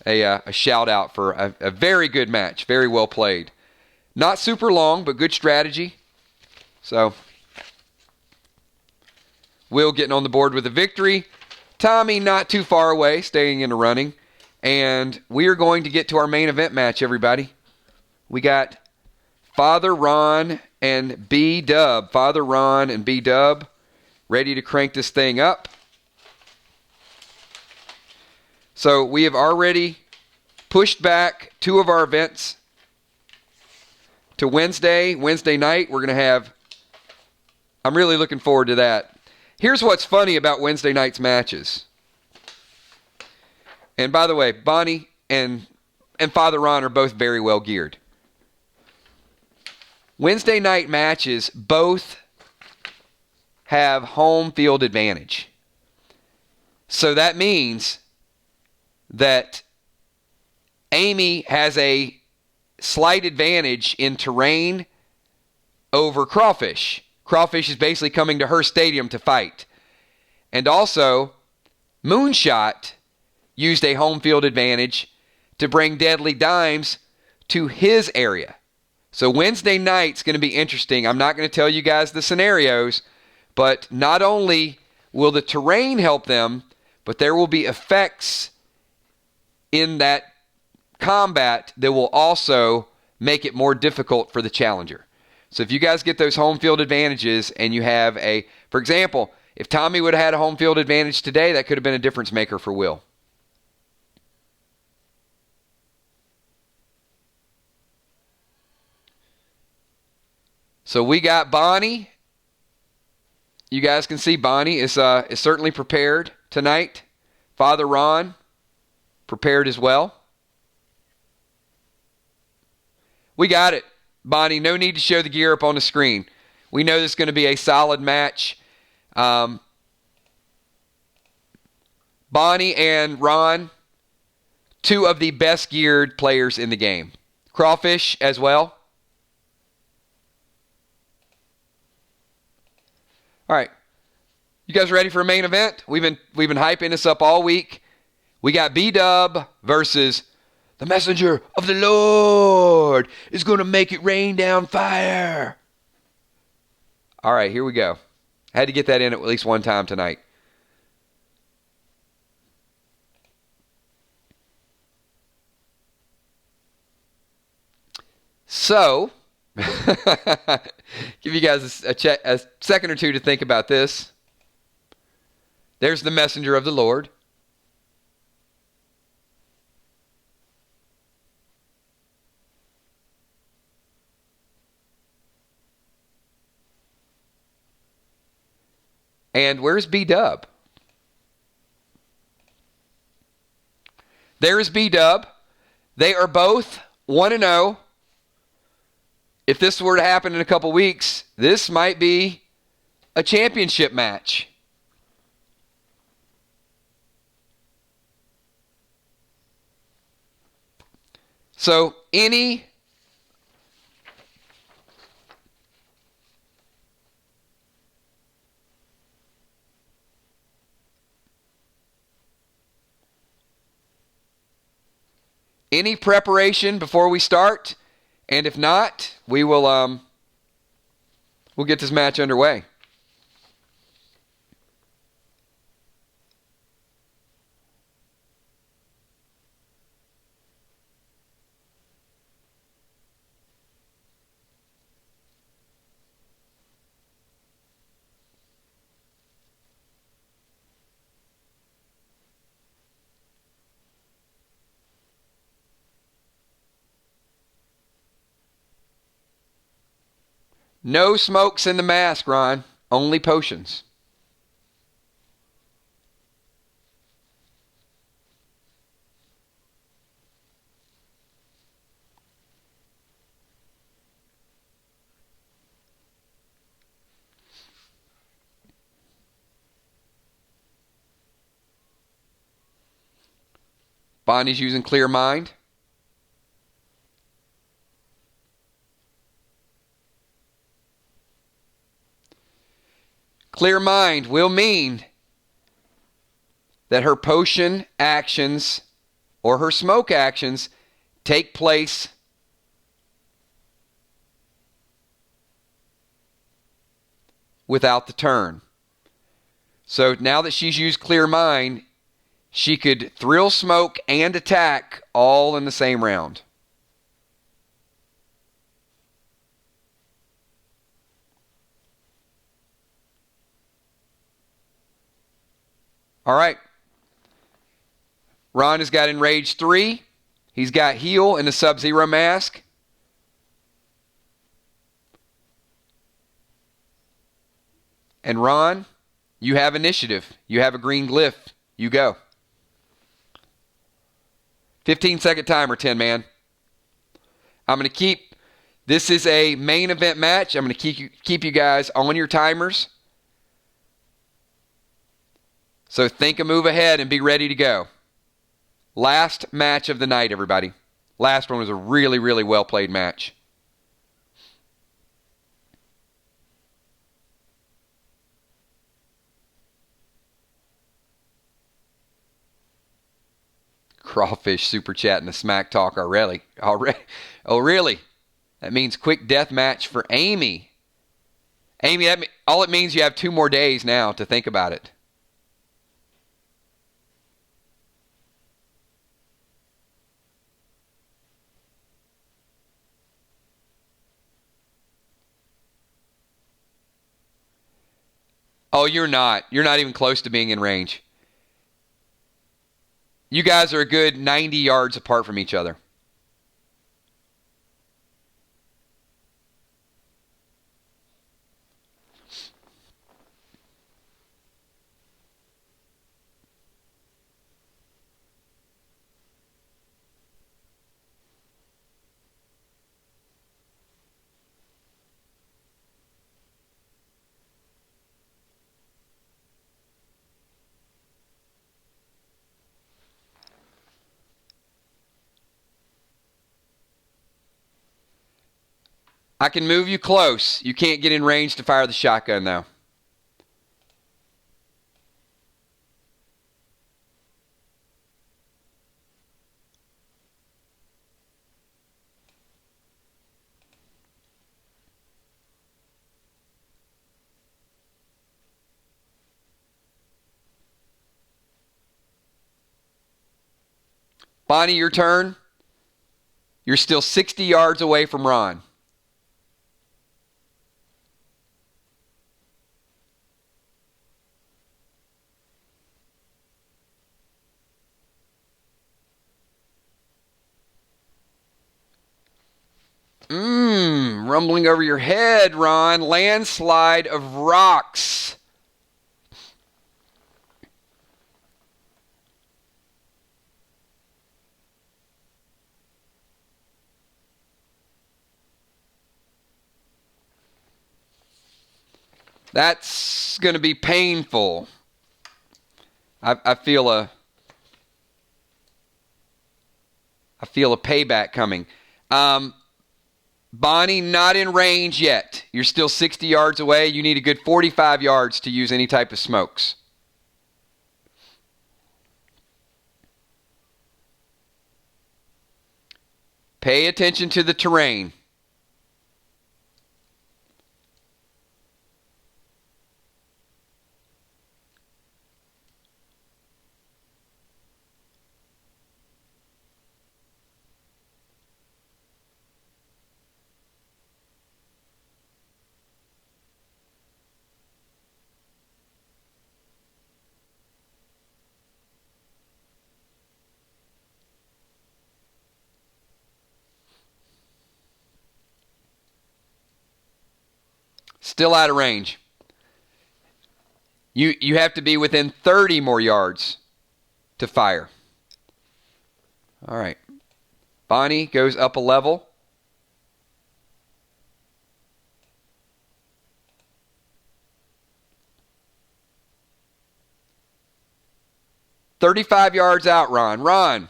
a shout out for a very good match. Very well played. Not super long, but good strategy. So Will getting on the board with a victory. Tommy not too far away, staying in the running. And we are going to get to our main event match, everybody. We got Father Ron and B-Dub. Father Ron and B-Dub ready to crank this thing up. So we have already pushed back 2 of our events to Wednesday. Wednesday night, we're going to have... I'm really looking forward to that. Here's what's funny about Wednesday night's matches. And by the way, Bonnie and Father Ron are both very well geared. Wednesday night matches both have home field advantage. So that means that Amy has a slight advantage in terrain over Crawfish. Crawfish is basically coming to her stadium to fight. And also, Moonshot used a home field advantage to bring Deadly Dimes to his area. So Wednesday night's going to be interesting. I'm not going to tell you guys the scenarios, but not only will the terrain help them, but there will be effects in that combat that will also make it more difficult for the challenger. So if you guys get those home field advantages and you have for example, if Tommy would have had a home field advantage today, that could have been a difference maker for Will. So we got Bonnie. You guys can see Bonnie is certainly prepared tonight. Father Ron, prepared as well. We got it. Bonnie, no need to show the gear up on the screen. We know this is going to be a solid match. Bonnie and Ron, 2 of the best geared players in the game. Crawfish as well. All right. You guys ready for a main event? We've been hyping this up all week. We got B-Dub versus the messenger of the Lord is going to make it rain down fire. All right, here we go. I had to get that in at least one time tonight. So, give you guys a second or two to think about this. There's the messenger of the Lord. And where's B-Dub? There's B-Dub. They are both 1-0. If this were to happen in a couple weeks, this might be a championship match. So any preparation before we start? And if not, we will we'll get this match underway. No smokes in the mask, Ron. Only potions. Bonnie's using Clear Mind. Clear Mind will mean that her potion actions or her smoke actions take place without the turn. So now that she's used Clear Mind, she could Thrill Smoke and attack all in the same round. All right. Ron has got Enrage 3. He's got Heal and the Sub-Zero Mask. And Ron, you have initiative. You have a green glyph. You go. 15-second timer, Tinman. I'm going to keep... This is a main event match. I'm going to keep you guys on your timers. So think a move ahead and be ready to go. Last match of the night, everybody. Last one was a really, really well-played match. Crawfish super chat and the smack talk already. Oh, really? That means quick death match for Amy. Amy, all it means you have 2 more days now to think about it. Oh, you're not. You're not even close to being in range. You guys are a good 90 yards apart from each other. I can move you close. You can't get in range to fire the shotgun, though. Bonnie, your turn. You're still 60 yards away from Ron. Rumbling over your head, Ron. Landslide of rocks. That's going to be painful. I feel a payback coming. Bonnie, not in range yet. You're still 60 yards away. You need a good 45 yards to use any type of smokes. Pay attention to the terrain. Still out of range. You have to be within 30 more yards to fire. All right. Bonnie goes up a level. "35 yards out, Ron. Ron."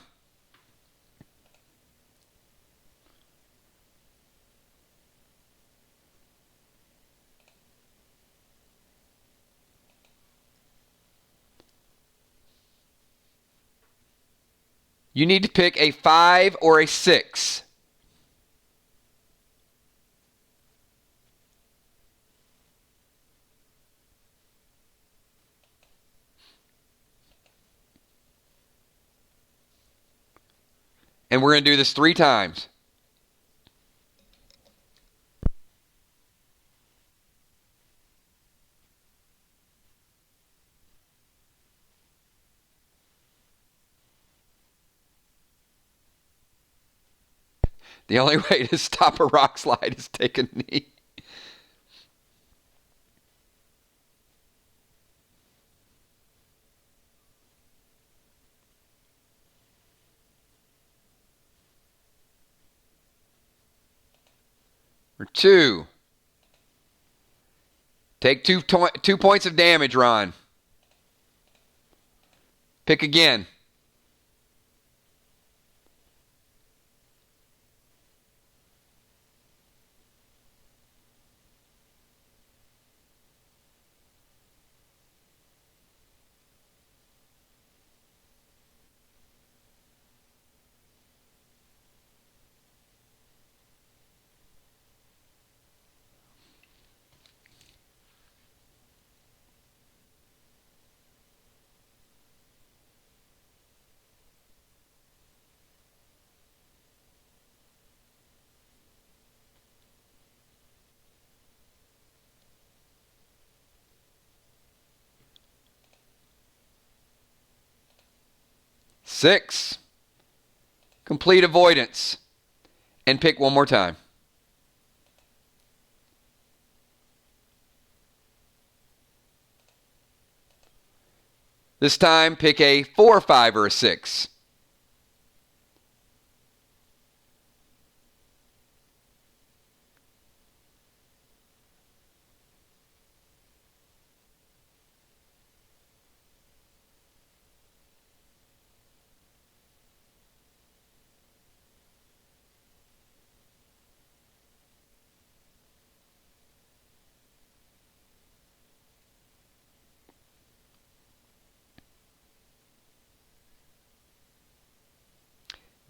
You need to pick a 5 or a 6. And we're going to do this 3 times. The only way to stop a rock slide is take a knee. Or 2. Take 2 points of damage, Ron. Pick again. Six. Complete avoidance. And pick one more time. This time, pick a 4, 5, or a 6.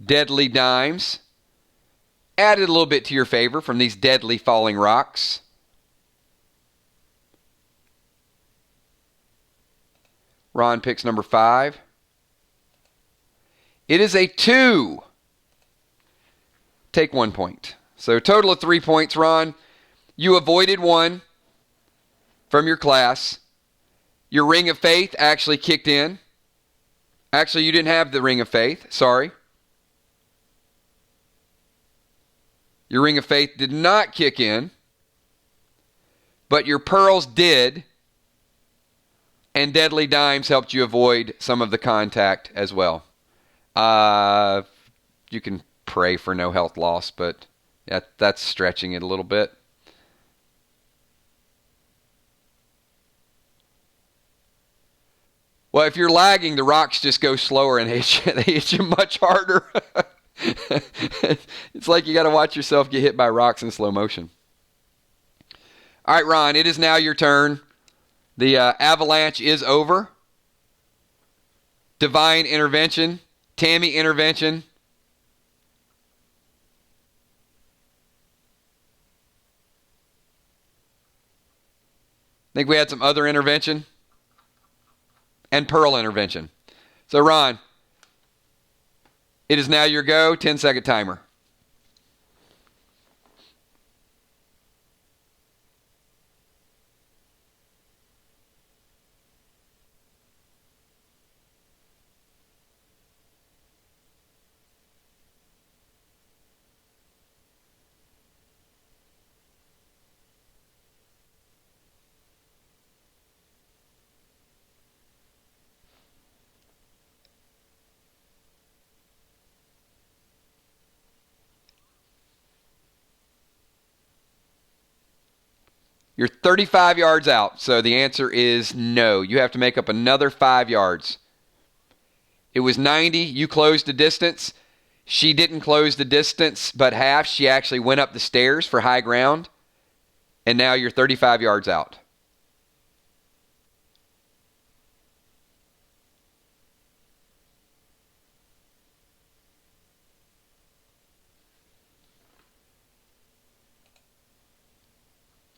Deadly dimes. Added a little bit to your favor from these deadly falling rocks. Ron picks number 5. It is a 2. Take 1 point. So a total of 3 points, Ron. You avoided 1 from your class. Your Ring of Faith actually kicked in. Actually, you didn't have the Ring of Faith. Sorry. Your Ring of Faith did not kick in, but your pearls did, and Deadly Dimes helped you avoid some of the contact as well. You can pray for no health loss, but that's stretching it a little bit. Well, if you're lagging, the rocks just go slower and they hit you much harder. It's like you got to watch yourself get hit by rocks in slow motion. All right, Ron, it is now your turn. The avalanche is over. Divine intervention. Tammy intervention. Think we had some other intervention? And Pearl intervention. So, Ron, it is now your go. 10-second timer. You're 35 yards out, so the answer is no. You have to make up another 5 yards. It was 90. You closed the distance. She didn't close the distance but half. She actually went up the stairs for high ground, and now you're 35 yards out.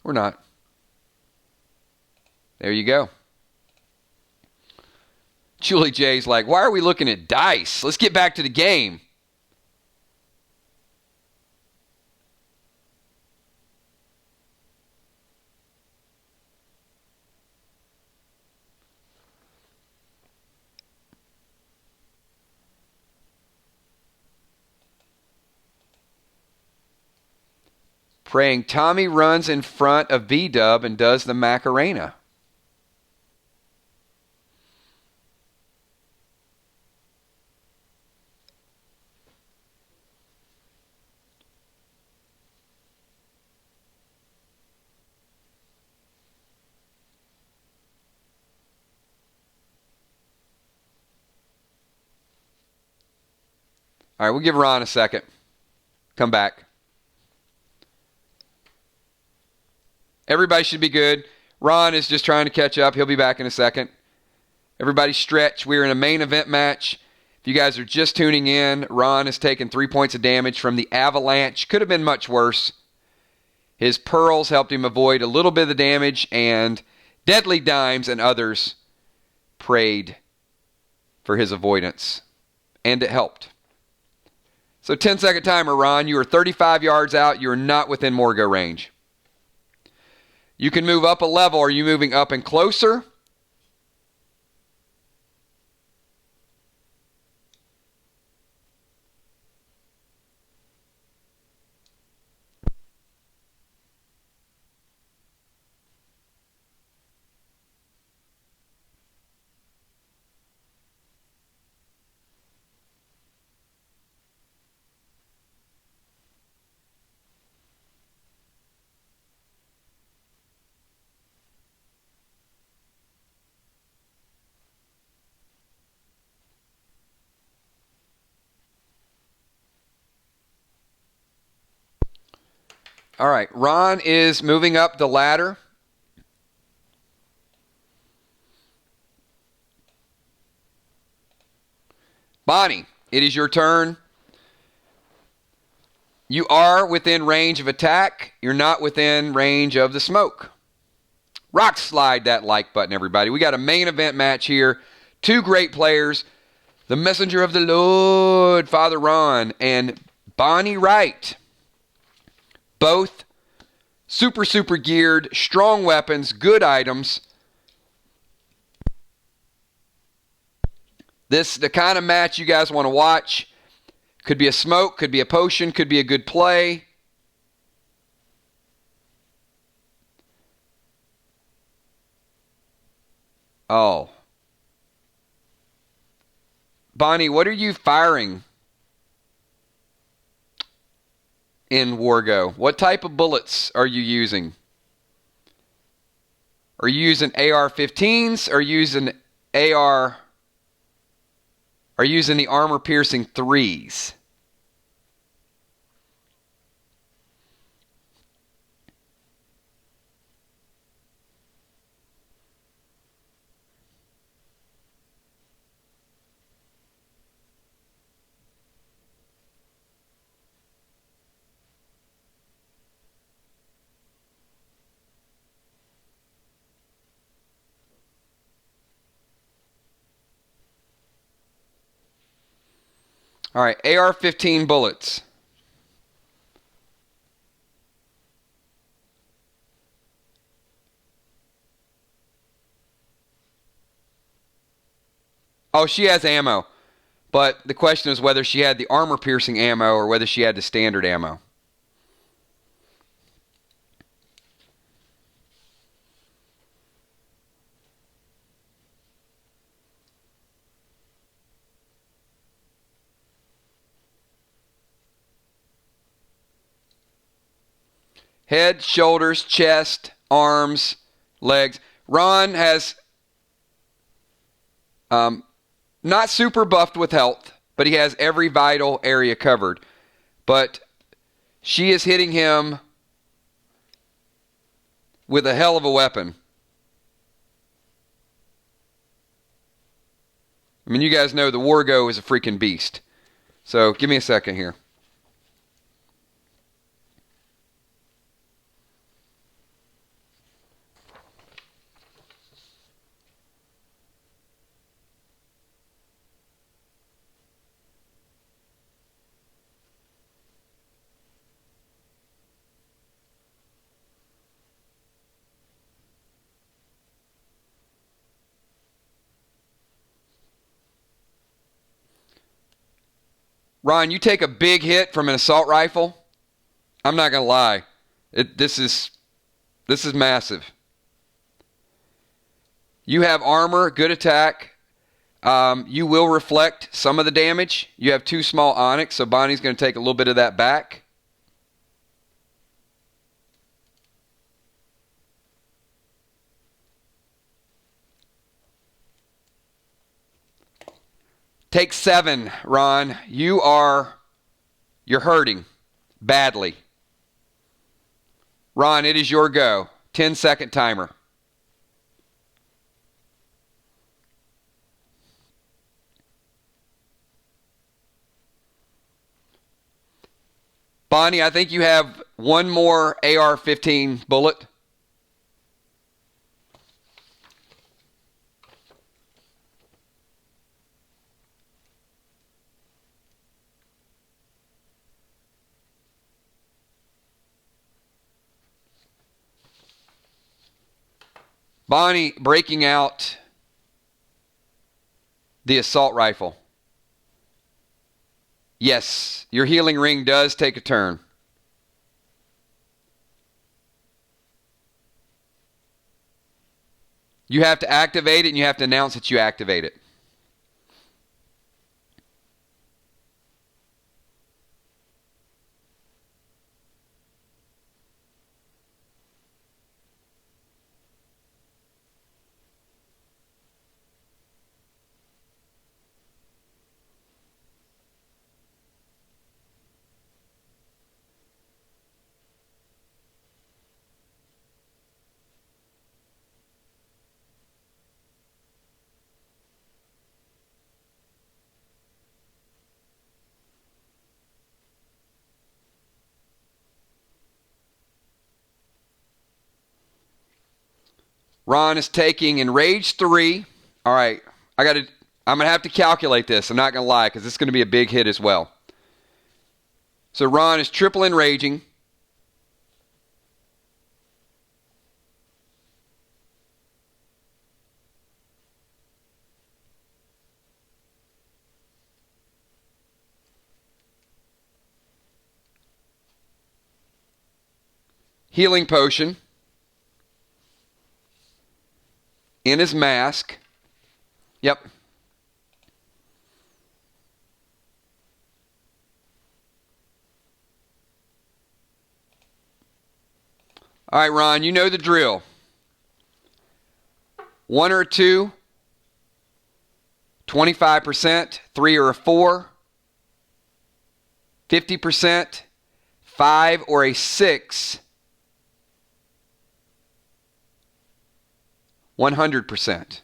Or not. There you go. Julie J's like, why are we looking at dice? Let's get back to the game. Praying. Tommy runs in front of B-Dub and does the Macarena. All right, we'll give Ron a second. Come back. Everybody should be good. Ron is just trying to catch up. He'll be back in a second. Everybody stretch. We're in a main event match. If you guys are just tuning in, Ron has taken 3 points of damage from the avalanche. Could have been much worse. His pearls helped him avoid a little bit of the damage, and Deadly Dimes and others prayed for his avoidance. And it helped. So 10-second timer, Ron. You are 35 yards out. You are not within Morgo range. You can move up a level. Are you moving up and closer? All right, Ron is moving up the ladder. Bonnie, it is your turn. You are within range of attack. You're not within range of the smoke. Rock slide that like button, everybody. We got a main event match here. Two great players. The messenger of the Lord, Father Ron, and Bonnie Wright. Both super geared, strong weapons, good items. This the kind of match you guys want to watch. Could be a smoke, could be a potion, could be a good play. Oh. Bonnie, what are you firing in Wargo? What type of bullets are you using? Are you using AR-15s? Are you using Are you using the armor-piercing 3s? All right, AR-15 bullets. Oh, she has ammo. But the question is whether she had the armor-piercing ammo or whether she had the standard ammo. Head, shoulders, chest, arms, legs. Ron has not super buffed with health, but he has every vital area covered. But she is hitting him with a hell of a weapon. I mean, you guys know the Wargo is a freaking beast. So give me a second here. Ron, you take a big hit from an assault rifle, I'm not going to lie. This is massive. You have armor, good attack. You will reflect some of the damage. You have 2 small onyx, so Bonnie's going to take a little bit of that back. Take 7, Ron. You're hurting badly. Ron, it is your go. 10-second timer. Bonnie, I think you have one more AR-15 bullet. Bonnie breaking out the assault rifle. Yes, your healing ring does take a turn. You have to activate it, and you have to announce that you activate it. Ron is taking Enrage 3. All right, I'm going to have to calculate this. I'm not going to lie, because this is going to be a big hit as well. So Ron is triple enraging. Healing potion in his mask. Yep. All right, Ron, you know the drill. 1 or 2, 25%, 3 or a 4, 50%, 5 or a 6, 100%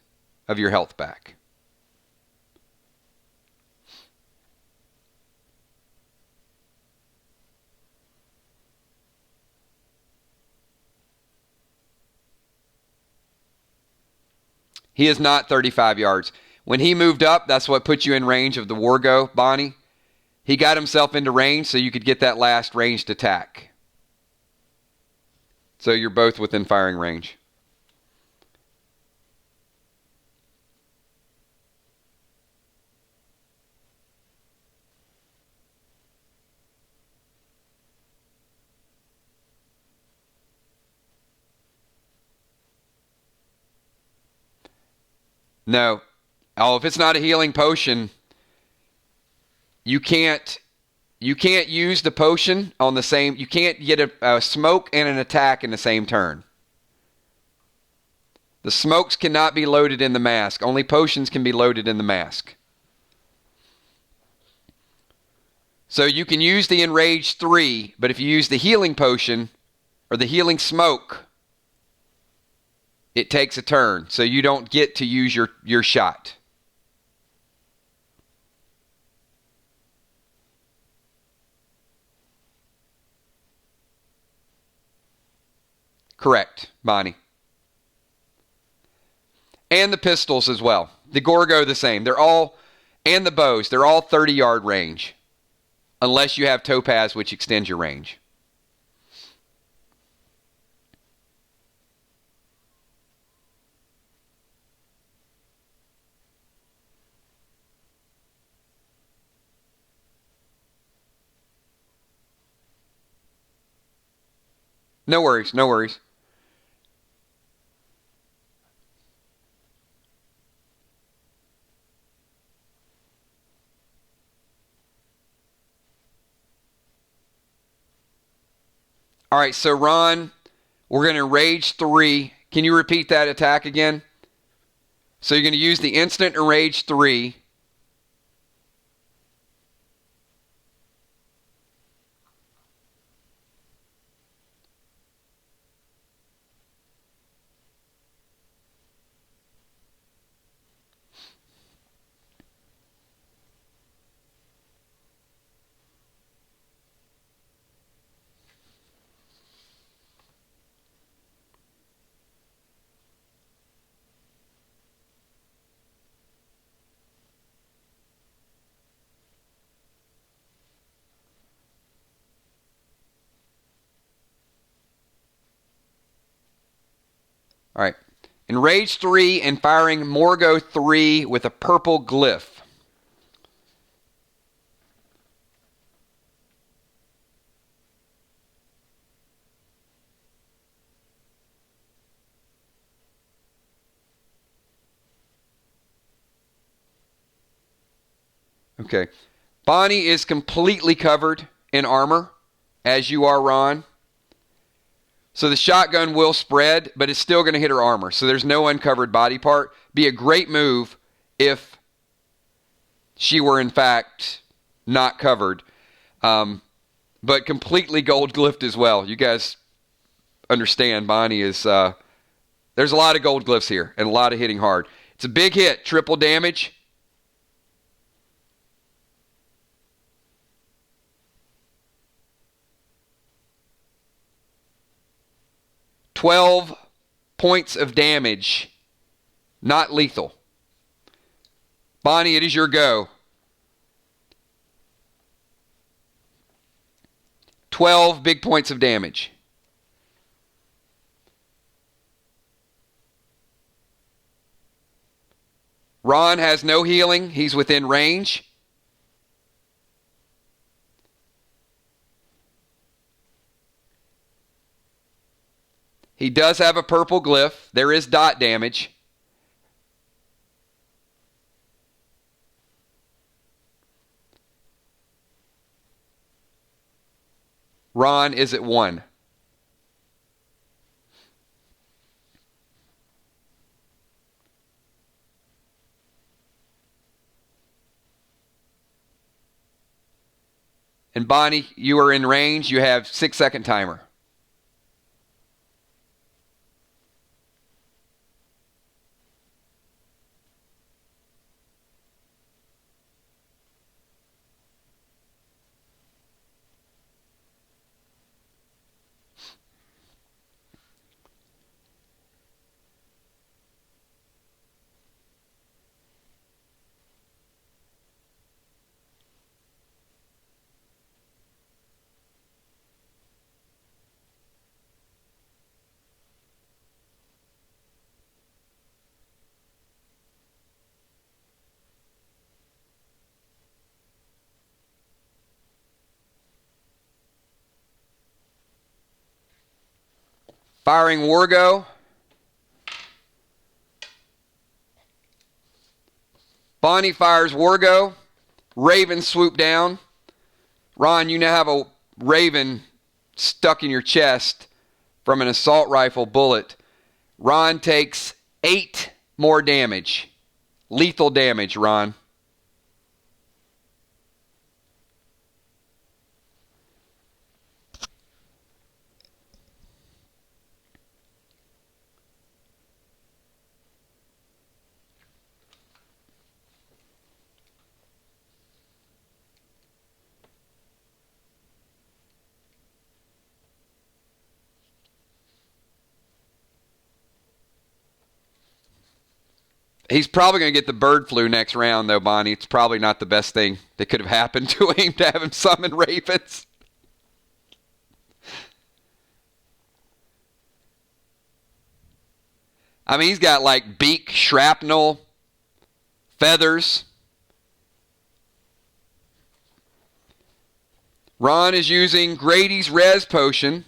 of your health back. He is not 35 yards. When he moved up, that's what put you in range of the Wargo, Bonnie. He got himself into range so you could get that last ranged attack. So you're both within firing range. No. Oh, if it's not a healing potion, you can't use the potion on the same. You can't get a smoke and an attack in the same turn. The smokes cannot be loaded in the mask. Only potions can be loaded in the mask. So you can use the Enrage 3, but if you use the healing potion or the healing smoke, it takes a turn, so you don't get to use your shot. Correct, Bonnie. And the pistols as well. The Gorgo the same. They're all, and the bows, they're all 30-yard range. Unless you have Topaz, which extends your range. No worries, no worries. All right, so Ron, we're going to rage 3. Can you repeat that attack again? So you're going to use the instant enrage 3. All right. Enrage 3 and firing Morgo 3 with a purple glyph. Okay. Bonnie is completely covered in armor, as you are, Ron. So the shotgun will spread, but it's still going to hit her armor. So there's no uncovered body part. Be a great move if she were, in fact, not covered. But completely gold glyphed as well. You guys understand Bonnie is... there's a lot of gold glyphs here and a lot of hitting hard. It's a big hit. Triple damage. $12 points of damage. Not lethal. Bonnie, it is your go. 12 big points of damage. Ron has no healing. He's within range. He does have a purple glyph. There is dot damage. Ron is at 1. And Bonnie, you are in range. You have 6-second timer. Firing Wargo. Bonnie fires Wargo. Raven swoop down. Ron, you now have a Raven stuck in your chest from an assault rifle bullet. Ron takes 8 more damage. Lethal damage, Ron. He's probably going to get the bird flu next round, though, Bonnie. It's probably not the best thing that could have happened to him to have him summon ravens. I mean, he's got like beak, shrapnel, feathers. Ron is using Grady's res potion.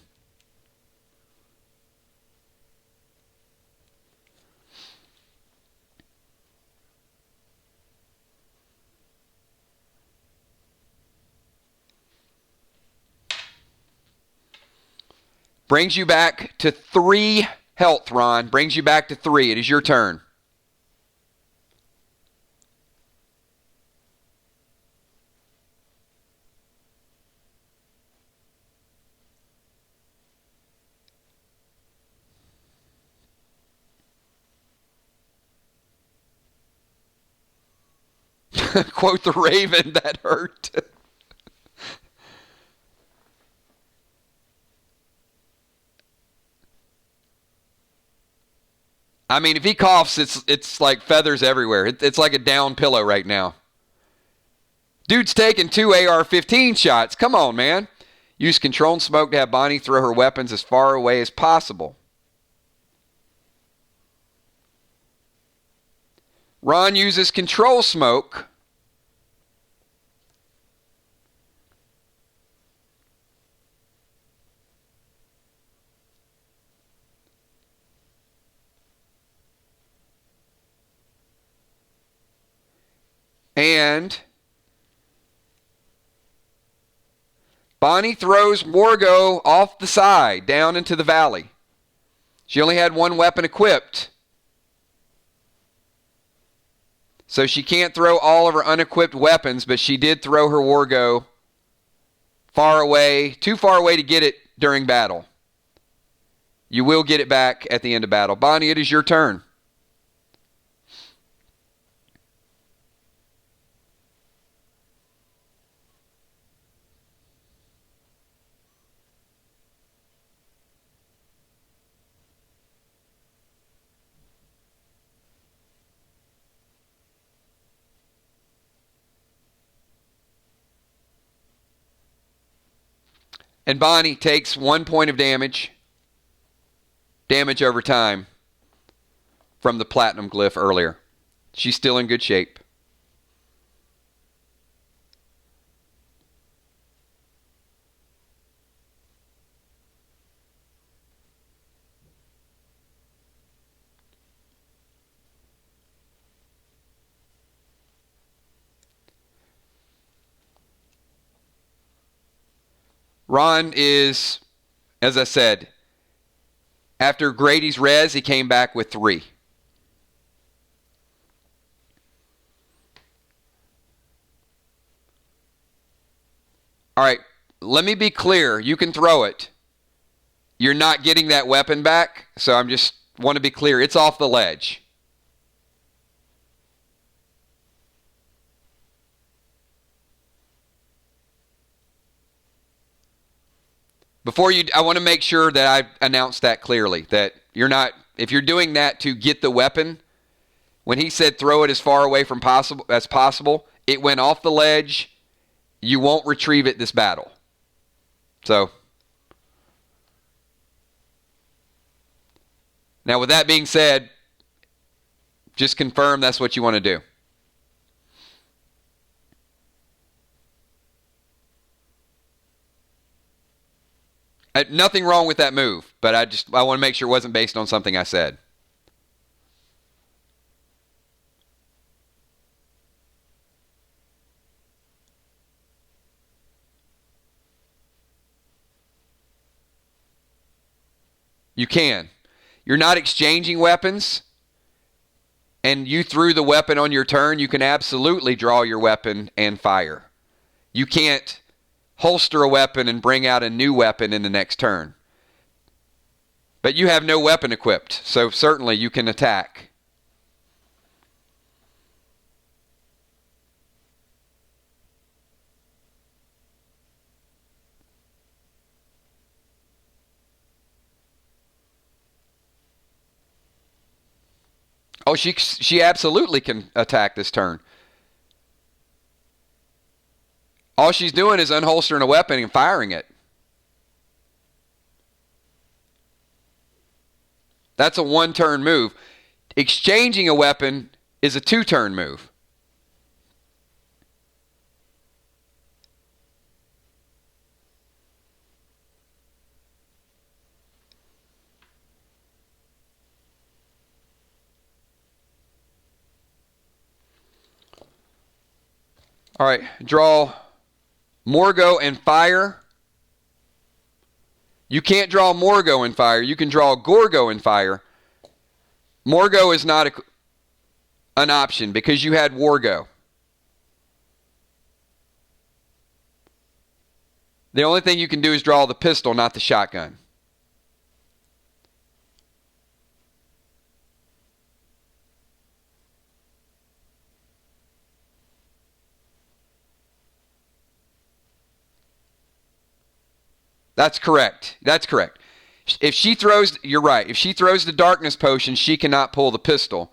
Brings you back to 3 health, Ron. Brings you back to 3. It is your turn. Quote the Raven, that hurt. I mean, if he coughs, it's like feathers everywhere. It's like a down pillow right now. Dude's taking 2 AR-15 shots. Come on, man. Use controlled smoke to have Bonnie throw her weapons as far away as possible. Ron uses control smoke. And Bonnie throws Morgo off the side, down into the valley. She only had 1 weapon equipped, so she can't throw all of her unequipped weapons, but she did throw her Wargo far away, too far away to get it during battle. You will get it back at the end of battle. Bonnie, it is your turn. And Bonnie takes 1 point of damage over time from the platinum glyph earlier. She's still in good shape. Ron is, as I said, after Grady's res, he came back with 3. All right, let me be clear. You can throw it. You're not getting that weapon back, so I'm just want to be clear. It's off the ledge. I want to make sure that I announce that clearly, that you're not, if you're doing that to get the weapon, when he said throw it as far away from as possible, it went off the ledge. You won't retrieve it this battle. So, now with that being said, just confirm that's what you want to do. Nothing wrong with that move, but I want to make sure it wasn't based on something I said. You can. You're not exchanging weapons, and you threw the weapon on your turn. You can absolutely draw your weapon and fire. You can't holster a weapon and bring out a new weapon in the next turn. But you have no weapon equipped, so certainly you can attack. Oh, she absolutely can attack this turn. All she's doing is unholstering a weapon and firing it. That's a 1-turn move. Exchanging a weapon is a 2-turn move. All right, draw Morgo and fire. You can't draw Morgo in fire. You can draw Gorgo in fire. Morgo is not an option because you had Wargo. The only thing you can do is draw the pistol, not the shotgun. That's correct. That's correct. If she throws, you're right. If she throws the darkness potion, she cannot pull the pistol.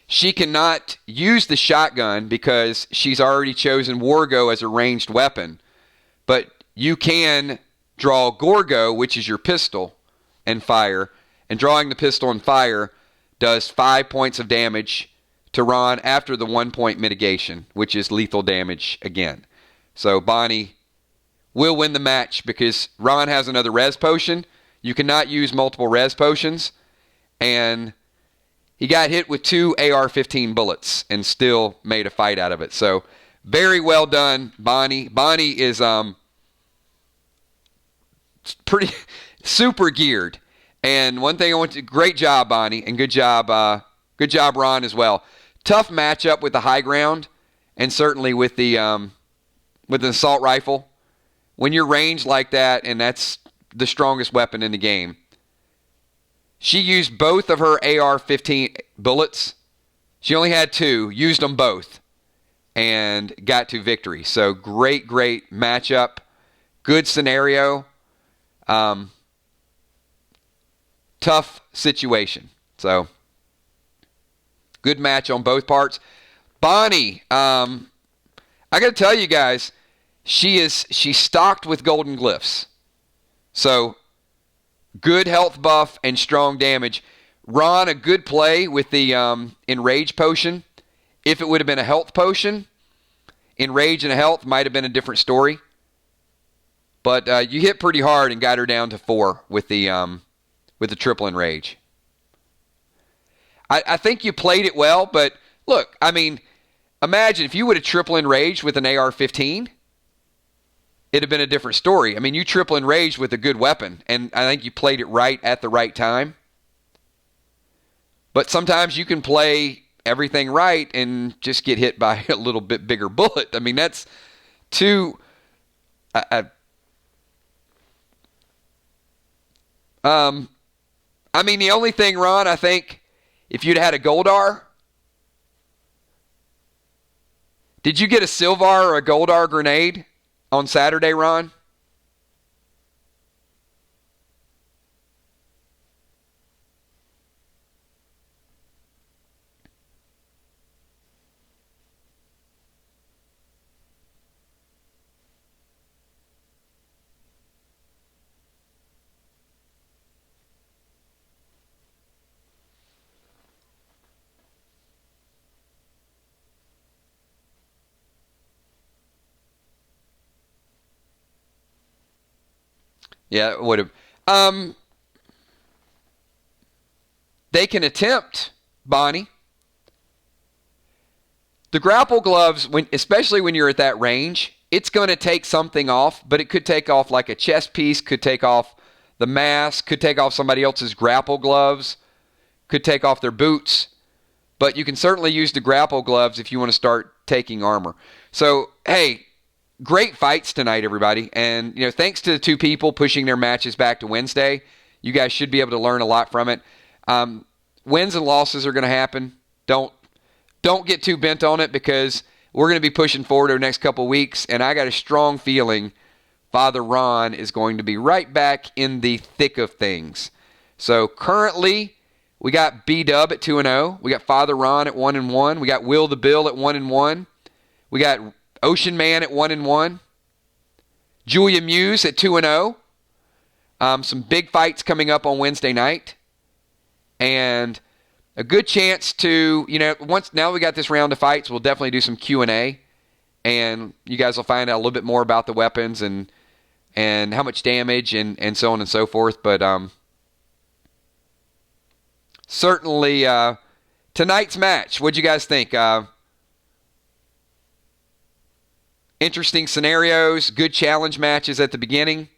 She cannot use the shotgun because she's already chosen Wargo as a ranged weapon. But you can draw Gorgo, which is your pistol, and fire. And drawing the pistol and fire does 5 points of damage to Ron after the 1 point mitigation, which is lethal damage again. So Bonnie will win the match because Ron has another res potion. You cannot use multiple res potions. And he got hit with 2 AR-15 bullets and still made a fight out of it. So very well done, Bonnie. Bonnie is pretty super geared. And one thing I want to, great job, Bonnie, and good job, Ron as well. Tough matchup with the high ground, and certainly with the assault rifle. When you're ranged like that, and that's the strongest weapon in the game. She used both of her AR-15 bullets. She only had 2, used them both, and got to victory. So great matchup. Good scenario. Tough situation. So good match on both parts. Bonnie, I got to tell you guys, she's stocked with golden glyphs. So good health buff and strong damage. Ron, a good play with the Enrage potion. If it would have been a health potion, Enrage and a health might have been a different story. But you hit pretty hard and got her down to 4 with the triple Enrage. I think you played it well, but look, I mean, imagine if you would have triple Enraged with an AR-15. It'd have been a different story. I mean, you triple enraged with a good weapon, and I think you played it right at the right time. But sometimes you can play everything right and just get hit by a little bit bigger bullet. I mean, that's too... I mean, the only thing, Ron, I think, if you'd had a Goldar... Did you get a Silvar or a Goldar grenade on Saturday, Ron? Yeah, it would have. They can attempt, Bonnie. The grapple gloves, especially when you're at that range, it's going to take something off, but it could take off like a chest piece, could take off the mask, could take off somebody else's grapple gloves, could take off their boots. But you can certainly use the grapple gloves if you want to start taking armor. So, hey, great fights tonight, everybody. And, thanks to the 2 people pushing their matches back to Wednesday. You guys should be able to learn a lot from it. Wins and losses are going to happen. Don't get too bent on it because we're going to be pushing forward over the next couple of weeks. And I got a strong feeling Father Ron is going to be right back in the thick of things. So currently, we got B-Dub at 2-0. We got Father Ron at 1-1. We got Will the Bill at 1-1. We got Ocean Man at 1-1. Julia Muse at 2-0. Some big fights coming up on Wednesday night. And a good chance to, now we got this round of fights, we'll definitely do some Q&A. And you guys will find out a little bit more about the weapons and how much damage and so on and so forth. But certainly tonight's match, what'd you guys think? Interesting scenarios, good challenge matches at the beginning.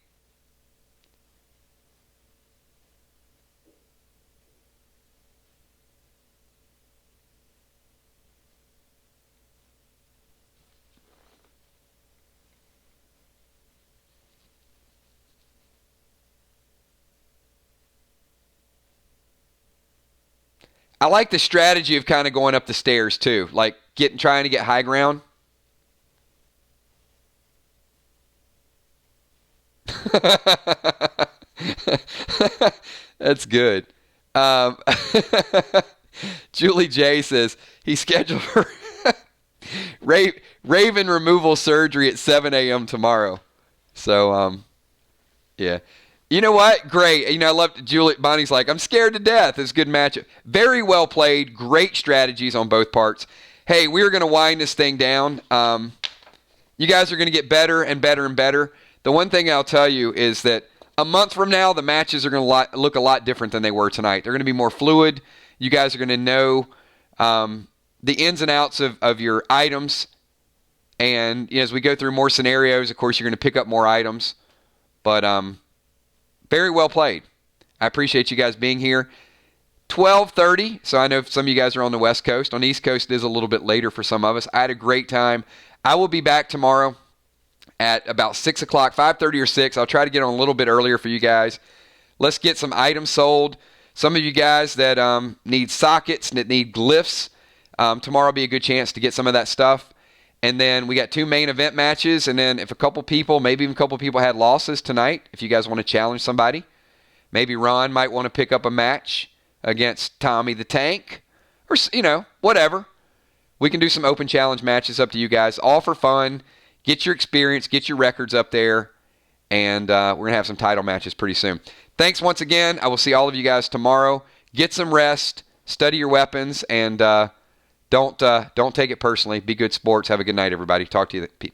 I like the strategy of kind of going up the stairs too, like trying to get high ground. That's good. Um, Julie J says he scheduled her Raven removal surgery at 7 a.m. tomorrow. So, yeah. You know what? Great. You know, I love Julie. Bonnie's like, I'm scared to death. It's a good matchup. Very well played. Great strategies on both parts. Hey, we're going to wind this thing down. You guys are going to get better and better and better. The one thing I'll tell you is that a month from now, the matches are going to look a lot different than they were tonight. They're going to be more fluid. You guys are going to know the ins and outs of your items. And you know, as we go through more scenarios, of course, you're going to pick up more items. But very well played. I appreciate you guys being here. 12:30, so I know some of you guys are on the West Coast. On the East Coast, it is a little bit later for some of us. I had a great time. I will be back tomorrow at about 6 o'clock, 5:30 or 6. I'll try to get on a little bit earlier for you guys. Let's get some items sold. Some of you guys that need sockets, that need glyphs, tomorrow will be a good chance to get some of that stuff. And then we got 2 main event matches. And then if a couple people, maybe even a couple people had losses tonight, if you guys want to challenge somebody, maybe Ron might want to pick up a match against Tommy the Tank or, you know, whatever. We can do some open challenge matches, up to you guys, all for fun. Get your experience, get your records up there, and we're going to have some title matches pretty soon. Thanks once again. I will see all of you guys tomorrow. Get some rest, study your weapons, and don't take it personally. Be good sports. Have a good night, everybody. Talk to you.